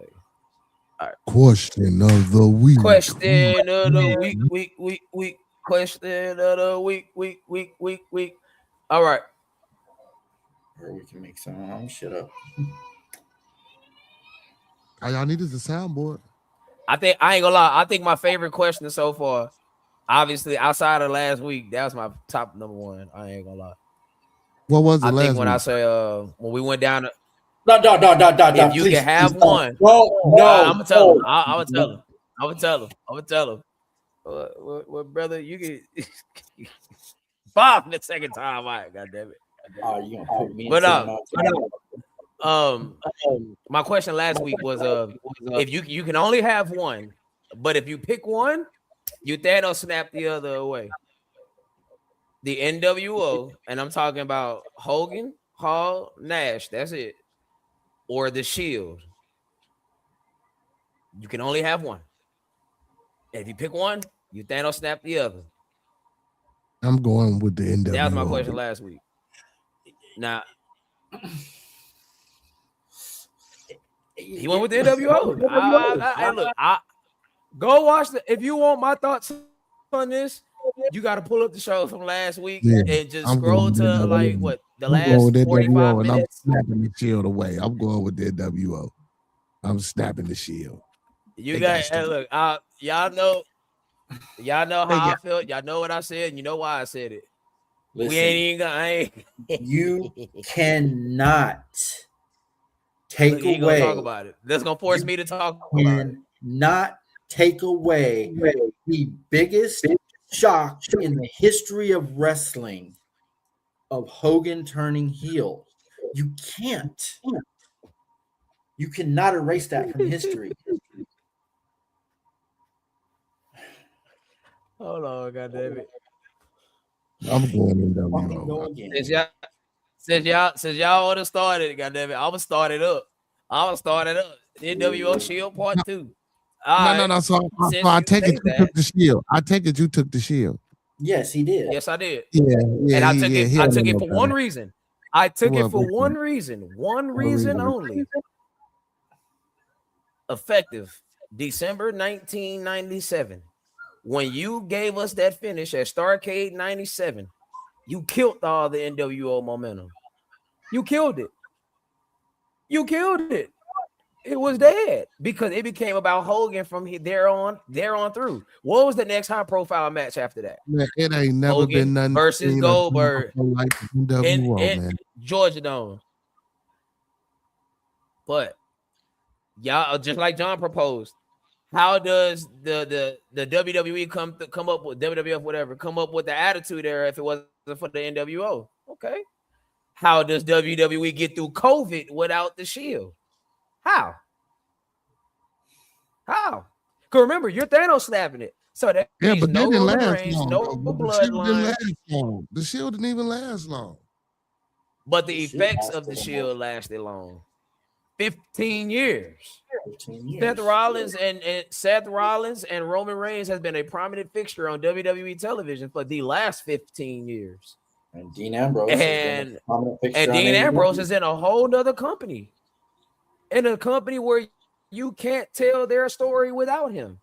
All right. Question of the week. Question of the week. Question of the week. All right. Or we can make some shit up. All y'all need is a soundboard. I ain't gonna lie. I think my favorite question so far, obviously outside of last week, that was my top number one. I ain't gonna lie. What was it last week? I think when I say when we went down to if you can have one. No, I'm gonna tell him. I'm gonna tell him. Well, brother, you can Bob the second time. All right, goddamn it. Oh, you gonna put me my question last week was if you can only have one, but if you pick one, you Thanos snap the other away. The NWO, and I'm talking about Hogan, Hall, Nash. That's it. Or the Shield. You can only have one. If you pick one, you Thanos snap the other. I'm going with the NWO. That was my question last week. Now, he went with the NWO. Look, go watch if you want my thoughts on this, you got to pull up the show from last week and just scroll to like what the last 45 minutes. I'm snapping the Shield away. I'm going with the NWO. I'm snapping the Shield. You guys, look, y'all know how I felt. Y'all know what I said, and you know why I said it. Listen, we ain't even gonna. You cannot take away. Gonna talk about it. That's gonna force me to talk about it. Not take away the biggest shock in the history of wrestling of Hogan turning heel. You can't. You cannot erase that from history. Hold on, goddammit. I'm going in NWO. Since y'all would have started, goddammit, I'm gonna start it up. NWO Shield Part 2. No. So I take it you took the Shield. I take it you took the Shield. Yes, he did. Yes, I did. Yeah. And I took it for one reason. I took it for one reason. One reason only. Effective December 1997. When you gave us that finish at Starrcade 97, you killed all the NWO momentum. You killed it. It was dead because it became about Hogan from there on through. What was the next high profile match after that? Man, it ain't never Hogan been nothing versus Goldberg like NWO, man. Georgia Dome. But y'all, just like John proposed, How does the WWE come up with WWF whatever come up with the Attitude Era if it wasn't for the NWO? Okay. How does WWE get through COVID without the Shield? How? How? Because remember, you're Thanos slapping it. So that Yeah, means but they no didn't Roman last Reigns, long though. no But the shield didn't bloodline. last long. The shield didn't even last long. But The the Shield effects of lasted the almost Shield lasted long. 15 years. 15 Seth years. Rollins and Seth Rollins and Roman Reigns has been a prominent fixture on WWE television for the last 15 years. And Dean Ambrose has been a And prominent fixture and on Dean Ambrose AEW. is in a whole nother company. In a company where you can't tell their story without him.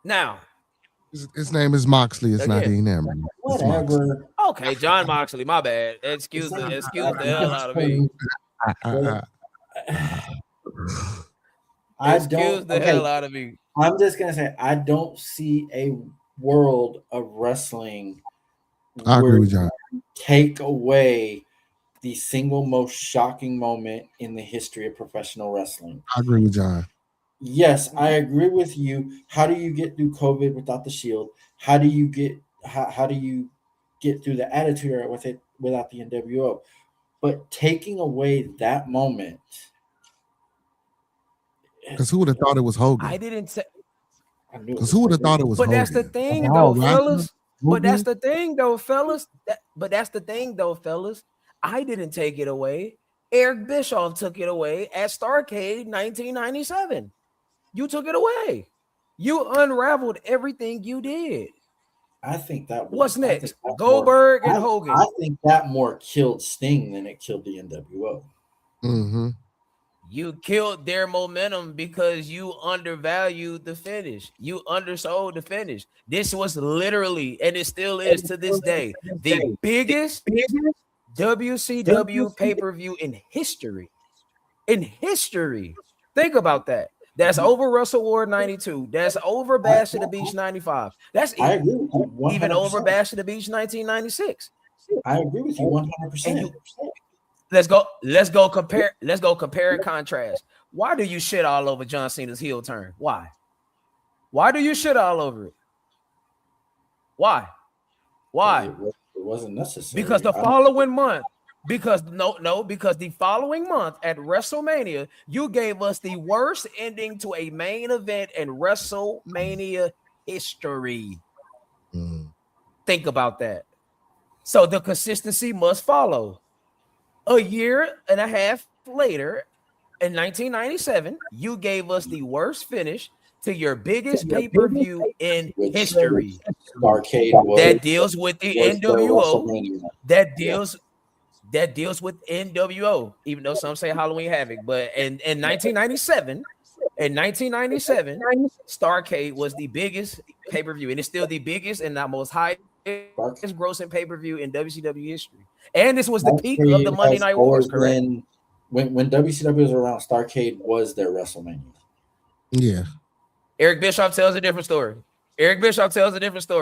Now, His name is Moxley. It's not again, Dean Ambrose. It's Moxley. Whatever. okay, John Moxley, my bad. Excuse the hell out of me. I Excuse don't. the Okay, hell out of me. I'm just gonna say I don't see a world of wrestling I agree where with John. you take away the single most shocking moment in the history of professional wrestling. I agree with John. Yes, I agree with you. How do you get through COVID without the Shield? How do you get through the Attitude Era with it without the NWO? But taking away that moment, Because who would have thought it was Hogan? I didn't say, I knew it Because was who would have Hogan. thought it was but Hogan? that's the thing, Of though, all wrestlers, fellas. But that's Hogan? the thing, though, fellas. But that's the thing, though, fellas. I didn't take it away. Eric Bischoff took it away at Starrcade 1997. You took it away. You unraveled everything you did. I think that was. What's I think next? that Goldberg more, and Hogan. I think that more killed Sting than it killed the NWO. Mm-hmm. You killed their momentum because you undervalued the finish. You undersold the finish. This was literally, and it still is to this day, the biggest WCW pay-per-view in history. In history. Think about that. That's over Wrestle War 92. That's over Bash at the Beach 95. That's I agree with you 100%. even over Bash at the Beach 1996. I agree with you 100%. And you let's go compare and contrast. Why do you shit all over John Cena's heel turn? Why do you shit all over it? Why It wasn't necessary. Because the following month, because the following month at WrestleMania, you gave us the worst ending to a main event in WrestleMania history. Think about that. So the consistency must follow. A year and a half later, in 1997, you gave us the worst finish to your biggest pay-per-view in history. That deals with the NWO. That deals with NWO, even though some say Halloween Havoc. But in 1997, Starrcade was the biggest pay-per-view, and it's still the biggest and the most highest grossing pay-per-view in WCW history. And this was the peak of the Monday Night Wars, correct? When WCW was around, Starrcade was their WrestleMania. Yeah. Eric Bischoff tells a different story.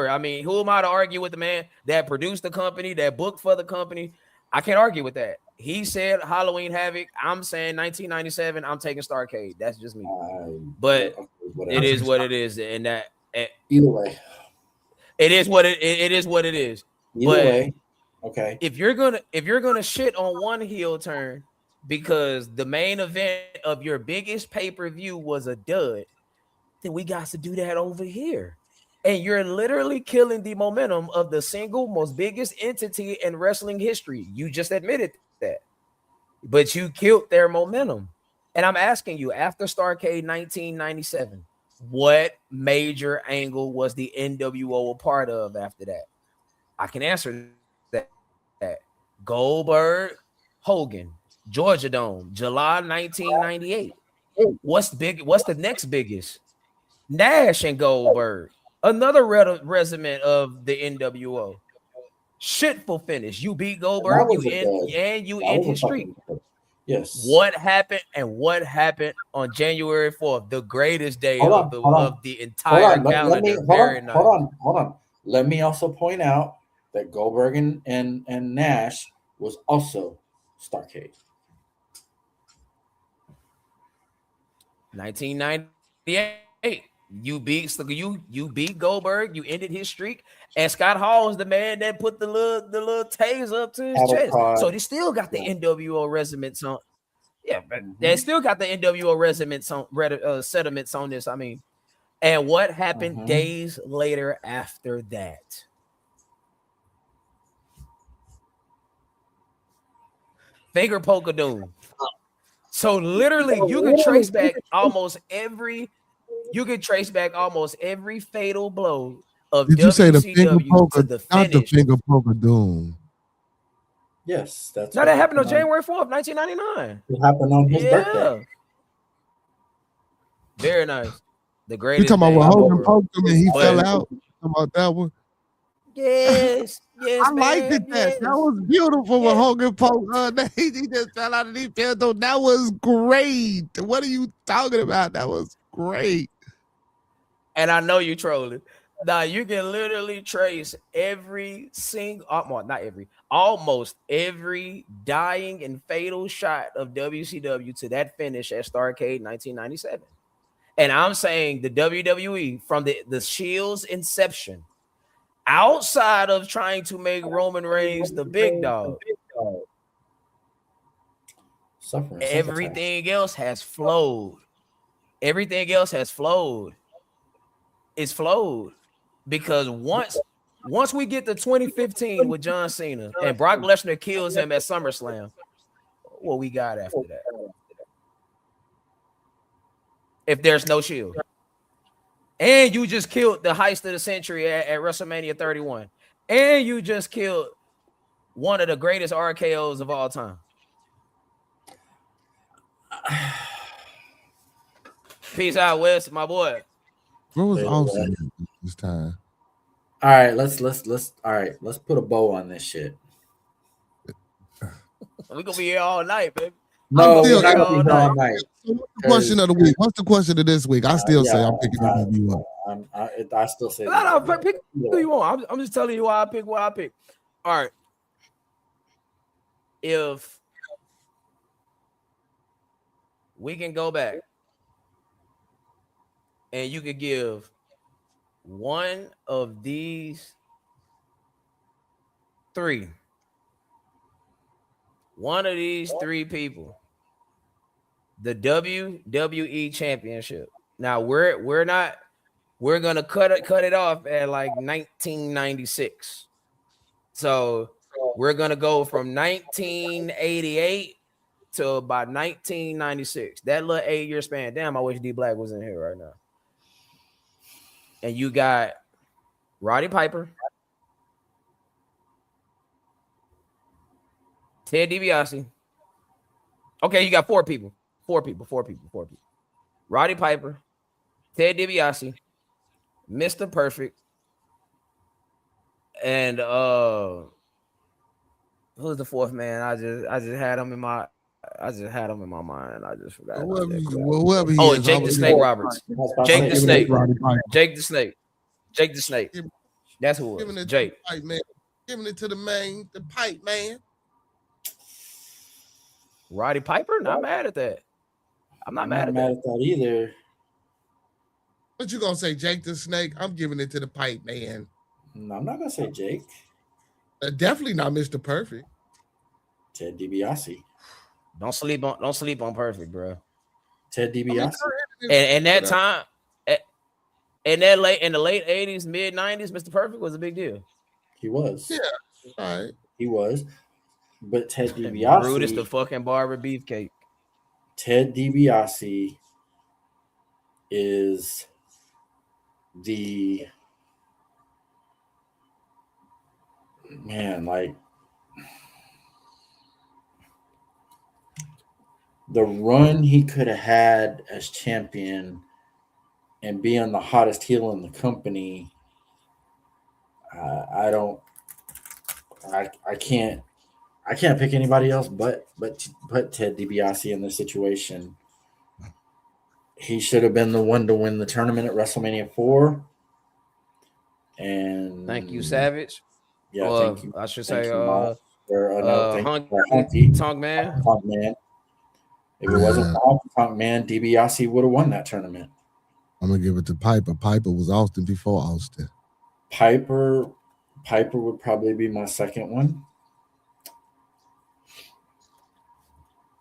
I mean, who am I to argue with the man that produced the company, that booked for the company? I can't argue with that. He said Halloween Havoc. I'm saying 1997. I'm taking Starrcade. That's just me. But it is what it is, and that either way, it is what it is. Either but way, okay. If you're gonna shit on one heel turn because the main event of your biggest pay-per-view was a dud, then we got to do that over here. And you're literally killing the momentum of the single most biggest entity in wrestling history. You just admitted that. But you killed their momentum. And I'm asking you, after Starrcade 1997, what major angle was the NWO a part of after that? I can answer that. Goldberg, Hogan, Georgia Dome, July 1998. What's the next biggest? Nash and Goldberg, another resume of the NWO. Shitful finish. You beat Goldberg, you end his streak. Yes. What happened on January 4th, the greatest day of the entire calendar? Hold on. Let me also point out that Goldberg and Nash was also Starrcade. 1998. You beat Goldberg. You ended his streak, and Scott Hall is the man that put the little taser up to his chest. So they still got the NWO resonance on. Yeah, but they still got the NWO resonance on sediments on this. I mean, and what happened days later after that? Finger poke of doom. So literally, you can trace back almost every fatal blow of Did you say the finger WCW poker? to the Not the finish. finger poker doom. Yes, that's No, that happened on January 4th, 1999. It happened on his birthday. Very nice. The You greatest. talking about when Hogan poked him and he But- fell out? You talking about that one? Yes, I liked it. Yes. That was beautiful when Hogan poked. He just fell out and he fell though. That was great. What are you talking about? That was great. And I know you trolling. Now you can literally trace almost every dying and fatal shot of WCW to that finish at Starrcade 1997. And I'm saying the WWE from the Shield's inception, outside of trying to make Roman Reigns the big dog, everything else has flowed. It's flowed because once we get to 2015 with John Cena and Brock Lesnar kills him at SummerSlam, what we got after that? If there's no Shield. And you just killed the heist of the century at WrestleMania 31. And you just killed one of the greatest RKOs of all time. Peace out, Wes, my boy. What was Austin this time? All right, let's put a bow on this shit. We're gonna be here all night, baby. No, we're not gonna be here all night. So what's the question of the week? What's the question of this week? I still say I'm picking NWO. I still say no, pick who you want. I'm just telling you why I pick what I pick. All right. If we can go back and you could give one of these three people the WWE championship. Now we're gonna cut it off at like 1996. So we're gonna go from 1988 to about 1996. That little 8-year span. Damn, I wish D Black was in here right now. And you got Roddy Piper, Ted DiBiase. Okay, you got four people. Roddy Piper, Ted DiBiase, Mr. Perfect, and who's the fourth man? I just had him in my mind. I just forgot. Whoever he is, Jake the Snake Roberts. Jake the Snake. Jake the Snake. That's who it was. Jake. Giving it to the man, the pipe man. Roddy Piper? Not mad at that. I'm not mad at that either. What you gonna say, Jake the Snake? I'm giving it to the pipe man. No, I'm not gonna say Jake. Definitely not Mr. Perfect. Ted DiBiase. Don't sleep on Perfect, bro. Ted DiBiase. And that time, in the late 80s, mid 90s, Mr. Perfect was a big deal. He was. Yeah. All right. He was. But Ted DiBiase. Brutus the fucking barber beefcake. Ted DiBiase is the man, like the run he could have had as champion and being the hottest heel in the company. I can't pick anybody else but Ted DiBiase in this situation. He should have been the one to win the tournament at WrestleMania 4. And thank you, Savage. Yeah, thank you. I should say Hunky Tongue Man. Tongue Man. If it wasn't for Honky Tonk Man, DiBiase would have won that tournament. I'm gonna give it to Piper. Piper was Austin before Austin. Piper would probably be my second one.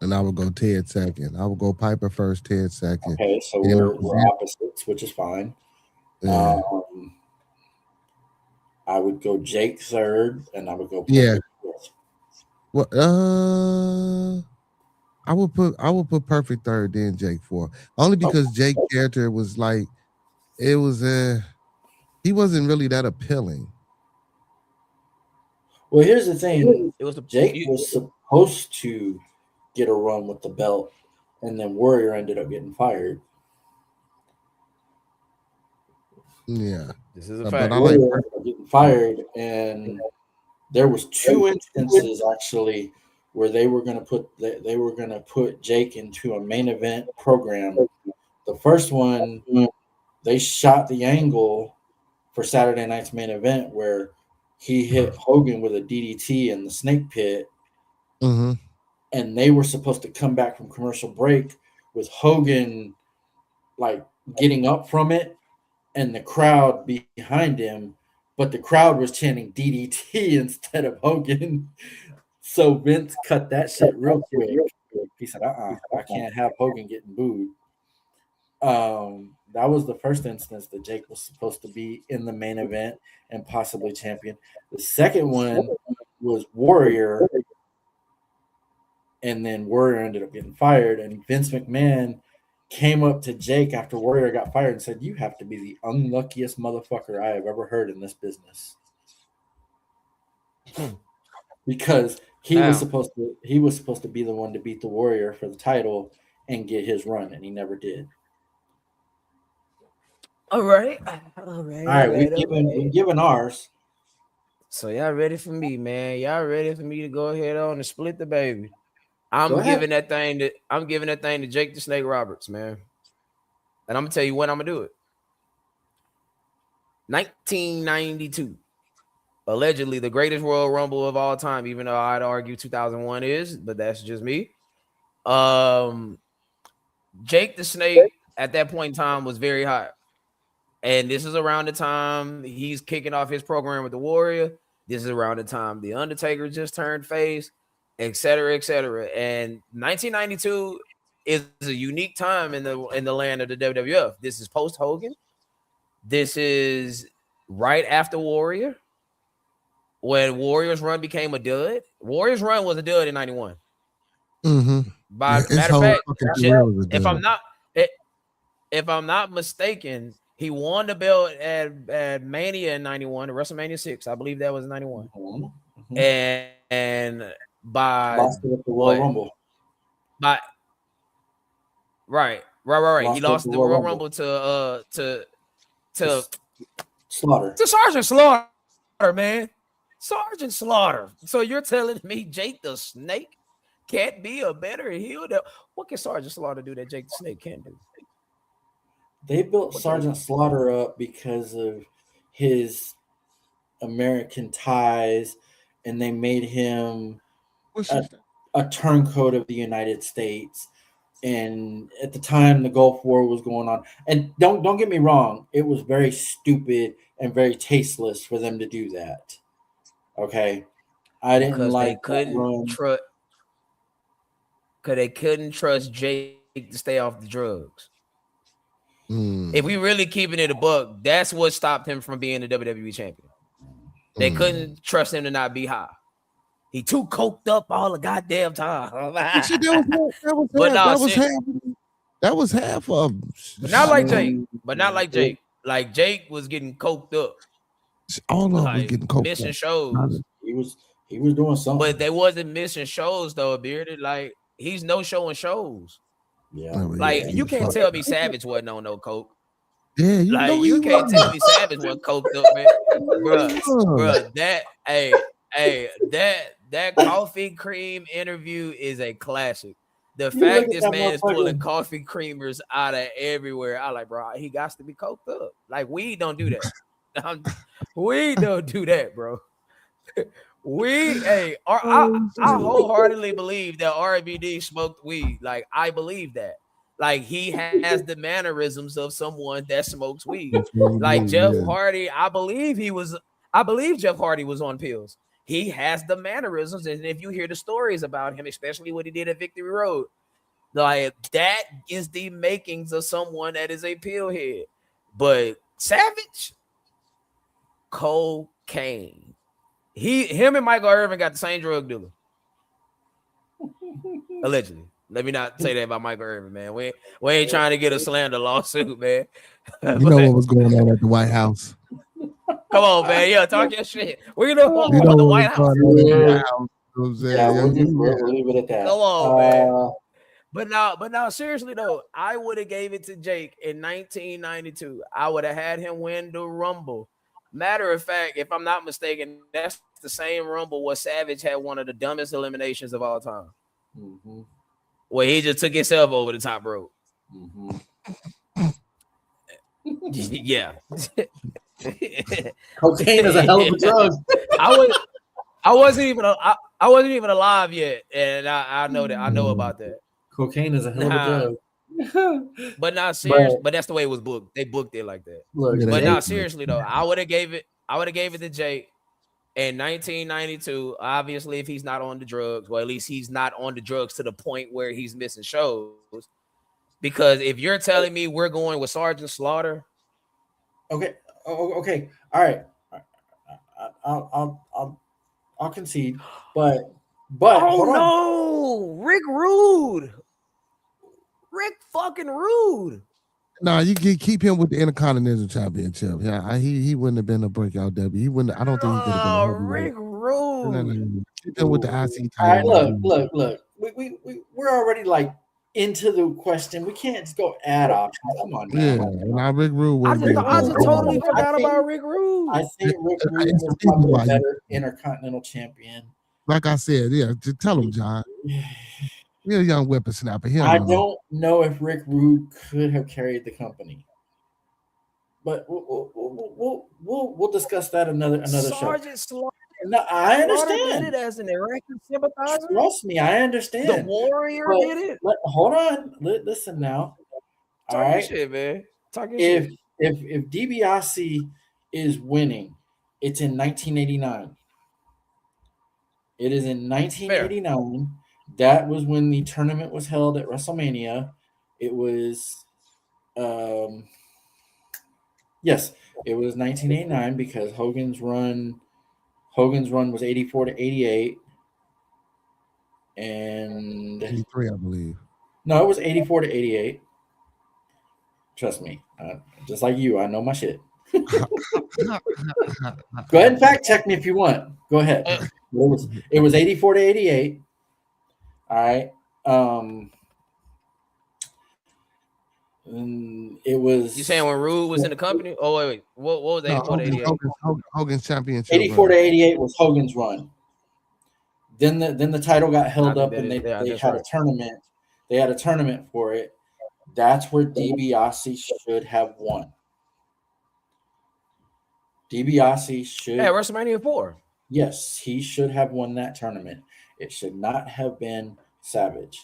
And I would go Ted second. I would go Piper first, Ted second. Okay, so we're opposites, which is fine. Yeah. I would go Jake third, and I would go Perfect fourth. Well, I would put Perfect third, then Jake fourth. Only because Jake's character was like, it was he wasn't really that appealing. Well, here's the thing: Jake was supposed to get a run with the belt, and then Warrior ended up getting fired. Yeah, this is a fact. But I like getting fired, and there was 2 instances actually where they were going to put Jake into a main event program. The first one, they shot the angle for Saturday night's main event where he hit Hogan with a DDT in the snake pit. Mm-hmm. And they were supposed to come back from commercial break with Hogan like getting up from it and the crowd behind him, but the crowd was chanting DDT instead of Hogan. So Vince cut that shit real quick. He said, I can't have Hogan getting booed. That was the first instance that Jake was supposed to be in the main event and possibly champion. The second one was Warrior, and then Warrior ended up getting fired, and Vince McMahon came up to Jake after Warrior got fired and said, "You have to be the unluckiest motherfucker I have ever heard in this business." Because he was supposed to be the one to beat the Warrior for the title and get his run, and he never did. All right. We've given ours. So y'all ready for me, man? Y'all ready for me to go ahead on and split the baby? I'm giving that thing to Jake the Snake Roberts, man. And I'm gonna tell you when I'm gonna do it. 1992. Allegedly the greatest Royal Rumble of all time, even though I'd argue 2001 is, but that's just me. Jake the Snake at that point in time was very hot. And this is around the time he's kicking off his program with the Warrior. This is around the time the Undertaker just turned face, et cetera, et cetera. And 1992 is a unique time in the land of the WWF. This is post Hogan. This is right after Warrior, when Warrior's run became a dud. Warrior's run was a dud in 91. Mm-hmm. By matter of fact, if I'm not mistaken, he won the belt at Mania in 91, WrestleMania 6. I believe that was 91. Mm-hmm. And by lost it at the Royal Rumble. Right. He lost the Royal Rumble to Slaughter. To Sergeant Slaughter, man. Sergeant Slaughter. So you're telling me Jake the Snake can't be a better heel? What can Sergeant Slaughter do that Jake the Snake can't do? They built Sergeant Slaughter up because of his American ties, and they made him a turncoat of the United States. And at the time, the Gulf War was going on. And don't get me wrong, it was very stupid and very tasteless for them to do that. Okay, I didn't because like they couldn't trust Jake to stay off the drugs. If we really keeping it a buck, that's what stopped him from being the WWE champion. They couldn't trust him to not be high. He too coked up all the goddamn time. That was half of him. But not like Jake. But not like Jake. Like Jake was getting coked up. All of them was getting coked missing up. shows. He was doing something. But they wasn't missing shows though, Bearded. Like he's no showing shows. Yeah. Like you can't tell me Savage wasn't on no coke. Yeah, you can't tell me Savage wasn't coked up, man. Bruh, that coffee cream interview is a classic. The fact this man is pulling coffee creamers out of everywhere, I like, bro, he got to be coked up. Like, we don't do that. We don't do that, bro. I wholeheartedly believe that RVD smoked weed. Like I believe that. Like he has the mannerisms of someone that smokes weed. Like Jeff Yeah. Hardy, I believe Jeff Hardy was on pills. He has the mannerisms, and if you hear the stories about him, especially what he did at Victory Road, like that is the makings of someone that is a pill head. But Savage, cocaine. Him and Michael Irvin got the same drug dealer. Allegedly. Let me not say that about Michael Irvin, man. We ain't trying to get a slander lawsuit, man. You know what was going on at the White House. Come on, man. Yeah, talk your shit. We know what You know the what White was House. going on at the White House. You know what I'm saying? Yeah, we'll leave it at that. Come on, man. But now, seriously though, I would have gave it to Jake in 1992. I would have had him win the Rumble. Matter of fact, if I'm not mistaken, that's the same Rumble where Savage had one of the dumbest eliminations of all time. Mm-hmm. Where he just took himself over the top rope. Mm-hmm. Yeah. Cocaine is a hell of a drug. I wasn't even alive yet, and I know that. I know about that. Cocaine is a hell of a drug. But not serious. But that's the way it was booked. They booked it like that. Look, But not seriously though, I would have gave it to Jake in 1992. Obviously, if he's not on the drugs, or at least he's not on the drugs to the point where he's missing shows. Because if you're telling me we're going with Sergeant Slaughter, okay, okay, all right, I'll concede, but hold on. No, Rick Rude. Rick fucking Rude. No, you keep him with the Intercontinental Championship. Yeah, he wouldn't have been a breakout W. He wouldn't. I don't think he could have been a heavyweight. Rick Rude. Keep him with the IC title. All title. Look. We're already like into the question. We can't just go add options. Come on, man. Yeah, now Rick Rude. I just totally forgot about Rick Rude. I think Rick Rude was probably a better Intercontinental Champion. Like I said, yeah. Just tell him, John. You're a young whippersnapper. I don't know if Rick Rude could have carried the company, but we'll discuss that another Sergeant show. Slaughter. No, I understand. Did it as an Iraqi sympathizer. Trust me, I understand. The Warrior did it. Hold on, listen now. All right, shit, man. If DiBiase is winning, it's in 1989. It is in 1989. Fair. That was when the tournament was held at WrestleMania. It was, yes, it was 1989 because Hogan's run was 84 to 88, and 83, I believe. No, it was 84 to 88. Trust me, just like you, I know my shit. Go ahead and fact check me if you want. Go ahead. It was 84 to 88. All right. It was. You saying when Rude was in the company? Oh wait. What was 84 to 88? Hogan's championship. 84 to 88 was Hogan's run. Then the title got held up, and they had a tournament. They had a tournament for it. That's where DiBiase should have won. DiBiase should. At WrestleMania 4. Yes, he should have won that tournament. It should not have been Savage.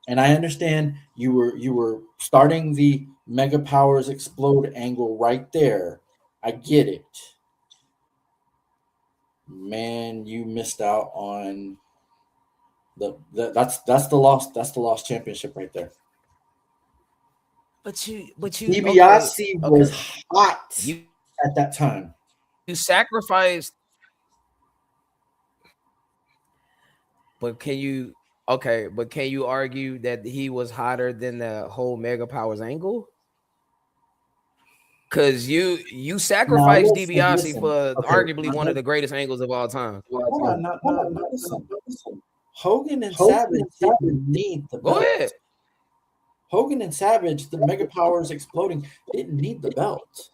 And I understand you were starting the Mega Powers Explode angle right there. I get it. Man, you missed out on that's the lost championship right there. But you DiBiase was hot at that time. You sacrificed. But can you argue that he was hotter than the whole Mega Powers angle? Because you sacrificed DiBiase for arguably one of the greatest angles of all time. Listen. Hogan and Savage didn't need the belt. Go ahead. Hogan and Savage, the Mega Powers exploding, didn't need the belt.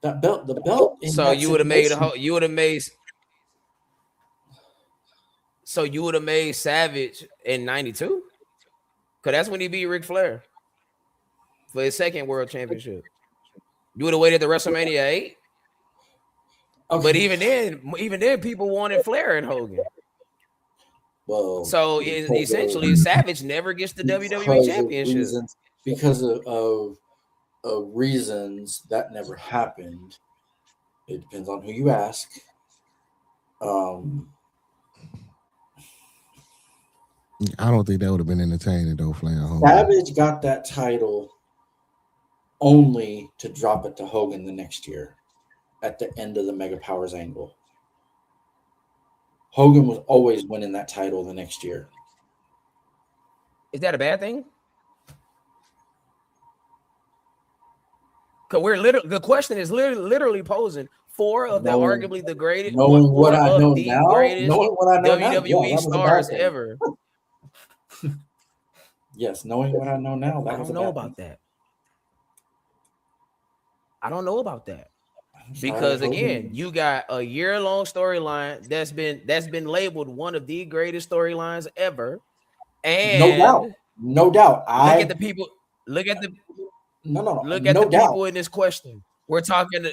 The belt. So you would have made Savage in 92? Because that's when he beat Ric Flair for his second world championship. You would have waited to WrestleMania 8? Okay. But even then, people wanted Flair and Hogan. Well, So essentially, Savage never gets the WWE Championship. Because of reasons that never happened. It depends on who you ask. I don't think that would have been entertaining though, Flair Hogan. Savage got that title only to drop it to Hogan the next year at the end of the Mega Powers angle. Hogan was always winning that title the next year. Is that a bad thing? Because the question is literally posing four of arguably the greatest, knowing what I know the now, greatest WWE stars thing. ever. Yes, knowing what I know now, I don't know about that. I don't know about that. Because again, you got a year-long storyline that's been labeled one of the greatest storylines ever. And no doubt. Look at the people in this question. We're talking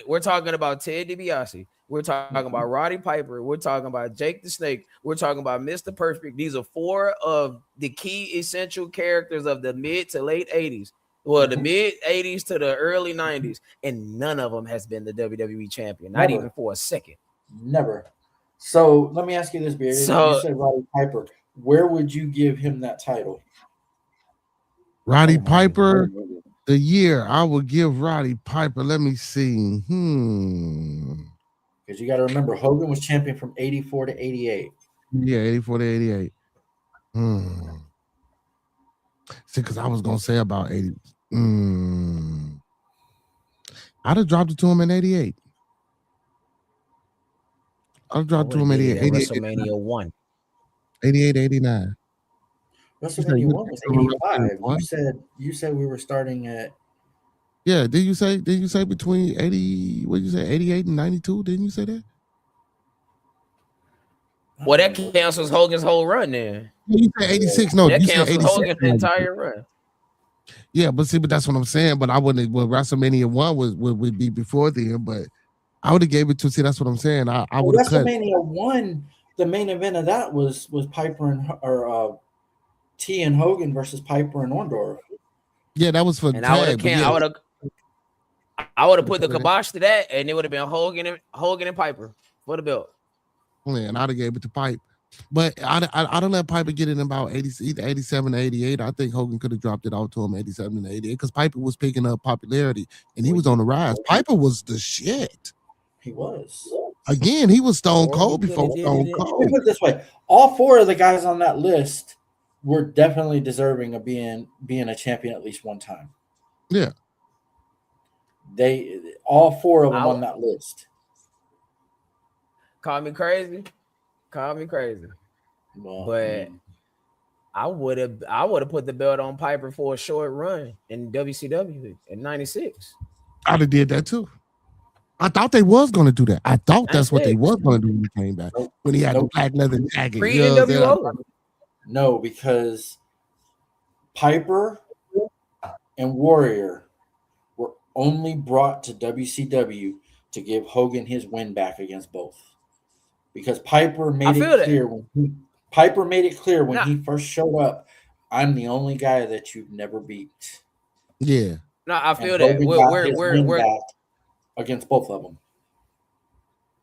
about Ted DiBiase. We're talking about Roddy Piper. We're talking about Jake the Snake. We're talking about Mr. Perfect. These are four of the key essential characters of the mid to late 80s. Well, the mid 80s to the early 90s, and none of them has been the WWE champion, not even for a second. Never. So let me ask you this, Beard. You said Roddy Piper. Where would you give him that title? Roddy Piper, the year I would give Roddy Piper. Let me see. Because you got to remember, Hogan was champion from 84 to 88. Yeah, 84 to 88. See, because I was gonna say about 80. I'd have dropped it to him in 88. I'd dropped to him at 88. WrestleMania 1. 88, 89. WrestleMania 1 was 85. You said we were starting at. Yeah, did you say between 80, what did you say, 88 and 92? Didn't you say that? Well, that cancels Hogan's whole run then. You said 86. No, that you said 86. Hogan's entire run. Yeah, but that's what I'm saying. But I wouldn't. Well, WrestleMania 1 would be before then, but I would have gave it to. See, that's what I'm saying. I would have cut. WrestleMania 1, the main event of that was Piper and T and Hogan versus Piper and Orndorff. Yeah, that was for. And I would have put the kibosh to that, and it would have been Hogan and Piper for the belt. Yeah, and I'd have gave it to Pipe. But I don't let Piper get in about 87 or 88. I think Hogan could have dropped it out to him 87 and 88 because Piper was picking up popularity and he was on the rise. Piper was the shit. He was. Again, he was Stone Cold before Stone Cold. Let me put it this way. All four of the guys on that list were definitely deserving of being a champion at least one time. Yeah. All four of them on that list. Call me crazy. Well, but I would have put the belt on Piper for a short run in WCW in '96. I'd have did that too. I thought they was going to do that. I thought that's what they was going to do when he came back. When he had the black leather jacket. No, because Piper and Warrior were only brought to WCW to give Hogan his win back against both. Because Piper made it clear when he first showed up, I'm the only guy that you've never beat. Yeah. No, I feel that. We're back against both of them.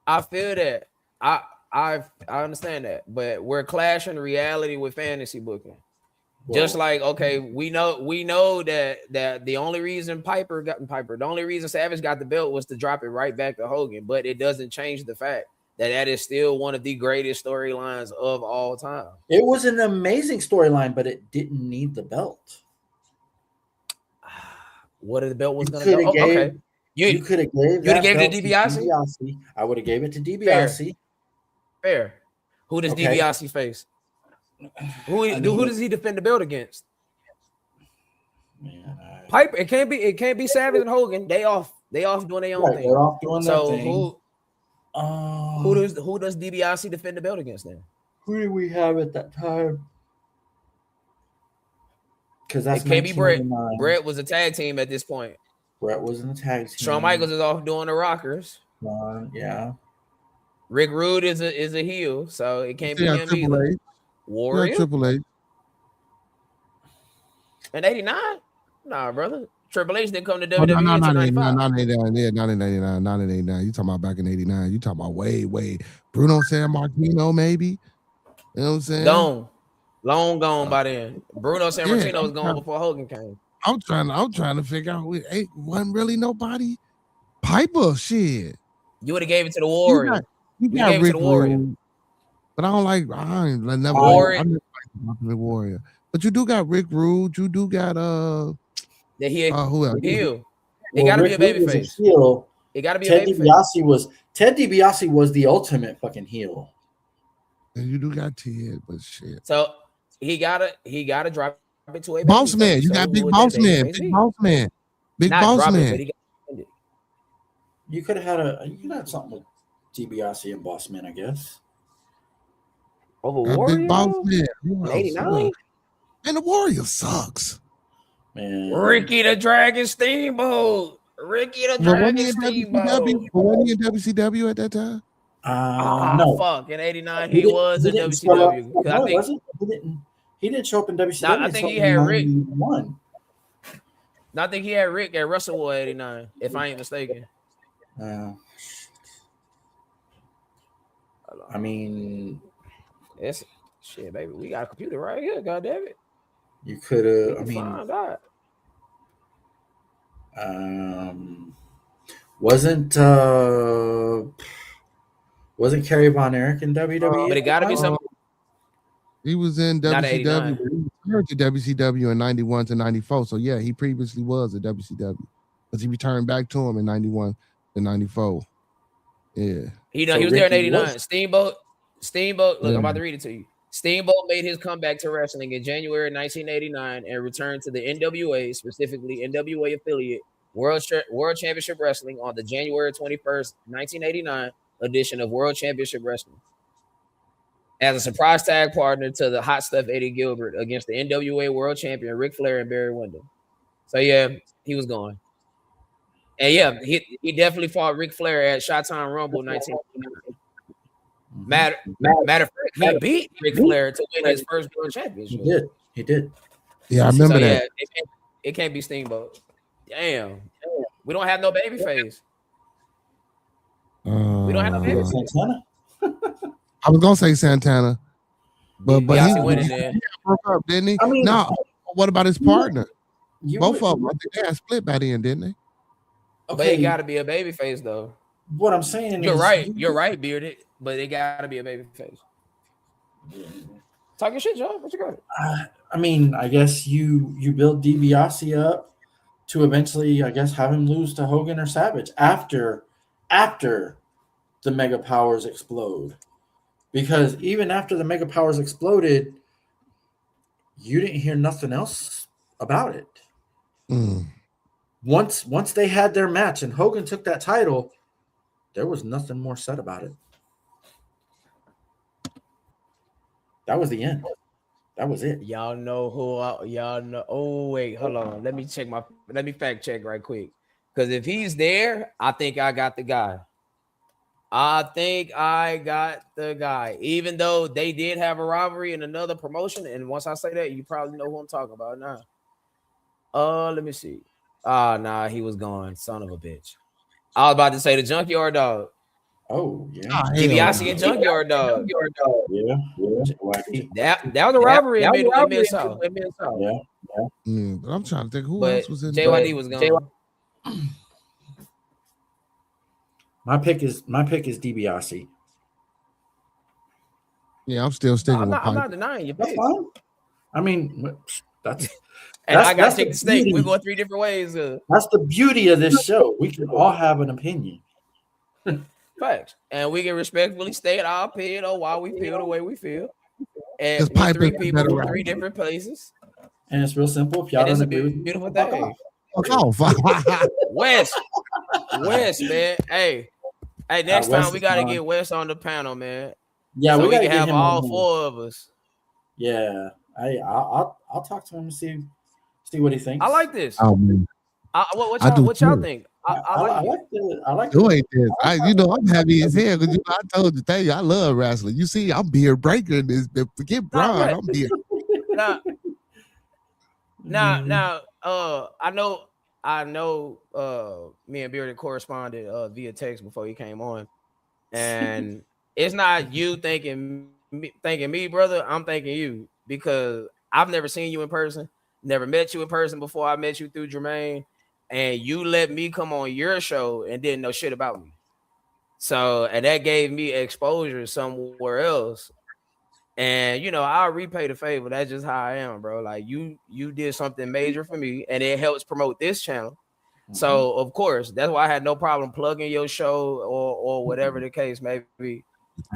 I feel that. I understand that, but we're clashing reality with fantasy booking. Well, just like, okay, we know that the only reason the only reason Savage got the belt was to drop it right back to Hogan, but it doesn't change the fact that is still one of the greatest storylines of all time. It was an amazing storyline, but it didn't need the belt. What if the belt was going to go? Okay. You could have gave it to DiBiase? I would have gave it to DiBiase. Fair. Who does DiBiase face? Who does he defend the belt against? Man, Piper. It can't be Savage and Hogan. They off doing their own thing. They're off doing their thing. Who does DiBiase defend the belt against then? Who do we have at that time? Because it can't be Brett. Brett was a tag team at this point. Brett was in the tag team. Shawn Michaels is off doing the Rockers. Yeah. Rick Rude is a heel, so it can't be Yeah, him Triple either. H. Yeah, Warrior Triple H. in '89? Nah, brother. Triple H didn't come to Oh, no, WWE until not in '95. 89, not in 89, yeah, not in 89, not in 89. You talking about back in 89. You talking about way. Bruno San Martino, maybe. You know what I'm saying? Gone. Long gone by then. Bruno San Yeah, Martino was gone before Hogan came. I'm trying to figure out. Hey, wasn't really nobody. Piper, shit. You would have gave it to the You Warrior. got, you You got gave it to Rick the Warrior. Rude, but I never Warrior. I never liked the Warrior. But you do got Rick Rude. You do got That he who else? heel. It Well, got to be Rick a Rude baby was a face. heel. It got to be Ted a baby face. DiBiase was the ultimate fucking heel. And you do got Ted, but shit. So he gotta drop it to a Boss baby man, face. you So got who Big would Boss that baby Man, face Big be? Boss Man, Big Not Boss drop it, Man. but he got You could have had something with DiBiase and Boss Man, I guess. over Big Warrior Boss though? Man. In '89? And the Warrior sucks. Man. Ricky the Dragon Steamboat. Ricky the Dragon Steamboat. Wasn't he in WCW at that time? No. Fuck. In '89, he was in didn't WCW. No, I think wasn't. He didn't show up in WCW. I think he had Rick. '91. I think he had Rick at Wrestle War '89, if I ain't mistaken. I mean, it's shit, baby. We got a computer right here. God damn it. You could have. I mean, find out. Wasn't Kerry Von Erich in WWE? But it got to be some. He was in Not WCW. He returned to WCW in '91 to '94. So yeah, he previously was at WCW, because he returned back to him in '91 to '94. Yeah, he was there in '89. Steamboat. Look, I'm about to read it to you. Steamboat made his comeback to wrestling in January 1989 and returned to the NWA, specifically NWA affiliate World Championship Wrestling, on the January 21st, 1989 edition of World Championship Wrestling as a surprise tag partner to the Hot Stuff Eddie Gilbert against the NWA World Champion Ric Flair and Barry Windham. So yeah, he was gone. And yeah, he definitely fought Ric Flair at Showtime Rumble 1989. Matter of fact, he beat Ric Flair to win his first world championship. He did. Yeah, I remember that. Yeah, it can't be Steamboat. Damn. We don't have no baby face. We don't have no baby face. Santana. I was gonna say Santana, but he broke up, didn't he? I mean, no. What about his partner? Both of them, I think they had split by then, didn't they? Okay. But it got to be a baby face, though. What I'm saying is, you're right, Bearded. But it got to be a baby face. Talk your shit, John. What you got? I mean, I guess you build DiBiase up to eventually, I guess, have him lose to Hogan or Savage after the Mega Powers explode. Because even after the Mega Powers exploded, you didn't hear nothing else about it. Once they had their match and Hogan took that title, there was nothing more said about it. That was the end. That was it. Y'all know. Oh wait, hold on. Let me fact check right quick. Because if he's there, I think I got the guy. Even though they did have a rivalry in another promotion, and once I say that, you probably know who I'm talking about now. Let me see. Nah, he was gone. Son of a bitch. I was about to say the Junkyard Dog. Oh yeah, DiBiase and Junkyard Dog. Yeah. That was a rivalry in Mid-South. Yeah. But I'm trying to think who else was in. JYD was gone. My pick is DiBiase. Yeah, I'm still sticking with I'm not denying your pick. I mean, that's. And I got to take the stake. We're going 3 different ways. That's the beauty of this show. We can all have an opinion. Facts. And we can respectfully state our opinion on why we feel the way we feel. And with 3 people from 3 different places. And it's real simple. If y'all don't agree with beautiful thing. West, man. Hey, next time we got to get West on the panel, man. Yeah, so we can have all 4 of us. Yeah. I'll talk to him and see what he thinks. I like this. Oh, man. What y'all think? I like it. I like You the ain't this. I'm happy as hell because I told you, thank you, I love wrestling. You see, I'm beard breaker in this. Forget Nah, Braun, yeah. I'm beard. Now, now, I know, me and Bearded corresponded via text before he came on, and it's not you thanking me, brother. I'm thanking you because I've never seen you in person, never met you in person before. I met you through Jermaine, and you let me come on your show and didn't know shit about me. So, and that gave me exposure somewhere else. And I'll repay the favor. That's just how I am, bro. Like you did something major for me, and it helps promote this channel. So of course, that's why I had no problem plugging your show or whatever the case may be.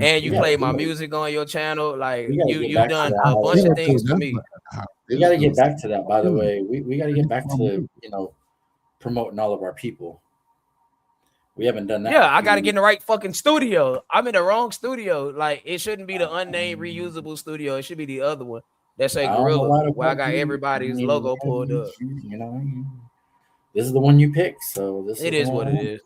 And you yeah, play my music on your channel. Like we gotta get you back to done that. a By the bunch of way. things for That's me. We got to get back to that. By the way, we got to get back to promoting all of our people. We haven't done that. Yeah, I gotta get in the right fucking studio. I'm in the wrong studio. Like it shouldn't be the unnamed reusable studio. It should be the other one. That's a I don't know Gorilla, why the where I fuck got you. everybody's logo pulled up. This is the one you picked, so this It is the is what one. it is.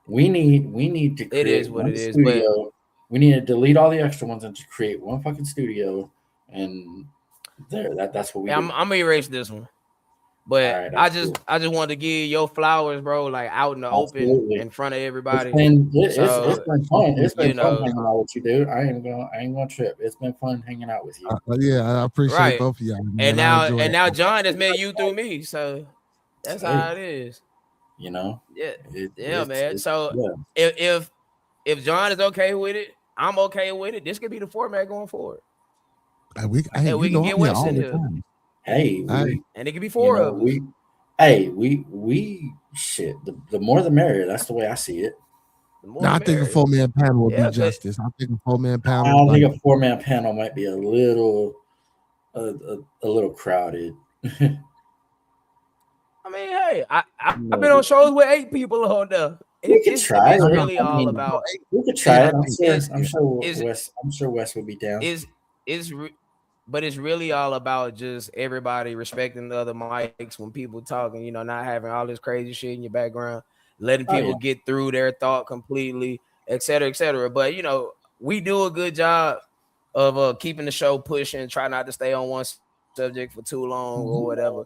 We need to It create is what one it is. But studio. We need to delete all the extra ones and to create one fucking studio. And that's what we do. I'm gonna erase this one. All But right, I that's just cool. I just wanted to give your flowers, bro, like out in the open Absolutely. in front of It's everybody. been So it's been fun. It's been you fun know, hanging out with you, dude. I ain't gonna trip. It's been fun hanging out with you. Yeah, I appreciate right. both of y'all, And man. I now enjoy and it. now John has met you through me. So that's Hey, how it is. you know, Yeah. Yeah, it's man. So yeah. if John is okay with it, I'm okay with it. This could be the format going forward. Hey, And we can I'm get here Wes all in the here. time. Hey, And it could be four of us. we shit. The more the merrier. That's the way I see it. The more Now, the I think a merrier. 4-man panel would be Yeah, cause justice. I think a 4-man I panel, like think a 4-man panel might be a little crowded. I mean, hey, I've been Maybe. on shows with 8 people on there. We could try It's it. really I all mean, about we could try it. I think I'm it's sure is Wes would be down. is but it's really all about just everybody respecting the other mics when people talking, not having all this crazy shit in your background, letting Oh yeah. people get through their thought completely, et cetera, et cetera. But we do a good job of keeping the show pushing, try not to stay on one subject for too long or whatever.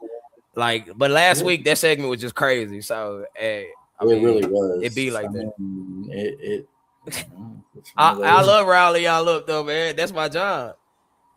Like, but last week that segment was just crazy. So, hey, I mean, really was. it be like that. Mean, it it's one of I those. love rallying y'all up though, man. That's my job.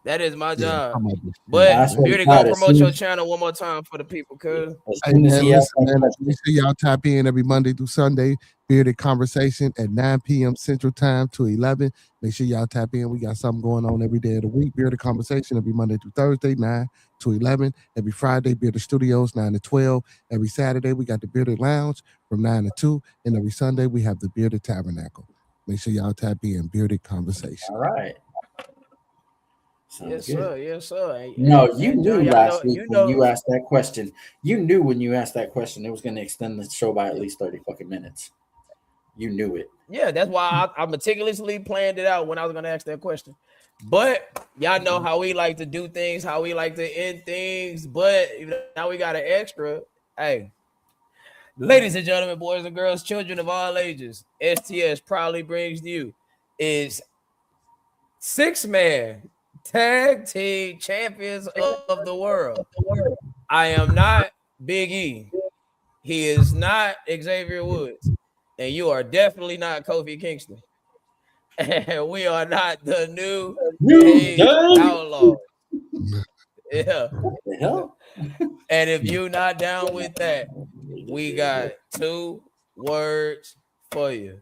That is my yeah, job. I'm about to But I swear to Beauty, go God, as promote soon your as, channel one more time for the people, cuz. as Hey soon as man, he asked listen, that man. Make question, sure y'all tap in every Monday through Sunday. Bearded Conversation at 9 p.m. Central Time to 11. Make sure y'all tap in. We got something going on every day of the week. Bearded Conversation every Monday through Thursday, 9 to 11. Every Friday, Bearded Studios, 9 to 12. Every Saturday, we got the Bearded Lounge from 9 to 2. And every Sunday, we have the Bearded Tabernacle. Make sure y'all tap in. Bearded Conversation. all right. Sounds Yes, good. sir. Yes, sir. No, you And knew John, y'all know, last week when you asked that question. You knew when you asked that question it was going to extend the show by at least 30 fucking minutes. You knew it. yeah, that's why I meticulously planned it out when I was gonna ask that question. But y'all know how we like to do things, how we like to end things. But now we got an extra. Hey, ladies and gentlemen, boys and girls, children of all ages, STS proudly brings you is 6-man tag team champions of the world. I am not Big E. He is not Xavier Woods. And you are definitely not Kofi Kingston. And we are not the new age outlaws. Yeah. What the hell? And if you're not down with that, we got 2 words for you.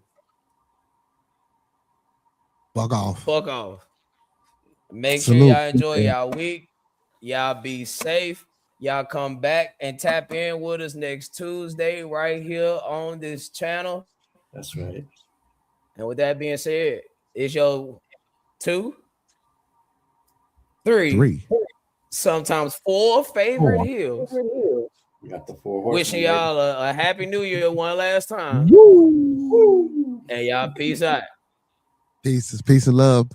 Fuck off. Fuck off. Make sure Salute. y'all enjoy y'all week. Y'all be safe. Y'all come back and tap in with us next Tuesday right here on this channel. That's right. And with that being said, it's your 2, 3, sometimes 4 favorite heels. We got the 4 horsemen. Wishing y'all a happy new year one last time. Woo! And y'all peace out. Peace and love.